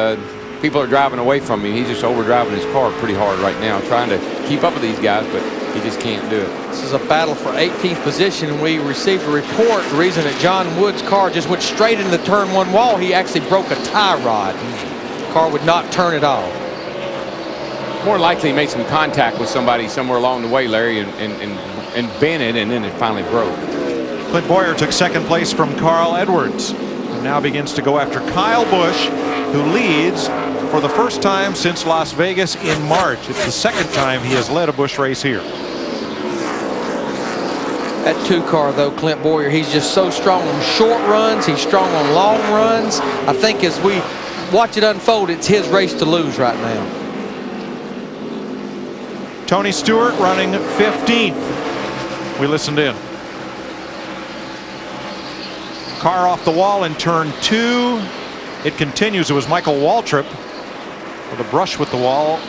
Speaker 12: people are driving away from him. He's just overdriving his car pretty hard right now, trying to keep up with these guys, but he just can't do it.
Speaker 15: This is a battle for 18th position, and we received a report. The reason that John Wood's car just went straight into the turn 1 wall, he actually broke a tie rod. The car would not turn at all.
Speaker 12: more likely he made some contact with somebody somewhere along the way, Larry, and bent it, and then it finally broke.
Speaker 21: Clint Boyer took second place from Carl Edwards and now begins to go after Kyle Busch, who leads for the first time since Las Vegas in March. It's the second time he has led a Busch race here.
Speaker 15: That 2-car, though, Clint Boyer, he's just so strong on short runs. He's strong on long runs. I think as we watch it unfold, it's his race to lose right now.
Speaker 21: Tony Stewart running 15th. We listened in. Car off the wall in turn 2. It continues. It was Michael Waltrip with a brush with the wall.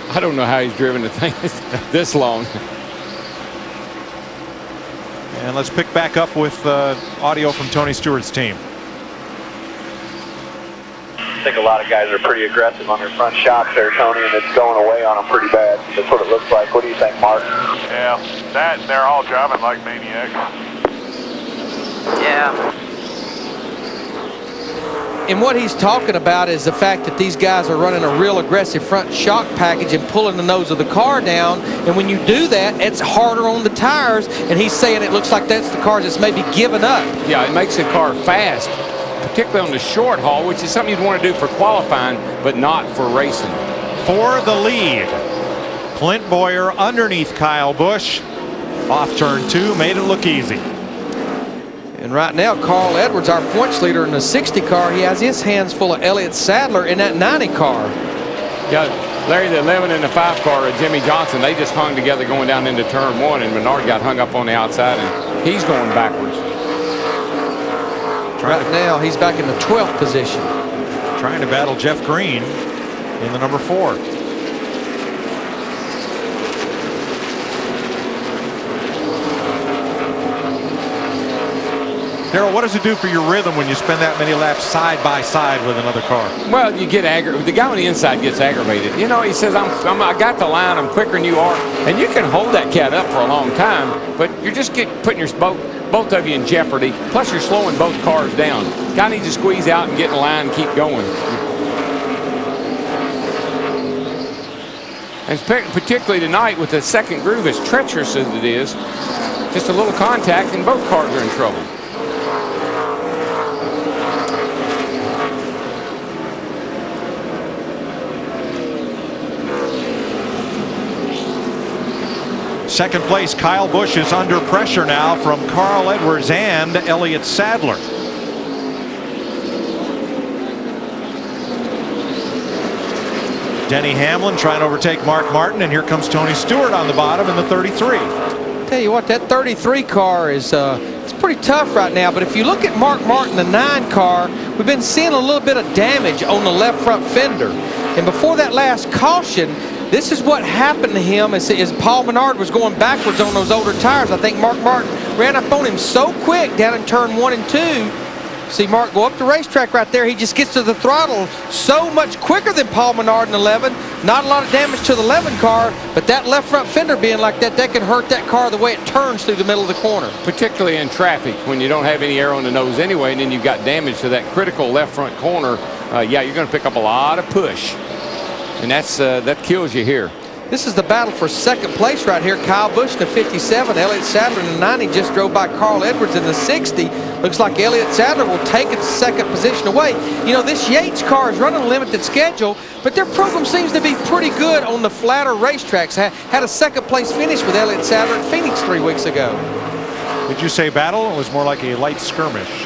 Speaker 12: I don't know how he's driven the thing this long.
Speaker 21: And let's pick back up with audio from Tony Stewart's team.
Speaker 5: I think a lot of guys are pretty aggressive on their front shocks there, Tony, and it's going away on them pretty bad. That's what it looks like. What do you think, Mark?
Speaker 16: Yeah, that and they're all driving like maniacs.
Speaker 5: Yeah.
Speaker 15: And what he's talking about is the fact that these guys are running a real aggressive front shock package and pulling the nose of the car down. And when you do that, it's harder on the tires. And he's saying it looks like that's the car that's maybe given up.
Speaker 12: Yeah, it makes the car fast, particularly on the short haul, which is something you'd want to do for qualifying, but not for racing.
Speaker 21: For the lead, Clint Boyer underneath Kyle Busch. Off turn 2, made it look easy.
Speaker 15: And right now, Carl Edwards, our points leader in the 60 car, he has his hands full of Elliott Sadler in that 90 car.
Speaker 12: Yeah, Larry, the 11 and the 5 car of Jimmy Johnson, they just hung together going down into turn 1, and Menard got hung up on the outside, and he's going backwards.
Speaker 15: Right now, he's back in the 12th position.
Speaker 21: Trying to battle Jeff Green in the number 4. Darrell, what does it do for your rhythm when you spend that many laps side by side with another car?
Speaker 12: Well, you get aggravated. The guy on the inside gets aggravated. You know, he says, I got the line, I'm quicker than you are. And you can hold that cat up for a long time, but you're just putting your both of you in jeopardy. Plus, you're slowing both cars down. Guy needs to squeeze out and get in line and keep going. And particularly tonight with the second groove, as treacherous as it is, just a little contact and both cars are in trouble.
Speaker 21: Second place, Kyle Busch is under pressure now from Carl Edwards and Elliott Sadler. Denny Hamlin trying to overtake Mark Martin, and here comes Tony Stewart on the bottom in the 33.
Speaker 15: Tell you what, that 33 car is it's pretty tough right now, but if you look at Mark Martin, the 9 car, we've been seeing a little bit of damage on the left front fender. And before that last caution, this is what happened to him as Paul Menard was going backwards on those older tires. I think Mark Martin ran up on him so quick down in turn 1 and 2. See Mark go up the racetrack right there. He just gets to the throttle so much quicker than Paul Menard in 11. Not a lot of damage to the 11 car, but that left front fender being like that, that can hurt that car the way it turns through the middle of the corner.
Speaker 12: Particularly in traffic when you don't have any air on the nose anyway, and then you've got damage to that critical left front corner. Yeah, you're going to pick up a lot of push. And that kills you here.
Speaker 15: This is the battle for second place right here. Kyle Busch in the 57, Elliott Sadler in the 90 just drove by Carl Edwards in the 60. Looks like Elliott Sadler will take its second position away. You know, this Yates car is running a limited schedule, but their program seems to be pretty good on the flatter racetracks. Had a second place finish with Elliott Sadler at Phoenix 3 weeks ago.
Speaker 21: Did you say battle? It was more like a light skirmish.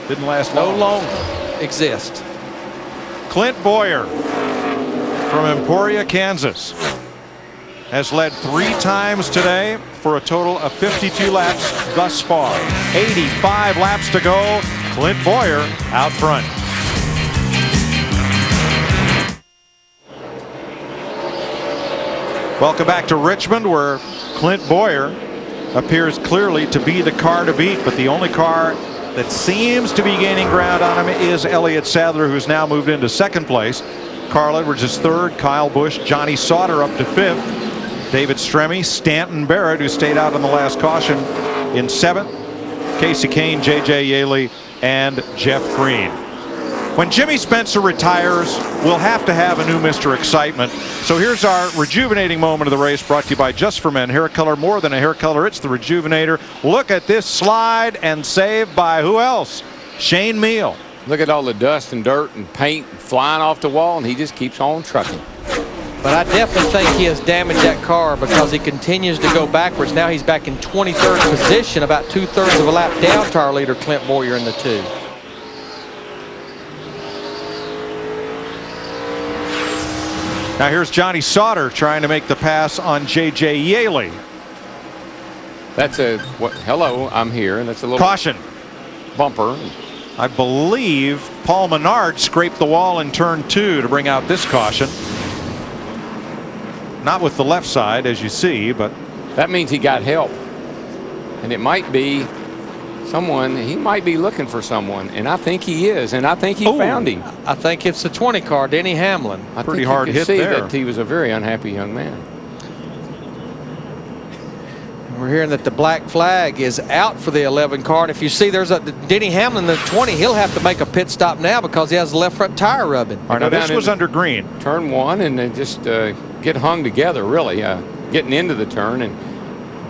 Speaker 21: Didn't last long.
Speaker 15: No longer exist.
Speaker 21: Clint Boyer from Emporia, Kansas, has led 3 times today for a total of 52 laps thus far. 85 laps to go. Clint Boyer out front. Welcome back to Richmond, where Clint Boyer appears clearly to be the car to beat, but the only car that seems to be gaining ground on him is Elliott Sadler, who's now moved into second place. Carl Edwards is third, Kyle Busch, Johnny Sauter up to fifth, David Stremme, Stanton Barrett, who stayed out on the last caution, in seventh, Casey Kane, J.J. Yeley, and Jeff Green. When Jimmy Spencer retires, we'll have to have a new Mr. Excitement. So here's our rejuvenating moment of the race, brought to you by Just for Men. Hair color, more than a hair color, it's the Rejuvenator. Look at this slide, and saved by who else? Shane Meal.
Speaker 12: Look at all the dust and dirt and paint flying off the wall, and he just keeps on trucking.
Speaker 9: But I definitely think he has damaged that car because he continues to go backwards. Now he's back in 23rd position, about 2/3 of a lap down to our leader, Clint Boyer, in the 2.
Speaker 21: Now here's Johnny Sauter trying to make the pass on J.J.Yeley.
Speaker 12: That's a hello, I'm here, and that's a little
Speaker 21: caution
Speaker 12: bumper.
Speaker 21: I believe Paul Menard scraped the wall in turn 2 to bring out this caution. Not with the left side, as you see, but
Speaker 12: that means he got help, and it might be someone. He might be looking for someone, and I think he is, and I think he found him.
Speaker 9: I think it's the 20 car, Denny Hamlin.
Speaker 21: Pretty hard hit
Speaker 12: see
Speaker 21: there.
Speaker 12: That he was a very unhappy young man.
Speaker 9: We're hearing that the black flag is out for the 11 car, and if you see there's a Denny Hamlin, the 20, he'll have to make a pit stop now because he has the left front tire rubbing.
Speaker 21: All right, now this was under green.
Speaker 12: Turn 1, and then just get hung together, really, getting into the turn, and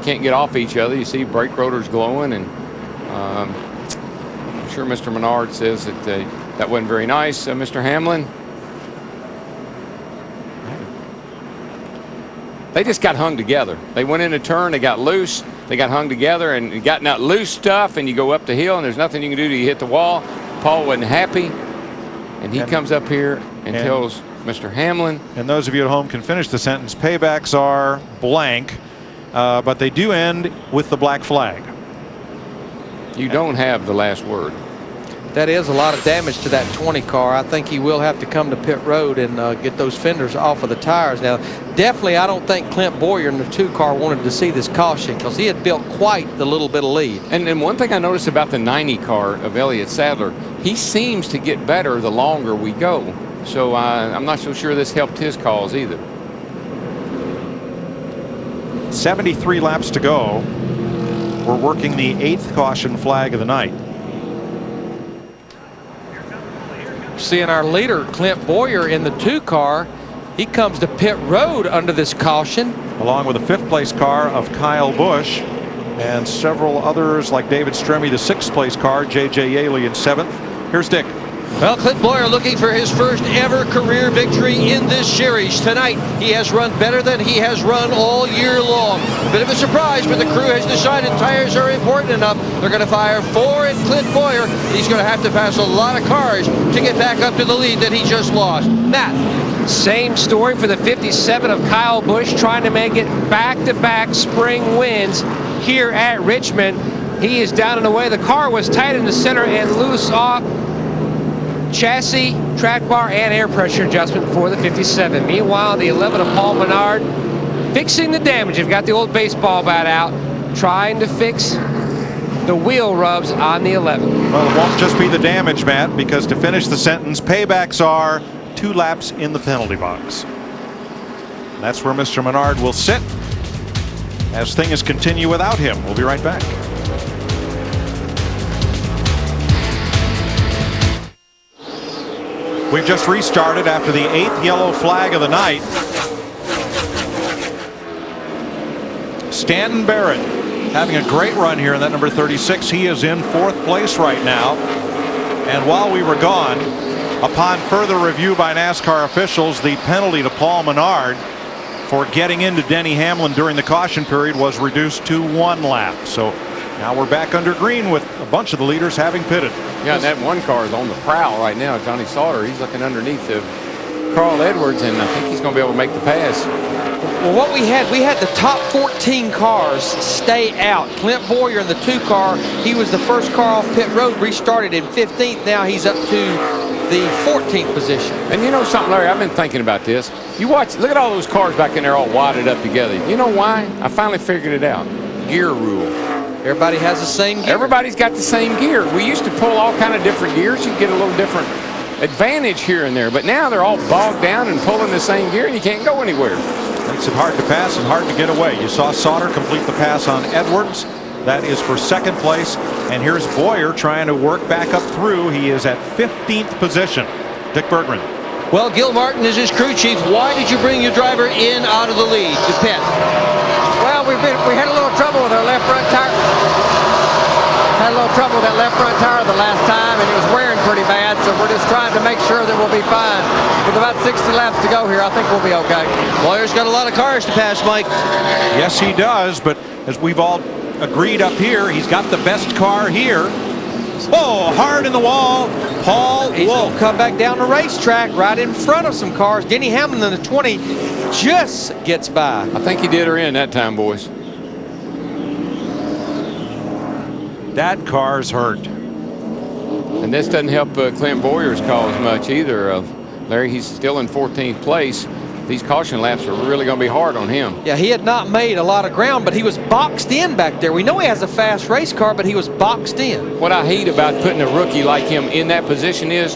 Speaker 12: can't get off each other. You see brake rotors glowing, and I'm sure Mr. Menard says that that wasn't very nice, Mr. Hamlin. They just got hung together. They went in a turn, they got loose, they got hung together, and got that loose stuff, and you go up the hill, and there's nothing you can do till you hit the wall. Paul wasn't happy, and he comes up here and tells Mr. Hamlin.
Speaker 21: And those of you at home can finish the sentence. Paybacks are blank, but they do end with the black flag.
Speaker 12: You don't have the last word.
Speaker 9: That is a lot of damage to that 20 car. I think he will have to come to pit road and get those fenders off of the tires. Now, definitely, I don't think Clint Boyer in the 2 car wanted to see this caution because he had built quite the little bit of lead.
Speaker 12: And one thing I noticed about the 90 car of Elliott Sadler, he seems to get better the longer we go. So I'm not so sure this helped his cause either.
Speaker 21: 73 laps to go. We're working the 8th caution flag of the night.
Speaker 9: Seeing our leader, Clint Boyer, in the 2 car. He comes to pit road under this caution.
Speaker 21: Along with the 5th place car of Kyle Busch and several others like David Stremme, the 6th place car, J.J.Yeley in 7th. Here's Dick.
Speaker 15: Well, Clint Boyer looking for his first ever career victory in this series. Tonight, he has run better than he has run all year long. A bit of a surprise, but the crew has decided tires are important enough. They're going to fire 4 at Clint Boyer. He's going to have to pass a lot of cars to get back up to the lead that he just lost. Matt.
Speaker 4: Same story for the 57 of Kyle Busch, trying to make it back-to-back spring wins here at Richmond. He is down and away. The car was tight in the center and loose off chassis, track bar, and air pressure adjustment for the 57. Meanwhile, the 11 of Paul Menard fixing the damage. They've got the old baseball bat out, trying to fix the wheel rubs on the 11.
Speaker 21: Well, it won't just be the damage, Matt, because to finish the sentence, paybacks are 2 laps in the penalty box. And that's where Mr. Menard will sit as things continue without him. We'll be right back. We've just restarted after the 8th yellow flag of the night. Stanton Barrett having a great run here in that number 36. He is in 4th place right now. And while we were gone, upon further review by NASCAR officials, the penalty to Paul Menard for getting into Denny Hamlin during the caution period was reduced to 1 lap. So now we're back under green with a bunch of the leaders having pitted.
Speaker 12: Yeah, and that 1 car is on the prowl right now. Johnny Sauter, he's looking underneath of Carl Edwards, and I think he's going to be able to make the pass.
Speaker 9: Well, what we had the top 14 cars stay out. Clint Boyer in the 2 car, he was the first car off pit road, restarted in 15th. Now he's up to the 14th position.
Speaker 12: And you know something, Larry, I've been thinking about this. You watch, look at all those cars back in there all wadded up together. You know why? I finally figured it out. Gear rule.
Speaker 9: Everybody has the same gear.
Speaker 12: Everybody's got the same gear. We used to pull all kind of different gears. You get a little different advantage here and there. But now they're all bogged down and pulling the same gear, and you can't go anywhere.
Speaker 21: Makes it hard to pass and hard to get away. You saw Sauter complete the pass on Edwards. That is for 2nd place. And here's Boyer trying to work back up through. He is at 15th position. Dick Berggren.
Speaker 15: Well, Gil Martin is his crew chief. Why did you bring your driver in out of the lead to pit?
Speaker 23: Well, we had a little trouble with our left front tire. Had a little trouble with that left front tire the last time, and it was wearing pretty bad, so we're just trying to make sure that we'll be fine. With about 60 laps to go here, I think we'll be okay.
Speaker 15: Boyer's got a lot of cars to pass, Mike.
Speaker 21: Yes, he does, but as we've all agreed up here, he's got the best car here. Oh, hard in the wall. Paul
Speaker 9: He's
Speaker 21: Wolf.
Speaker 9: gonna come back down the racetrack right in front of some cars. Denny Hamlin in the 20 just gets by.
Speaker 12: I think he did her in that time, boys.
Speaker 21: That car's hurt.
Speaker 12: And this doesn't help Clint Boyer's cause much either. Larry, he's still in 14th place. These caution laps are really going to be hard on him.
Speaker 9: Yeah, he had not made a lot of ground, but he was boxed in back there. We know he has a fast race car, but he was boxed in.
Speaker 12: What I hate about putting a rookie like him in that position is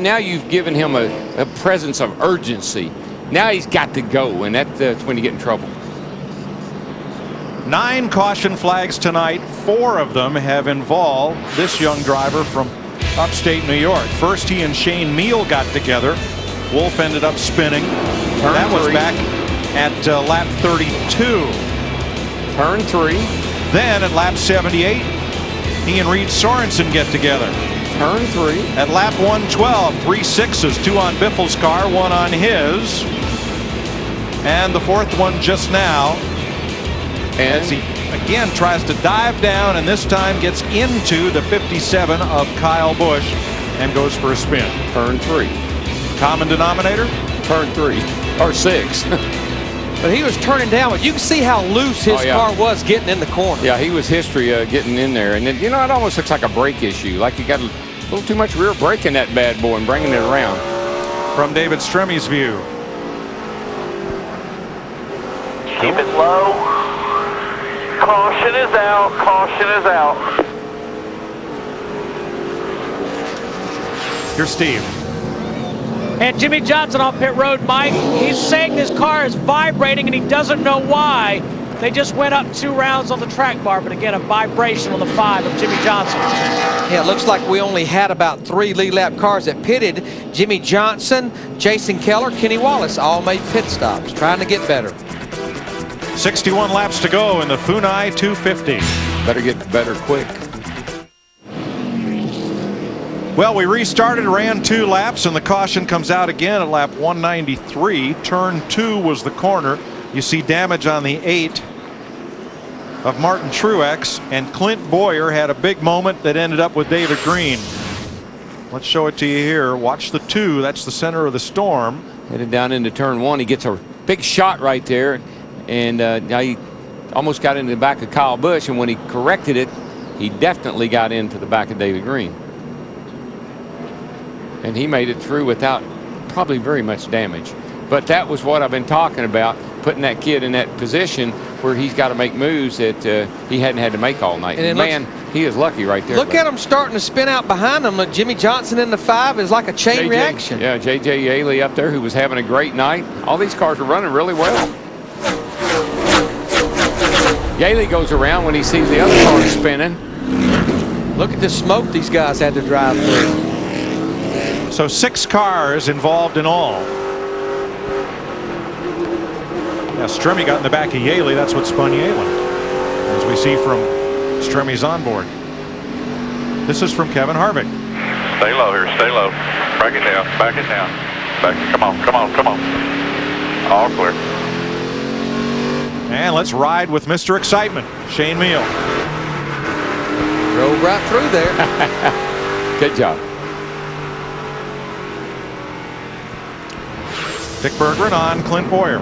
Speaker 12: now you've given him a presence of urgency. Now he's got to go, and that's when you get in trouble.
Speaker 21: 9 caution flags tonight. 4 of them have involved this young driver from upstate New York. First, he and Shane Meal got together. Wolf ended up spinning. That was back at lap 32.
Speaker 12: Turn 3.
Speaker 21: Then at lap 78, he and Reed Sorensen get together.
Speaker 12: Turn 3.
Speaker 21: At lap 112, 3 6s, 2 on Biffle's car, 1 on his. And the 4th one just now.
Speaker 12: And
Speaker 21: as he again tries to dive down, and this time gets into the 57 of Kyle Busch and goes for a spin.
Speaker 12: Turn 3.
Speaker 21: Common denominator?
Speaker 12: Turn 3 or 6.
Speaker 9: But he was turning down, but you can see how loose his car was getting in the corner.
Speaker 12: Yeah, he was history getting in there. And then, you know, it almost looks like a brake issue. Like you got a little too much rear brake in that bad boy and bringing it around.
Speaker 21: From David Stremmy's view.
Speaker 5: Keep it low. Caution is out. Caution is out.
Speaker 21: Here's Steve.
Speaker 13: And Jimmy Johnson on pit road, Mike. He's saying his car is vibrating and he doesn't know why. They just went up 2 rounds on the track bar, but again, a vibration on the 5 of Jimmy Johnson.
Speaker 9: Yeah, it looks like we only had about 3 lead lap cars that pitted. Jimmy Johnson, Jason Keller, Kenny Wallace all made pit stops, trying to get better.
Speaker 21: 61 laps to go in the Funai 250.
Speaker 12: Better get better quick.
Speaker 21: Well, we restarted, ran 2 laps, and the caution comes out again at lap 193. Turn 2 was the corner. You see damage on the 8 of Martin Truex, and Clint Boyer had a big moment that ended up with David Green. Let's show it to you here. Watch the 2. That's the center of the storm.
Speaker 12: Headed down into turn 1. He gets a big shot right there, and now he almost got into the back of Kyle Busch, and when he corrected it, he definitely got into the back of David Green. And he made it through without probably very much damage. But that was what I've been talking about, putting that kid in that position where he's got to make moves that he hadn't had to make all night. And man, he is lucky right there.
Speaker 9: Look at him starting to spin out behind him. Jimmy Johnson in the 5 is like a chain reaction.
Speaker 12: Yeah, J.J.Yeley up there, who was having a great night. All these cars are running really well. Yeley goes around when he sees the other cars spinning.
Speaker 9: Look at the smoke these guys had to drive through.
Speaker 21: So 6 cars involved in all. Now Stremme got in the back of Yeley. That's what spun Yeley, as we see from Stremme's onboard. This is from Kevin Harvick.
Speaker 16: Stay low here. Stay low. Back it down. Back it down. Come on. Come on. Come on. All clear.
Speaker 21: And let's ride with Mr. Excitement, Shane Meal.
Speaker 9: Drove right through there.
Speaker 12: Good job.
Speaker 21: Dick Berggren on Clint Boyer.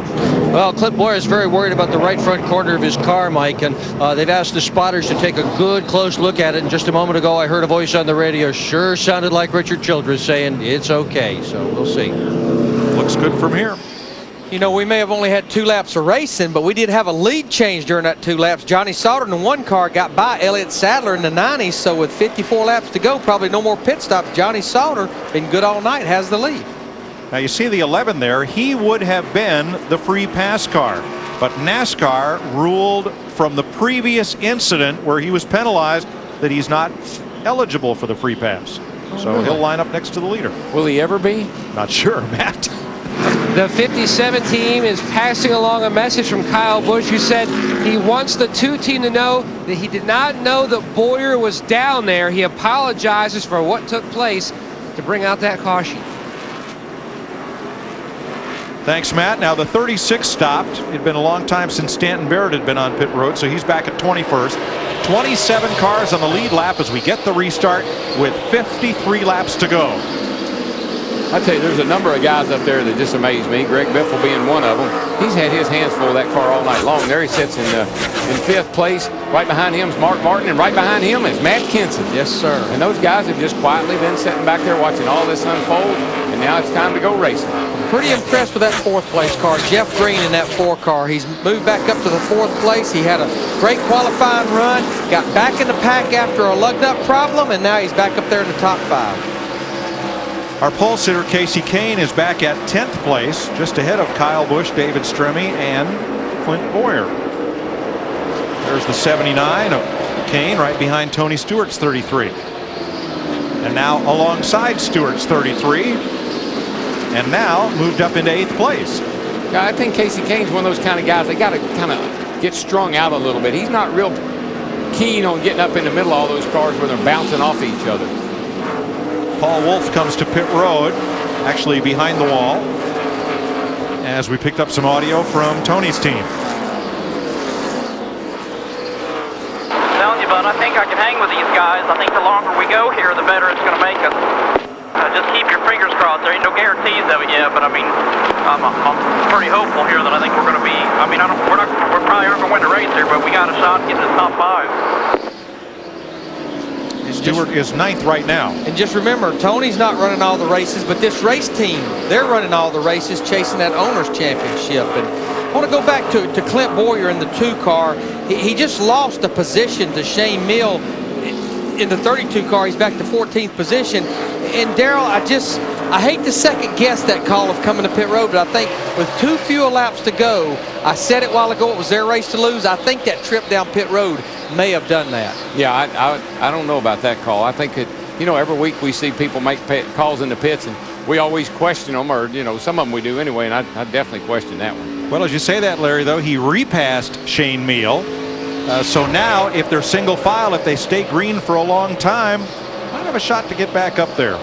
Speaker 15: Well, Clint Boyer is very worried about the right front corner of his car, Mike, and they've asked the spotters to take a good, close look at it. And just a moment ago, I heard a voice on the radio. Sure sounded like Richard Childress saying it's okay. So we'll see.
Speaker 21: Looks good from here.
Speaker 9: You know, we may have only had 2 laps of racing, but we did have a lead change during that 2 laps. Johnny Sauter in one car got by Elliott Sadler in the 90s, so with 54 laps to go, probably no more pit stops. Johnny Sauter, been good all night, has the lead.
Speaker 21: Now you see the 11 there. He would have been the free pass car, but NASCAR ruled from the previous incident where he was penalized that he's not eligible for the free pass. So he'll line up next to the leader.
Speaker 12: Will he ever be?
Speaker 21: Not sure, Matt.
Speaker 4: The 57 team is passing along a message from Kyle Busch, who said he wants the 2 team to know that he did not know that Bowyer was down there. He apologizes for what took place to bring out that caution.
Speaker 21: Thanks, Matt. Now the 36 stopped. It had been a long time since Stanton Barrett had been on pit road, so he's back at 21st. 27 cars on the lead lap as we get the restart with 53 laps to go.
Speaker 12: I tell you, there's a number of guys up there that just amaze me. Greg Biffle being one of them. He's had his hands full of that car all night long. There he sits in 5th place. Right behind him is Mark Martin, and right behind him is Matt Kenseth.
Speaker 23: Yes, sir.
Speaker 12: And those guys have just quietly been sitting back there watching all this unfold, and now it's time to go racing.
Speaker 23: Pretty impressed with that 4th place car. Jeff Green in that 4 car. He's moved back up to the 4th place. He had a great qualifying run, got back in the pack after a lugged up problem, and now he's back up there in the top 5.
Speaker 21: Our pole sitter, Casey Kane, is back at 10th place, just ahead of Kyle Busch, David Stremme, and Clint Bowyer. There's the 79 of Kane right behind Tony Stewart's 33. And now alongside Stewart's 33. And now moved up into 8th place.
Speaker 12: Yeah, I think Casey Kane's one of those kind of guys. They got to kind of get strung out a little bit. He's not real keen on getting up in the middle of all those cars where they're bouncing off each other.
Speaker 21: Paul Wolf comes to pit road, actually behind the wall, as we picked up some audio from Tony's team.
Speaker 17: Telling you, bud, I think I can hang with these guys. I think the longer we go here, the better it's going to make us. Just keep your fingers crossed. There ain't no guarantees of it yet, but I mean, I'm pretty hopeful here that I think we're going to be. I mean, we're probably not going to win the race here, but we got a shot at getting to the top 5.
Speaker 21: Stewart is 9th right now.
Speaker 23: And just remember, Tony's not running all the races, but this race team, they're running all the races, chasing that owner's championship. And I want to go back to Clint Bowyer in the 2 car. He just lost a position to Shane Mill in the 32 car. He's back to 14th position. And Darrell, I hate to second guess that call of coming to pit road, but I think with too few laps to go, I said it a while ago, it was their race to lose. I think that trip down pit road may have done that.
Speaker 12: Yeah, I don't know about that call. I think it, you know, every week we see people make calls in the pits, and we always question them, or, you know, some of them we do anyway, and I definitely question that one.
Speaker 21: Well, as you say that, Larry, though, he repassed Shane Meal. So now, if they're single file, if they stay green for a long time, might have a shot to get back up there.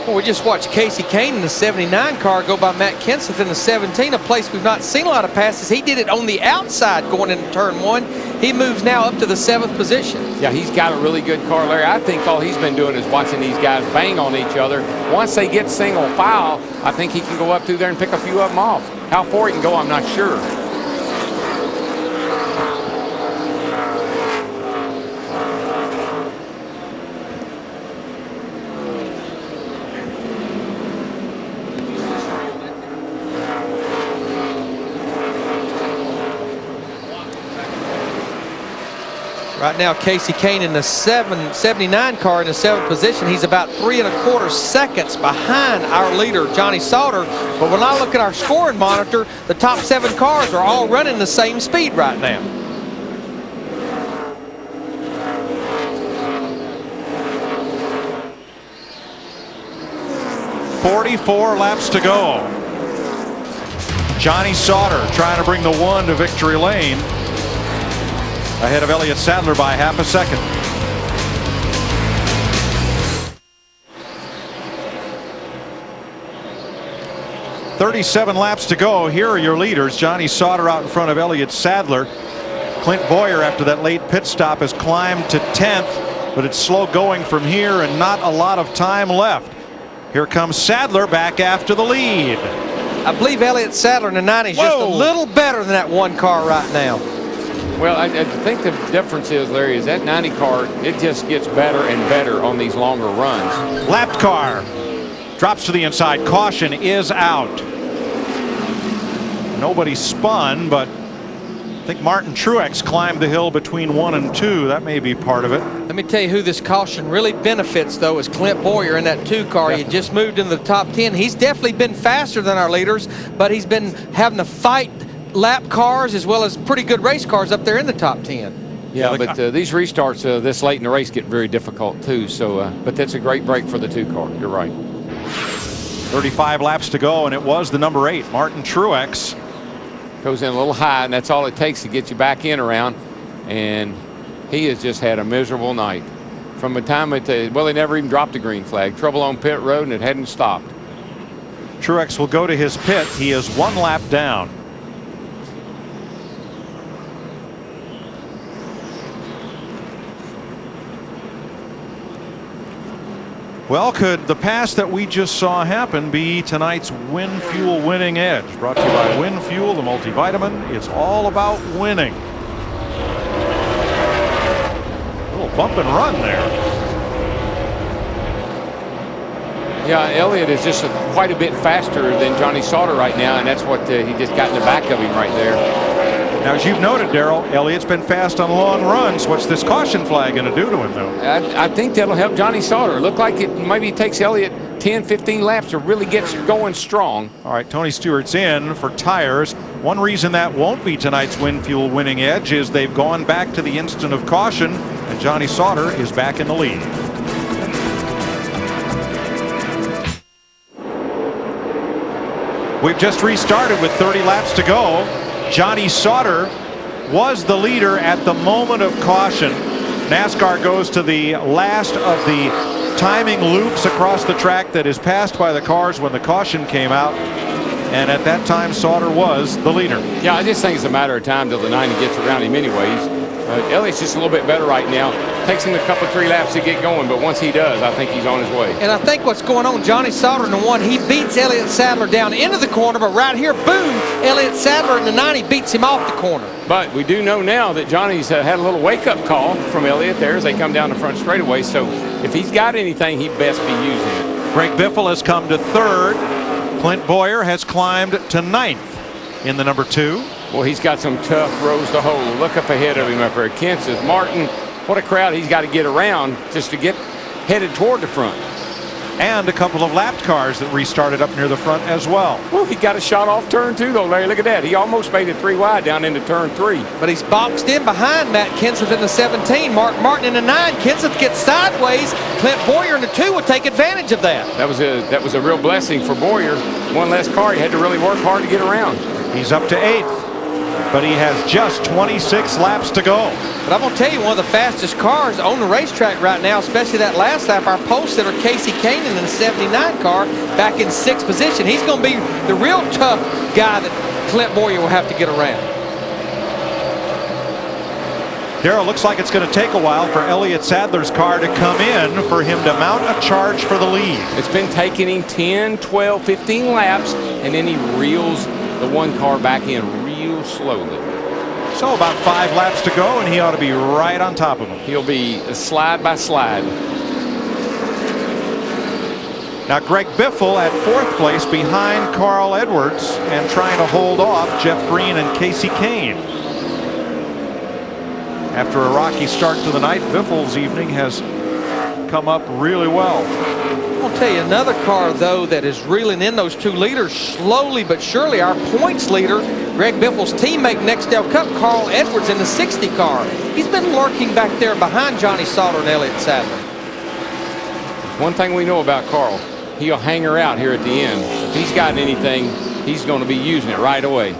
Speaker 23: Well, we just watched Casey Kane in the 79 car go by Matt Kenseth in the 17, a place we've not seen a lot of passes. He did it on the outside going into turn 1. He moves now up to the 7th position.
Speaker 12: Yeah, he's got a really good car, Larry. I think all he's been doing is watching these guys bang on each other. Once they get single file, I think he can go up through there and pick a few of them off. How far he can go, I'm not sure.
Speaker 23: Right now, Casey Kane in the 79 car in the 7th position. He's about 3 1/4 seconds behind our leader, Johnny Sauter. But when I look at our scoring monitor, the top 7 cars are all running the same speed right now.
Speaker 21: .44 laps to go. Johnny Sauter trying to bring the 1 to victory lane, ahead of Elliott Sadler by half a second. .37 laps to go. Here are your leaders. Johnny Sauter out in front of Elliott Sadler. Clint Bowyer, after that late pit stop, has climbed to 10th, but it's slow going from here and not a lot of time left. Here comes Sadler back after the lead.
Speaker 23: I believe Elliott Sadler in the 90 is just a little better than that 1 car right now.
Speaker 12: Well, I think the difference is, Larry, is that 90 car, it just gets better and better on these longer runs.
Speaker 21: Lapped car drops to the inside. Caution is out. Nobody spun, but I think Martin Truex climbed the hill between 1 and 2. That may be part of it.
Speaker 23: Let me tell you who this caution really benefits, though, is Clint Bowyer in that 2 car. He just moved into the top 10. He's definitely been faster than our leaders, but he's been having to fight lap cars as well as pretty good race cars up there in the top 10.
Speaker 12: Yeah, but these restarts this late in the race get very difficult too. So, but that's a great break for the 2 car. You're right.
Speaker 21: 35 laps to go, and it was the number 8, Martin Truex.
Speaker 12: Goes in a little high, and that's all it takes to get you back in around. And he has just had a miserable night. From the time well, they never even dropped the green flag. Trouble on pit road, and it hadn't stopped.
Speaker 21: Truex will go to his pit. He is 1 lap down. Well, could the pass that we just saw happen be tonight's Win Fuel winning edge? Brought to you by Win Fuel, the multivitamin. It's all about winning. A little bump and run there.
Speaker 12: Yeah, Elliott is just quite a bit faster than Johnny Sauter right now, and that's what he just got in the back of him right there.
Speaker 21: Now, as you've noted, Darrell, Elliott's been fast on long runs. What's this caution flag going to do to him, though?
Speaker 12: I think that'll help Johnny Sauter. Look like it maybe takes Elliott 10, 15 laps to really get going strong.
Speaker 21: All right, Tony Stewart's in for tires. One reason that won't be tonight's Win Fuel winning edge is they've gone back to the instant of caution, and Johnny Sauter is back in the lead. We've just restarted with 30 laps to go. Johnny Sauter was the leader at the moment of caution. NASCAR goes to the last of the timing loops across the track that is passed by the cars when the caution came out. And at that time, Sauter was the leader.
Speaker 12: Yeah, I just think it's a matter of time till the 90 gets around him anyways. Elliott's just a little bit better right now. Takes him a couple, 3 laps to get going, but once he does, I think he's on his way.
Speaker 23: And I think what's going on, Johnny Sauter in the 1, he beats Elliott Sadler down into the corner, but right here, boom, Elliott Sadler in the 90 beats him off the corner.
Speaker 12: But we do know now that Johnny's had a little wake-up call from Elliott there as they come down the front straightaway, so if he's got anything, he'd best be using it.
Speaker 21: Greg Biffle has come to 3rd. Clint Boyer has climbed to 9th in the number 2.
Speaker 12: Well, he's got some tough rows to hold. Look up ahead of him up there. Kansas Martin, what a crowd he's got to get around just to get headed toward the front.
Speaker 21: And a couple of lapped cars that restarted up near the front as well.
Speaker 12: Well, he got a shot off turn 2, though, Larry. Look at that. He almost made it 3 wide down into turn 3.
Speaker 23: But he's boxed in behind Matt Kenseth in the 17. Mark Martin in the 9. Kenseth gets sideways. Clint Boyer in the 2 will take advantage of that.
Speaker 12: That was a real blessing for Boyer. One less car. He had to really work hard to get around.
Speaker 21: He's up to 8th. But he has just 26 laps to go.
Speaker 23: But I'm going to tell you, one of the fastest cars on the racetrack right now, especially that last lap, our pole sitter, Casey Kanan in the 79 car, back in 6th position. He's going to be the real tough guy that Clint Boyer will have to get around.
Speaker 21: Darrell, looks like it's going to take a while for Elliott Sadler's car to come in for him to mount a charge for the lead.
Speaker 12: It's been taking him 10, 12, 15 laps, and then he reels the 1 car back in real slowly.
Speaker 21: So about 5 laps to go, and he ought to be right on top of him.
Speaker 12: He'll be slide by slide.
Speaker 21: Now Greg Biffle at 4th place behind Carl Edwards and trying to hold off Jeff Green and Casey Kane. After a rocky start to the night, Biffle's evening has come up really well.
Speaker 23: I'll tell you another car, though, that is reeling in those 2 leaders slowly but surely. Our points leader, Greg Biffle's teammate, Nextel Cup, Carl Edwards in the 60 car. He's been lurking back there behind Johnny Sauter and Elliott Sadler.
Speaker 12: One thing we know about Carl, he'll hang her out here at the end. If he's got anything, he's going to be using it right away.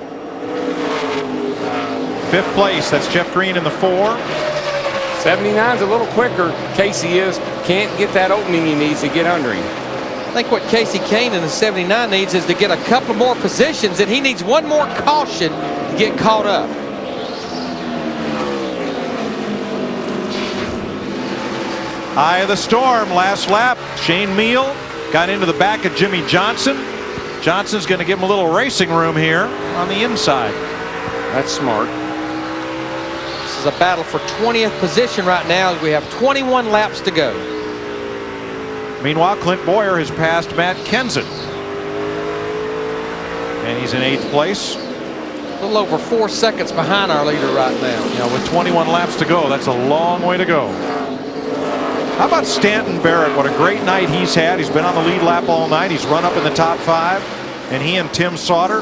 Speaker 21: 5th place, that's Jeff Green in the 4.
Speaker 12: 79's a little quicker. Casey is. Can't get that opening he needs to get under him.
Speaker 23: I think what Casey Kane in the 79 needs is to get a couple more positions, and he needs 1 more caution to get caught up.
Speaker 21: Eye of the storm, last lap. Shane Meal got into the back of Jimmy Johnson. Johnson's going to give him a little racing room here on the inside.
Speaker 12: That's smart.
Speaker 23: This is a battle for 20th position right now as we have 21 laps to go.
Speaker 21: Meanwhile, Clint Boyer has passed Matt Kenseth. And he's in 8th place.
Speaker 23: A little over 4 seconds behind our leader right now.
Speaker 21: Yeah, with 21 laps to go, that's a long way to go. How about Stanton Barrett? What a great night he's had. He's been on the lead lap all night. He's run up in the top 5. And he and Tim Sauter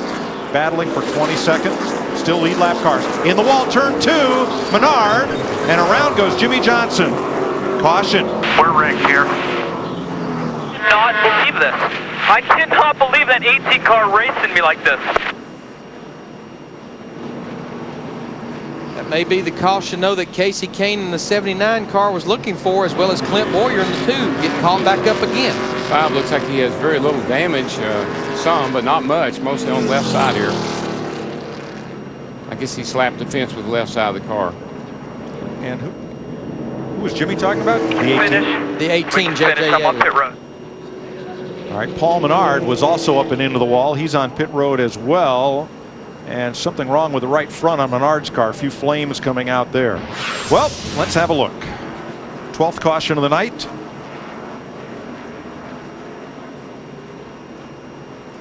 Speaker 21: battling for 22nd. Still lead lap cars. In the wall, turn 2, Menard. And around goes Jimmy Johnson. Caution.
Speaker 5: We're rigged here.
Speaker 17: Not believe this. I cannot believe that 18 car racing me like this.
Speaker 15: That may be the caution, though, that Casey Kane in the 79 car was looking for, as well as Clint Boyer in the 2, getting caught back up again.
Speaker 12: 5 looks like he has very little damage, some, but not much, mostly on the left side here. I guess he slapped the fence with the left side of the car.
Speaker 21: And who was Jimmy talking about? The 18.
Speaker 15: The 18, J.J.Yeley.
Speaker 21: All right, Paul Menard was also up and into the wall. He's on pit road as well. And something wrong with the right front on Menard's car. A few flames coming out there. Well, let's have a look. 12th caution of the night.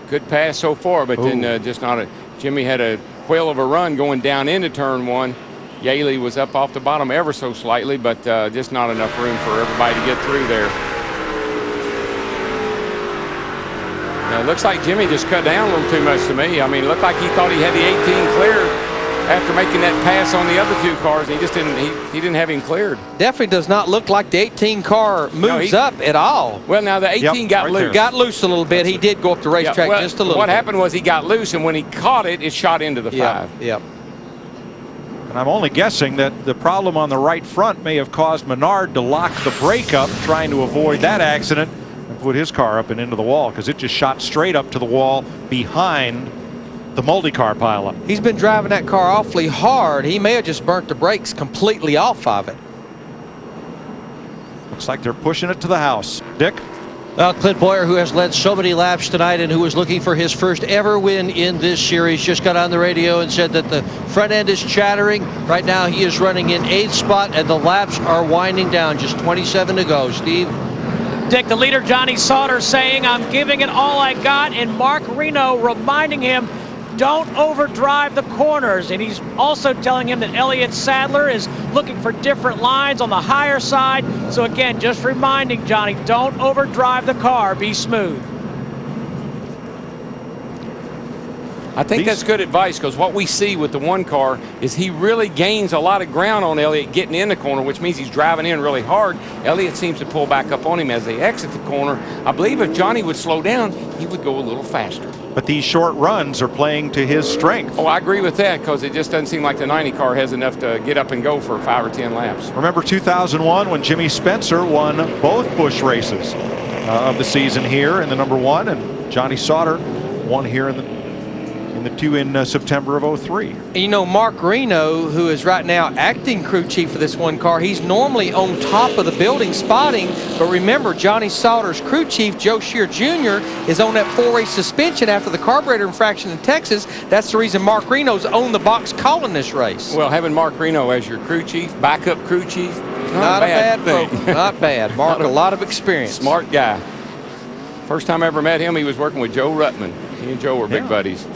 Speaker 12: Good pass so far, but then just not a. Jimmy had a whale of a run going down into turn 1. Yeley was up off the bottom ever so slightly, but just not enough room for everybody to get through there. Now, it looks like Jimmy just cut down a little too much to me. I mean, it looked like he thought he had the 18 cleared after making that pass on the other 2 cars. He just didn't. He didn't have him cleared.
Speaker 15: Definitely does not look like the 18 car moves up at all.
Speaker 12: Well, now the 18 got loose.
Speaker 15: Got loose a little bit. He did go up the racetrack just a little.
Speaker 12: What happened was he got loose, and when he caught it, it shot into the 5.
Speaker 15: Yep.
Speaker 21: And I'm only guessing that the problem on the right front may have caused Menard to lock the brake up, trying to avoid that accident and put his car up and into the wall, because it just shot straight up to the wall behind the multi-car pileup.
Speaker 15: He's been driving that car awfully hard. He may have just burnt the brakes completely off of it.
Speaker 21: Looks like they're pushing it to the house. Dick?
Speaker 15: Well, Clint Boyer, who has led so many laps tonight and who was looking for his first ever win in this series, just got on the radio and said that the front end is chattering. Right now he is running in 8th spot and the laps are winding down. Just 27 to go. Steve?
Speaker 13: Dick, the leader, Johnny Sauter, saying, "I'm giving it all I got," and Mark Reno reminding him, don't overdrive the corners. And he's also telling him that Elliott Sadler is looking for different lines on the higher side. So again, just reminding Johnny, don't overdrive the car, be smooth.
Speaker 12: I think that's good advice, because what we see with the 1 car is he really gains a lot of ground on Elliott getting in the corner, which means he's driving in really hard. Elliott seems to pull back up on him as they exit the corner. I believe if Johnny would slow down, he would go a little faster.
Speaker 21: But these short runs are playing to his strength.
Speaker 12: Oh, I agree with that, because it just doesn't seem like the 90 car has enough to get up and go for 5 or 10 laps.
Speaker 21: Remember 2001 when Jimmy Spencer won both Busch races of the season here in the number 1, and Johnny Sauter won here in the 2 in September of 03.
Speaker 15: You know, Mark Reno, who is right now acting crew chief for this 1 car, he's normally on top of the building spotting, but remember, Johnny Sauter's crew chief, Joe Shear Jr., is on that 4-race suspension after the carburetor infraction in Texas. That's the reason Mark Reno's on the box calling this race.
Speaker 12: Well, having Mark Reno as your crew chief, backup crew chief,
Speaker 15: not a bad thing. Not bad. Mark, a lot of experience.
Speaker 12: Smart guy. First time I ever met him, he was working with Joe Ruttman. He and Joe were big buddies.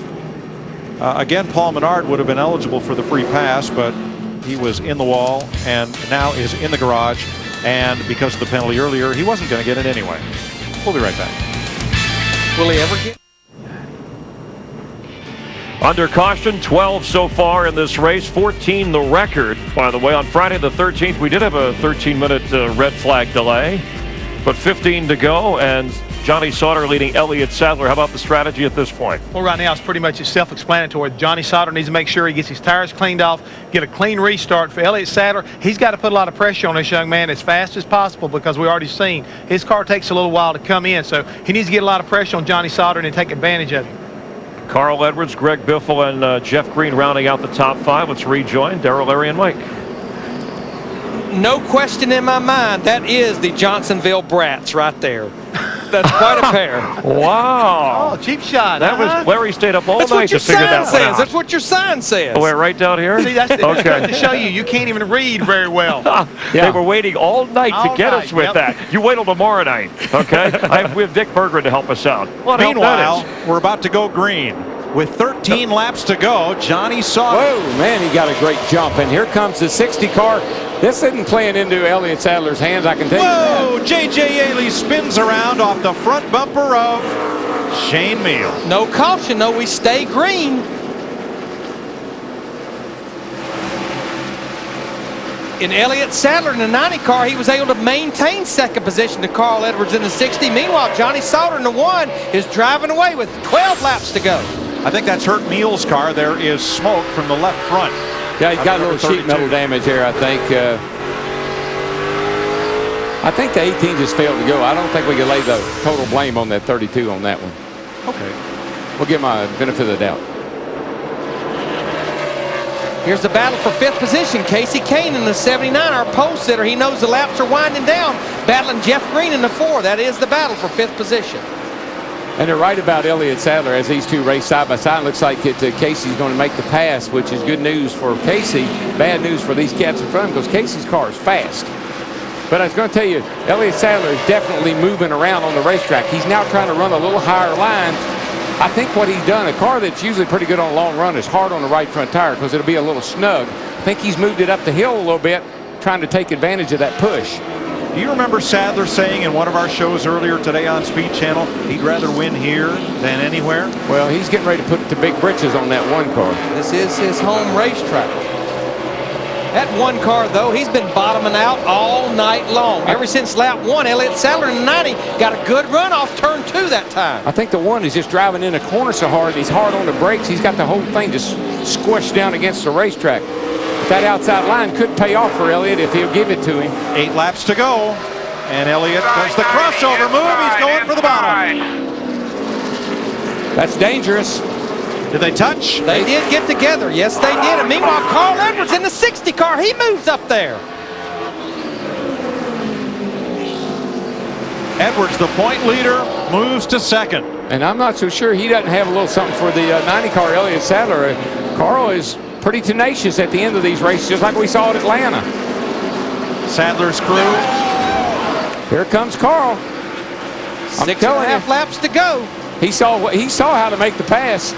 Speaker 21: Again, Paul Menard would have been eligible for the free pass, but he was in the wall and now is in the garage. And because of the penalty earlier, he wasn't going to get it anyway. We'll be right back.
Speaker 15: Will he ever get?
Speaker 2: Under caution, 12 so far in this race, 14 the record. By the way, on Friday the 13th, we did have a 13-minute red flag delay, but 15 to go, and Johnny Sauter leading Elliott Sadler. How about the strategy at this point?
Speaker 3: Well, right now it's pretty much self-explanatory. Johnny Sauter needs to make sure he gets his tires cleaned off, get a clean restart. For Elliott Sadler, he's got to put a lot of pressure on this young man as fast as possible, because we already seen his car takes a little while to come in. So he needs to get a lot of pressure on Johnny Sauter and take advantage of him.
Speaker 2: Carl Edwards, Greg Biffle, and Jeff Green rounding out the top 5. Let's rejoin Darrell, Larry, and Mike.
Speaker 15: No question in my mind, that is the Johnsonville Brats right there. That's quite a pair.
Speaker 2: Wow.
Speaker 3: Oh, cheap shot.
Speaker 2: That was Larry stayed up all night to figure that one out.
Speaker 15: That's what your sign says.
Speaker 2: Oh, wait, right down here?
Speaker 3: See, that's okay. To show you can even read very well.
Speaker 2: They were waiting all night to get us with that. You wait till tomorrow night, okay? We have Dick Berggren to help us out.
Speaker 21: Meanwhile, we're about to go green. With 13 laps to go, Johnny Sauter.
Speaker 12: Whoa, man, he got a great jump. And here comes the 60 car. This isn't playing into Elliott Sadler's hands, I can tell you that.
Speaker 21: Whoa, J.J.Yeley spins around off the front bumper of Shane Meal.
Speaker 15: No caution, though. We stay green.
Speaker 7: In Elliott Sadler in the 90 car, he was able to maintain second position to Carl Edwards in the 60. Meanwhile, Johnny Sauter in the 1 is driving away with 12 laps to go.
Speaker 21: I think that's hurt Meals' car. There is smoke from the left front.
Speaker 12: Yeah, he's got a little sheet metal damage here, I think. I think the 18 just failed to go. I don't think we can lay the total blame on that 32 on that one.
Speaker 21: Okay.
Speaker 12: We'll give him a benefit of the doubt.
Speaker 7: Here's the battle for 5th position. Casey Kane in the 79, our pole sitter. He knows the laps are winding down. Battling Jeff Green in the 4. That is the battle for 5th position.
Speaker 12: And they're right about Elliott Sadler as these two race side by side. Looks like Casey's going to make the pass, which is good news for Casey. Bad news for these cats in front of him because Casey's car is fast. But I was going to tell you, Elliott Sadler is definitely moving around on the racetrack. He's now trying to run a little higher line. I think what he's done, a car that's usually pretty good on a long run is hard on the right front tire because it'll be a little snug. I think he's moved it up the hill a little bit, trying to take advantage of that push.
Speaker 21: Do you remember Sadler saying in one of our shows earlier today on Speed Channel, he'd rather win here than anywhere?
Speaker 12: Well, he's getting ready to put the big britches on that one car.
Speaker 7: This is his home racetrack. That one car, though, he's been bottoming out all night long. Ever since lap 1, Elliott Sadler in the 90 got a good run off turn 2 that time.
Speaker 12: I think the 1 is just driving in the corner so hard. He's hard on the brakes. He's got the whole thing just squished down against the racetrack. That outside line could pay off for Elliott if he'll give it to him.
Speaker 21: 8 laps to go. And Elliott does the crossover move. He's going for the bottom.
Speaker 12: That's dangerous.
Speaker 21: Did they touch?
Speaker 7: They did get together. Yes, they did. And meanwhile, Carl Edwards in the 60 car, he moves up there.
Speaker 21: Edwards, the point leader, moves to second.
Speaker 12: And I'm not so sure he doesn't have a little something for the 90 car Elliott Sadler. Carl is pretty tenacious at the end of these races, just like we saw at Atlanta.
Speaker 21: Sadler's crew.
Speaker 12: Here comes Carl.
Speaker 7: 6.5 laps to go.
Speaker 12: He saw how to make the pass.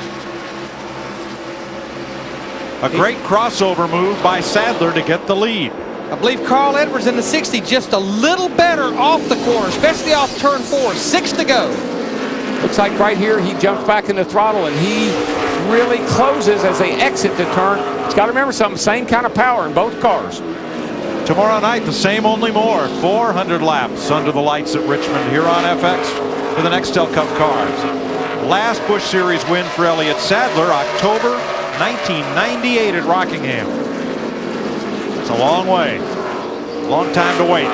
Speaker 21: A great crossover move by Sadler to get the lead.
Speaker 7: I believe Carl Edwards in the 60 just a little better off the corner, especially off turn 4. 6 to go.
Speaker 12: Looks like right here he jumps back in the throttle and he really closes as they exit the turn. It's got to remember something, same kind of power in both cars.
Speaker 21: Tomorrow night, the same, only more. 400 laps under the lights at Richmond here on FX for the Nextel Cup cars. Last Busch Series win for Elliott Sadler, October 1998 at Rockingham. It's a long way, long time to wait.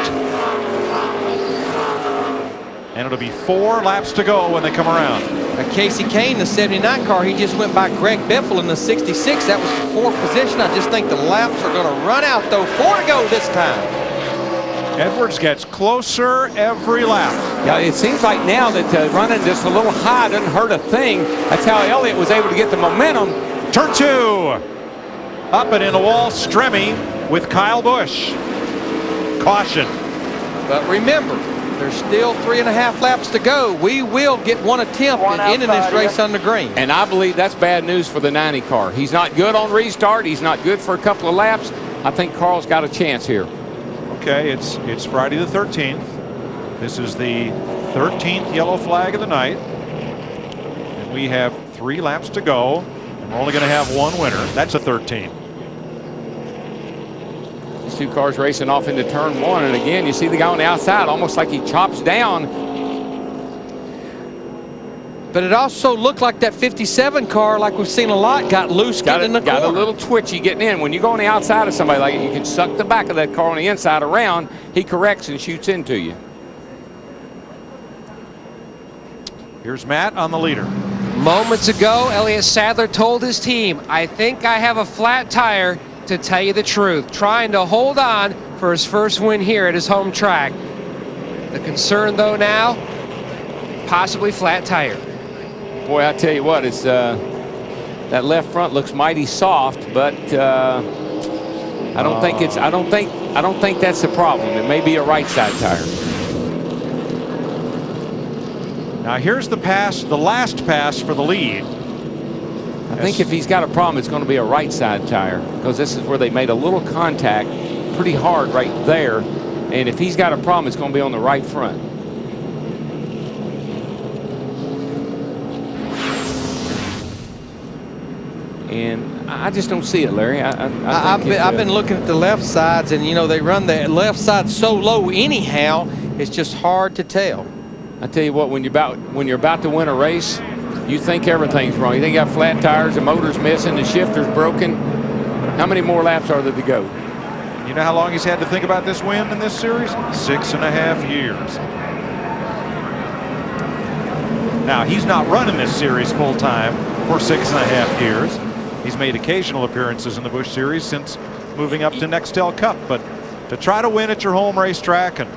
Speaker 21: And it'll be 4 laps to go when they come around.
Speaker 7: Casey Kane, the 79 car, he just went by Greg Biffle in the 66. That was the 4th position. I just think the laps are going to run out, though. 4 to go this time.
Speaker 21: Edwards gets closer every lap.
Speaker 12: Yeah, it seems like now that running just a little high doesn't hurt a thing. That's how Elliott was able to get the momentum.
Speaker 21: Turn 2. Up and in the wall, Stremme with Kyle Busch. Caution.
Speaker 7: But remember, there's still 3.5 laps to go. We will get one attempt at ending this race on the green.
Speaker 12: And I believe that's bad news for the 90 car. He's not good on restart. He's not good for a couple of laps. I think Carl's got a chance here.
Speaker 21: Okay, it's Friday the 13th. This is the 13th yellow flag of the night. And we have 3 laps to go. And we're only going to have one winner. That's a 13.
Speaker 12: These two cars racing off into turn 1. And again, you see the guy on the outside almost like he chops down.
Speaker 7: But it also looked like that 57 car, like we've seen a lot, got loose getting in the corner.
Speaker 12: Got a little twitchy getting in. When you go on the outside of somebody like it, you can suck the back of that car on the inside around. He corrects and shoots into you.
Speaker 21: Here's Matt on the leader.
Speaker 4: Moments ago, Elliott Sadler told his team, I think I have a flat tire, to tell you the truth. Trying to hold on for his first win here at his home track. The concern, though, now, possibly flat tire.
Speaker 12: Boy, I tell you what, it's that left front looks mighty soft, but I don't think that's the problem. It may be a right side tire.
Speaker 21: Now here's the pass, the last pass for the lead.
Speaker 12: I think if he's got a problem, it's going to be a right side tire because this is where they made a little contact pretty hard right there. And if he's got a problem, it's going to be on the right front. And I just don't see it, Larry.
Speaker 9: I've been looking at the left sides, and, you know, they run the left side so low anyhow, it's just hard to tell.
Speaker 12: I tell you what, when you're about to win a race, you think everything's wrong. You think you got flat tires, the motor's missing, the shifter's broken. How many more laps are there to go?
Speaker 21: You know how long he's had to think about this win in this series? 6.5 years. Now, he's not running this series full time for 6.5 years. He's made occasional appearances in the Busch Series since moving up to Nextel Cup, but to try to win at your home racetrack and,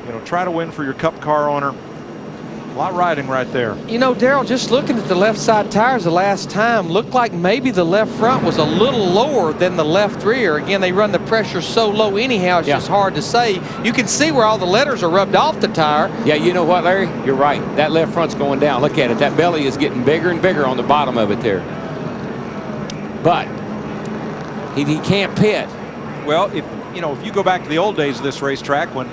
Speaker 21: you know, try to win for your Cup car owner, a lot riding right there.
Speaker 9: You know, Darrell, just looking at the left side tires the last time, looked like maybe the left front was a little lower than the left rear. Again, they run the pressure so low anyhow, it's just hard to say. You can see where all the letters are rubbed off the tire.
Speaker 12: Yeah, you know what, Larry? You're right. That left front's going down. Look at it. That belly is getting bigger and bigger on the bottom of it there. But he can't pit.
Speaker 21: Well, if you go back to the old days of this racetrack when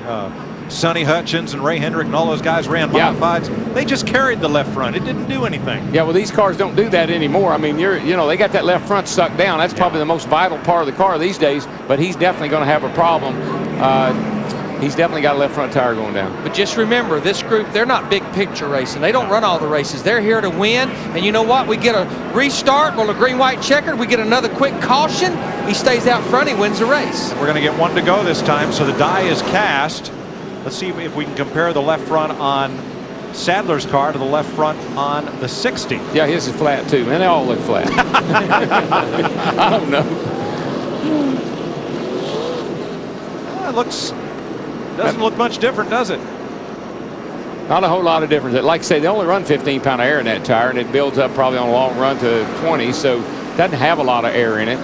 Speaker 21: Sonny Hutchins and Ray Hendrick and all those guys ran modifieds, they just carried the left front. It didn't do anything.
Speaker 12: Yeah, well, these cars don't do that anymore. I mean, they got that left front sucked down. That's probably the most vital part of the car these days, but he's definitely going to have a problem. He's definitely got a left front tire going down.
Speaker 9: But just remember, this group, they're not big picture racing. They don't run all the races. They're here to win. And you know what? We get a restart on a green-white checkered. We get another quick caution. He stays out front. He wins the race.
Speaker 21: We're going to get one to go this time, so the die is cast. Let's see if we can compare the left front on Sadler's car to the left front on the 60.
Speaker 12: Yeah, his is flat too, and they all look flat. I don't know.
Speaker 21: Doesn't look much different, does it?
Speaker 12: Not a whole lot of difference. Like I say, they only run 15 pound of air in that tire, and it builds up probably on a long run to 20, so it doesn't have a lot of air in it.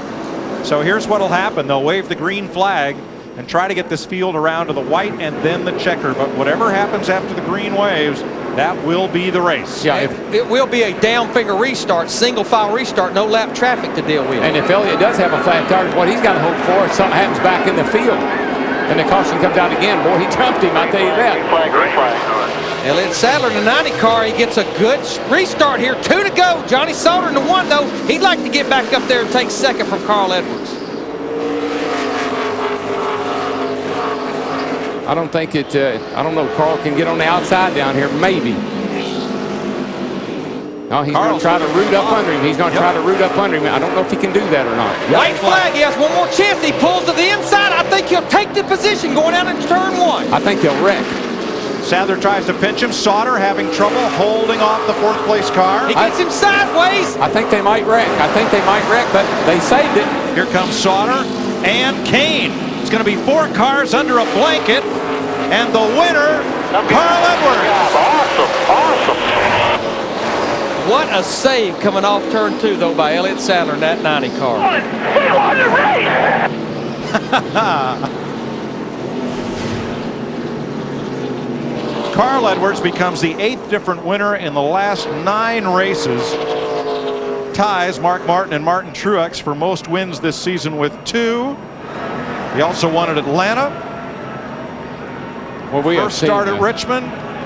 Speaker 21: So here's what'll happen. They'll wave the green flag and try to get this field around to the white and then the checker. But whatever happens after the green waves, that will be the race.
Speaker 9: Yeah, it will be a down finger restart, single file restart, no lap traffic to deal with.
Speaker 12: And if Elliott does have a flat tire, what he's got to hope for is something happens back in the field. And the caution comes out again. Boy, he jumped him, I tell you that.
Speaker 9: Elliott Sadler in the 90 car, he gets a good restart here. 2 to go. Johnny Sauter in the 1, though. He'd like to get back up there and take second from Carl Edwards.
Speaker 12: I don't think it, I don't know, Carl can get on the outside down here, maybe. No, he's going to try to root up under him. He's going to try to root up under him. I don't know if he can do that or not.
Speaker 9: White flag, he has one more chance. He pulls to the inside. I think he'll take the position going out into turn 1.
Speaker 12: I think he'll wreck.
Speaker 21: Sadler tries to pinch him. Sauter having trouble holding off the 4th place car.
Speaker 9: He gets him sideways.
Speaker 12: I think they might wreck. But they saved it.
Speaker 21: Here comes Sauter and Kane. It's going to be 4 cars under a blanket. And the winner, Carl Edwards.
Speaker 5: Awesome.
Speaker 9: What a save coming off turn 2, though, by Elliott Sadler in that 90 car.
Speaker 5: We won the race.
Speaker 21: Carl Edwards becomes the 8th different winner in the last 9 races. Ties Mark Martin and Martin Truex for most wins this season with 2. He also won at Atlanta.
Speaker 12: Well,
Speaker 21: First start at Richmond.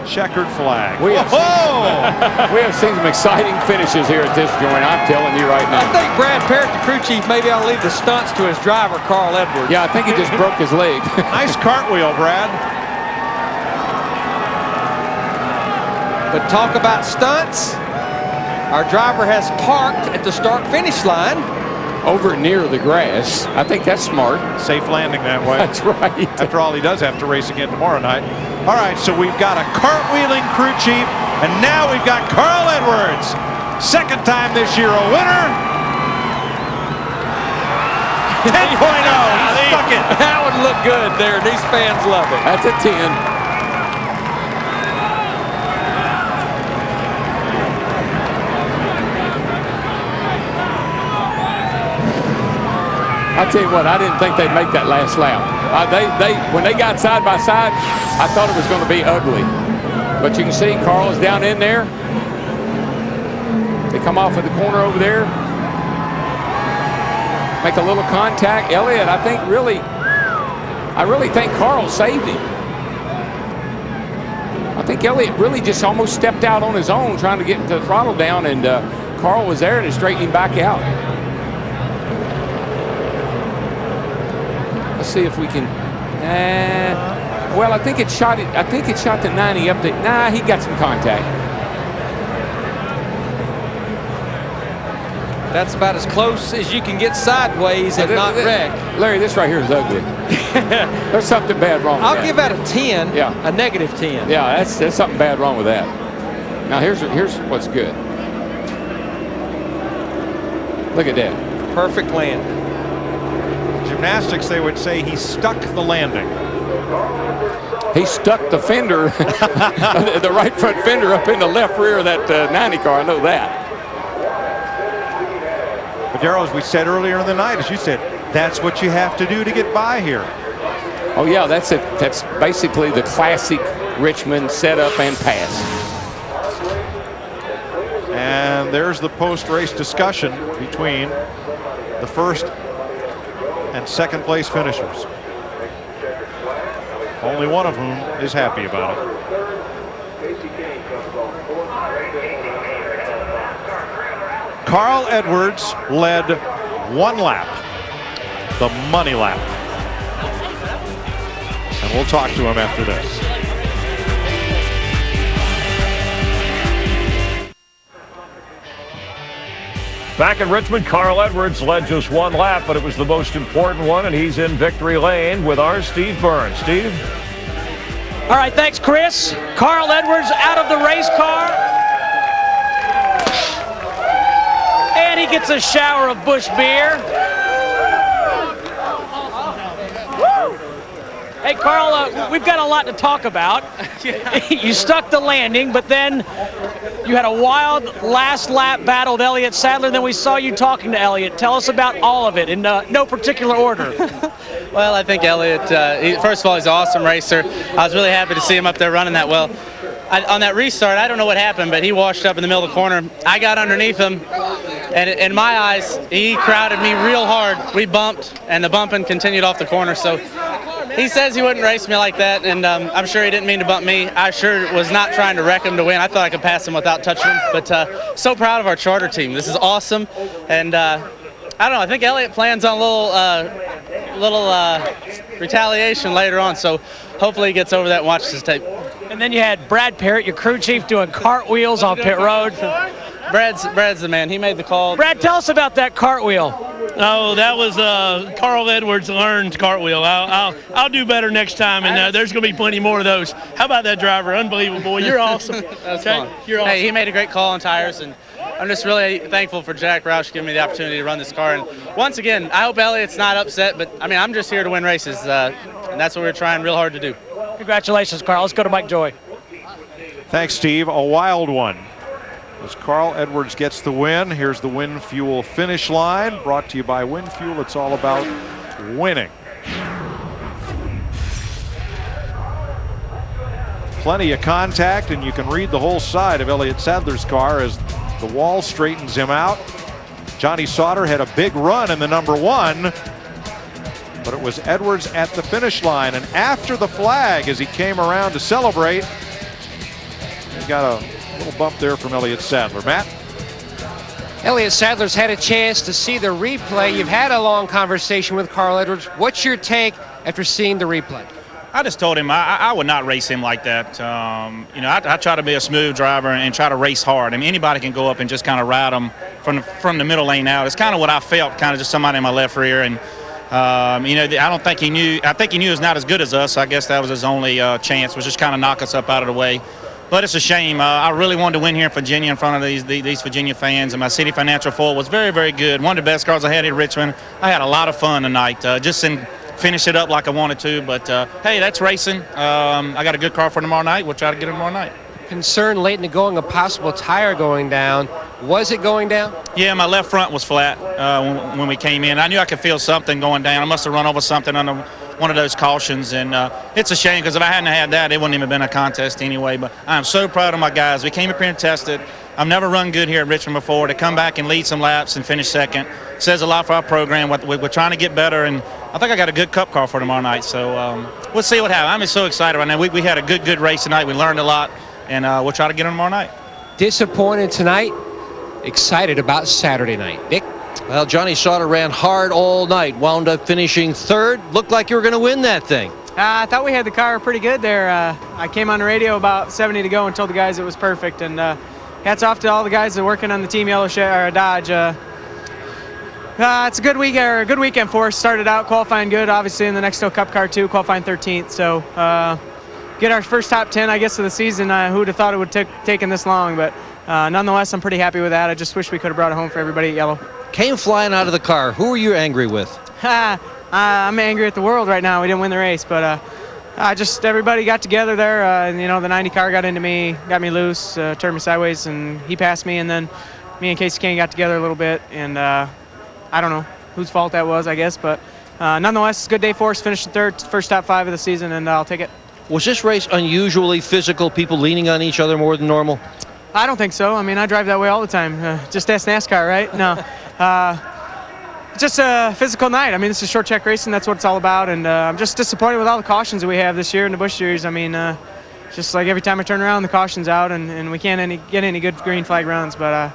Speaker 21: Checkered flag.
Speaker 12: We have seen some exciting finishes here at this joint, I'm telling you right now.
Speaker 9: I think Brad Parrott, the crew chief, maybe I'll leave the stunts to his driver, Carl Edwards.
Speaker 12: Yeah, I think he just broke his leg.
Speaker 21: Nice cartwheel, Brad.
Speaker 9: But talk about stunts. Our driver has parked at the start-finish line.
Speaker 12: Over near the grass. I think that's smart.
Speaker 21: Safe landing that way.
Speaker 12: That's right.
Speaker 21: After all, he does have to race again tomorrow night. All right, so we've got a cartwheeling crew chief, and now we've got Carl Edwards. Second time this year a winner. 10.0. Stuck it.
Speaker 9: That would look good there. These fans love it.
Speaker 12: That's a 10. I tell you what, I didn't think they'd make that last lap. When they got side by side, I thought it was going to be ugly. But you can see Carl is down in there. They come off of the corner over there. Make a little contact. Elliott, I really think Carl saved him. I think Elliott really just almost stepped out on his own trying to get the throttle down, and Carl was there to straighten him back out.
Speaker 6: see if we can. Well, I think it shot the 90 up. Nah, he got some contact.
Speaker 9: That's about as close as you can get sideways and not wreck.
Speaker 6: Larry, this right here is ugly. There's something bad wrong with that.
Speaker 9: I'll give that a 10, a negative 10.
Speaker 6: Yeah, there's something bad wrong with that. Now, here's what's good. Look at that.
Speaker 9: Perfect land.
Speaker 21: Gymnastics, they would say he stuck the landing.
Speaker 6: He stuck the fender, the right front fender up in the left rear of that 90 car. I know that.
Speaker 21: But Darryl, as we said earlier in the night, as you said, that's what you have to do to get by here.
Speaker 6: Oh yeah, that's it. That's basically the classic Richmond setup and pass.
Speaker 21: And there's the post-race discussion between the first and second place finishers. Only one of whom is happy about it. Carl Edwards led one lap, the money lap. And we'll talk to him after this.
Speaker 2: Back in Richmond, Carl Edwards led just one lap, but it was the most important one, and he's in victory lane with our Steve Burns. Steve?
Speaker 13: All right, thanks, Chris. Carl Edwards out of the race car. And he gets a shower of Busch beer. Hey, Carl, we've got a lot to talk about. You stuck the landing, but then you had a wild last lap battle with Elliott Sadler. Then we saw you talking to Elliott. Tell us about all of it in no particular order.
Speaker 19: Well, I think Elliott, first of all, he's an awesome racer. I was really happy to see him up there running that well. On that restart, I don't know what happened, but he washed up in the middle of the corner. I got underneath him, and in my eyes, he crowded me real hard. We bumped, and the bumping continued off the corner. So he says he wouldn't race me like that, and I'm sure he didn't mean to bump me. I sure was not trying to wreck him to win. I thought I could pass him without touching him. But so proud of our charter team. This is awesome, and I don't know. I think Elliott plans on a little retaliation later on. So hopefully he gets over that and watches his tape.
Speaker 13: And then you had Brad Parrott, your crew chief, doing cartwheels on pit road.
Speaker 19: Brad's the man. He made the call.
Speaker 13: Brad, tell us about that cartwheel.
Speaker 20: Oh, that was Carl Edwards learned cartwheel. I'll do better next time, and there's going to be plenty more of those. How about that driver? Unbelievable, boy. You're awesome.
Speaker 19: That's fun.
Speaker 20: You're awesome.
Speaker 19: Hey, he made a great call on tires, and I'm just really thankful for Jack Roush giving me the opportunity to run this car. And once again, I hope Elliott's not upset, but I mean, I'm just here to win races, and that's what we're trying real hard to do.
Speaker 13: Congratulations, Carl. Let's go to Mike Joy.
Speaker 21: Thanks, Steve. A wild one. As Carl Edwards gets the win, here's the Win Fuel finish line. Brought to you by Win Fuel. It's all about winning. Plenty of contact, and you can read the whole side of Elliott Sadler's car as the wall straightens him out. Johnny Sauter had a big run in the number one, but it was Edwards at the finish line. And after the flag, as he came around to celebrate, he got a little bump there from Elliott Sadler. Matt?
Speaker 4: Elliott Sadler's had a chance to see the replay. You've had a long conversation with Carl Edwards. What's your take after seeing the replay?
Speaker 24: I just told him I would not race him like that. You know, I try to be a smooth driver and try to race hard. I mean, anybody can go up and just kind of ride him from the middle lane out. It's kind of what I felt, kind of just somebody in my left rear. And, you know, I don't think he knew. I think he knew he was not as good as us. I guess that was his only chance, was just kind of knock us up out of the way. But it's a shame. I really wanted to win here in Virginia in front of these Virginia fans, and my City Financial Four was very, very good. One of the best cars I had in Richmond. I had a lot of fun tonight, just in finish it up like I wanted to. But, hey, that's racing. I got a good car for tomorrow night. We'll try to get it tomorrow night.
Speaker 4: Concern late in the going, a possible tire going down. Was it going down?
Speaker 24: Yeah, my left front was flat when we came in. I knew I could feel something going down. I must have run over something on one of those cautions, and it's a shame because if I hadn't had that, it wouldn't even been a contest anyway. But I'm so proud of my guys. We came up here and tested. I've never run good here at Richmond before. To come back and lead some laps and finish second says a lot for our program. We're trying to get better, and I think I got a good cup car for tomorrow night. So we'll see what happens. I'm just so excited right now. We had a good race tonight. We learned a lot, and we'll try to get them tomorrow night.
Speaker 4: Disappointed tonight, excited about Saturday night. Nick?
Speaker 15: Well, Johnny Sauter ran hard all night, wound up finishing third. Looked like you were going to win that thing.
Speaker 1: I thought we had the car pretty good there. I came on the radio about 70 to go and told the guys it was perfect. And hats off to all the guys that are working on the Team Yellow Dodge. It's a good week, or a good weekend for us. Started out qualifying good, obviously in the Nextel Cup car too, qualifying 13th. So get our first top 10, I guess, of the season. Who would have thought it would taken this long? But nonetheless, I'm pretty happy with that. I just wish we could have brought it home for everybody at Yellow.
Speaker 15: Came flying out of the car. Who are you angry with?
Speaker 1: I'm angry at the world right now. We didn't win the race, but just everybody got together there. The 90 car got into me, got me loose, turned me sideways, and he passed me. And then me and Casey Kane got together a little bit, and I don't know whose fault that was, I guess. But nonetheless, it's a good day for us. Finished third, first top 5 of the season, and I'll take it.
Speaker 15: Was this race unusually physical, people leaning on each other more than normal?
Speaker 1: I don't think so. I mean, I drive that way all the time. Just ask NASCAR, right? No. Just a physical night. I mean, this is short track racing. That's what it's all about. And I'm just disappointed with all the cautions that we have this year in the Busch Series. I mean, just like every time I turn around, the caution's out, and we can't get any good green flag runs. But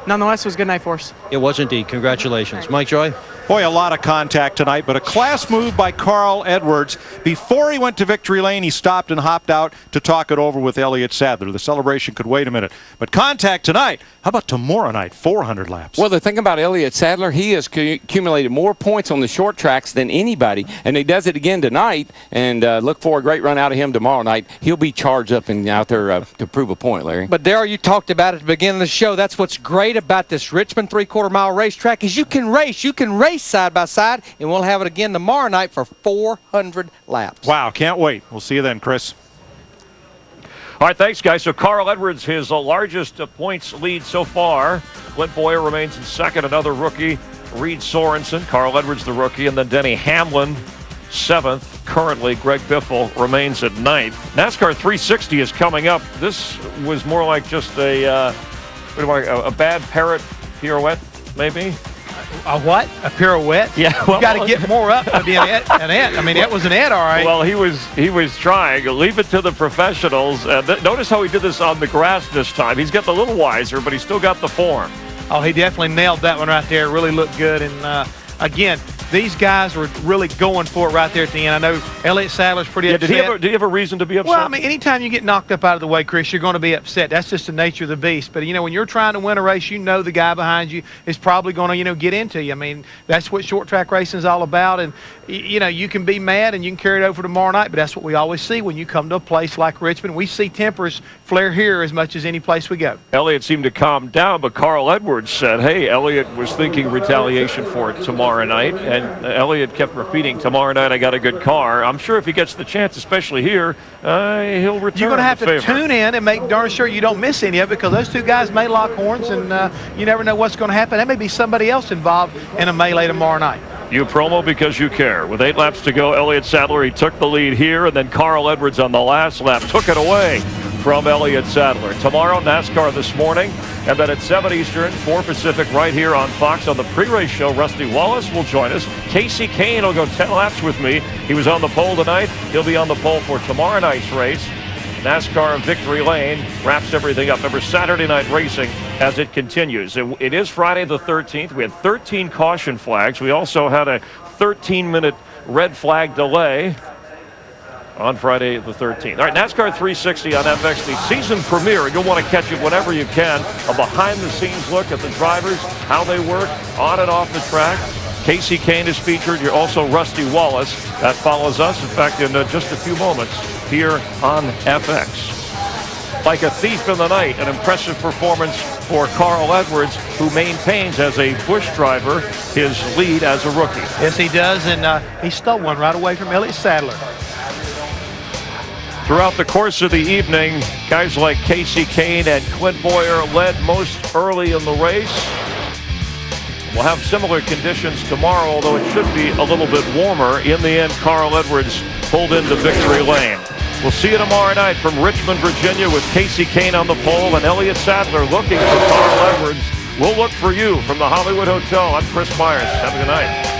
Speaker 1: nonetheless, it was a good night for us.
Speaker 15: It was indeed. Congratulations. Mike Joy?
Speaker 21: Boy, a lot of contact tonight, but a class move by Carl Edwards. Before he went to victory lane, he stopped and hopped out to talk it over with Elliott Sadler. The celebration could wait a minute. But contact tonight, how about tomorrow night, 400 laps?
Speaker 6: Well, the thing about Elliott Sadler, he has accumulated more points on the short tracks than anybody, and he does it again tonight, and look for a great run out of him tomorrow night. He'll be charged up and out there to prove a point, Larry.
Speaker 10: But Darrell, you talked about it at the beginning of the show. That's what's great about this Richmond 3/4 mile racetrack is you can race. You can race side by side, and we'll have it again tomorrow night for 400 laps.
Speaker 21: Wow, can't wait. We'll see you then, Chris.
Speaker 2: All right, thanks, guys. So Carl Edwards, his largest points lead so far. Clint Boyer remains in second, another rookie, Reed Sorensen. Carl Edwards, the rookie, and then Denny Hamlin, 7th. Currently, Greg Biffle remains at 9th. NASCAR 360 is coming up. This was more like just a bad parrot pirouette, maybe?
Speaker 3: A what? A pirouette?
Speaker 2: Yeah, well,
Speaker 3: you got to get more up to be an ed. I mean, that was an ed, all right.
Speaker 2: Well, he was trying. Leave it to the professionals. Notice how he did this on the grass this time. He's got a little wiser, but he's still got the form.
Speaker 3: Oh, he definitely nailed that one right there. Really looked good. And again, these guys were really going for it right there at the end. I know Elliott Sadler's pretty upset.
Speaker 2: Did he have a reason to be upset?
Speaker 3: Well, I mean, anytime you get knocked up out of the way, Chris, you're going to be upset. That's just the nature of the beast. But, when you're trying to win a race, the guy behind you is probably going to, get into you. I mean, that's what short track racing is all about. And, you can be mad and you can carry it over tomorrow night, but that's what we always see when you come to a place like Richmond. We see tempers flare here as much as any place we go.
Speaker 2: Elliott seemed to calm down, but Carl Edwards said, hey, Elliott was thinking retaliation for it tomorrow night. And Elliott kept repeating, tomorrow night I got a good car. I'm sure if he gets the chance, especially here, he'll return.
Speaker 3: You're going to have to tune in and make darn sure you don't miss any of it, because those two guys may lock horns, and you never know what's going to happen. There may be somebody else involved in a melee tomorrow night.
Speaker 2: You promo because you care. With 8 laps to go, Elliott Sadler, he took the lead here, and then Carl Edwards on the last lap took it away from Elliott Sadler. Tomorrow, NASCAR this morning, and then at 7 Eastern, 4 Pacific, right here on Fox on the pre-race show. Rusty Wallace will join us. Casey Kane will go 10 laps with me. He was on the pole tonight. He'll be on the pole for tomorrow night's race. NASCAR Victory Lane wraps everything up. Remember, Saturday night racing as it continues. It is Friday the 13th. We had 13 caution flags. We also had a 13-minute red flag delay on Friday the 13th. All right, NASCAR 360 on FX, the season premiere. You'll want to catch it whenever you can. A behind-the-scenes look at the drivers, how they work on and off the track. Casey Kane is featured. You're also Rusty Wallace. That follows us, in fact, in just a few moments here on FX. Like a thief in the night, an impressive performance for Carl Edwards, who maintains as a Busch driver his lead as a rookie.
Speaker 3: Yes, he does, and he stole one right away from Elliott Sadler.
Speaker 2: Throughout the course of the evening, guys like Casey Kane and Clint Boyer led most early in the race. We'll have similar conditions tomorrow, although it should be a little bit warmer. In the end, Carl Edwards pulled into victory lane. We'll see you tomorrow night from Richmond, Virginia, with Casey Kane on the pole and Elliott Sadler looking for Carl Edwards. We'll look for you from the Hollywood Hotel. I'm Chris Myers. Have a good night.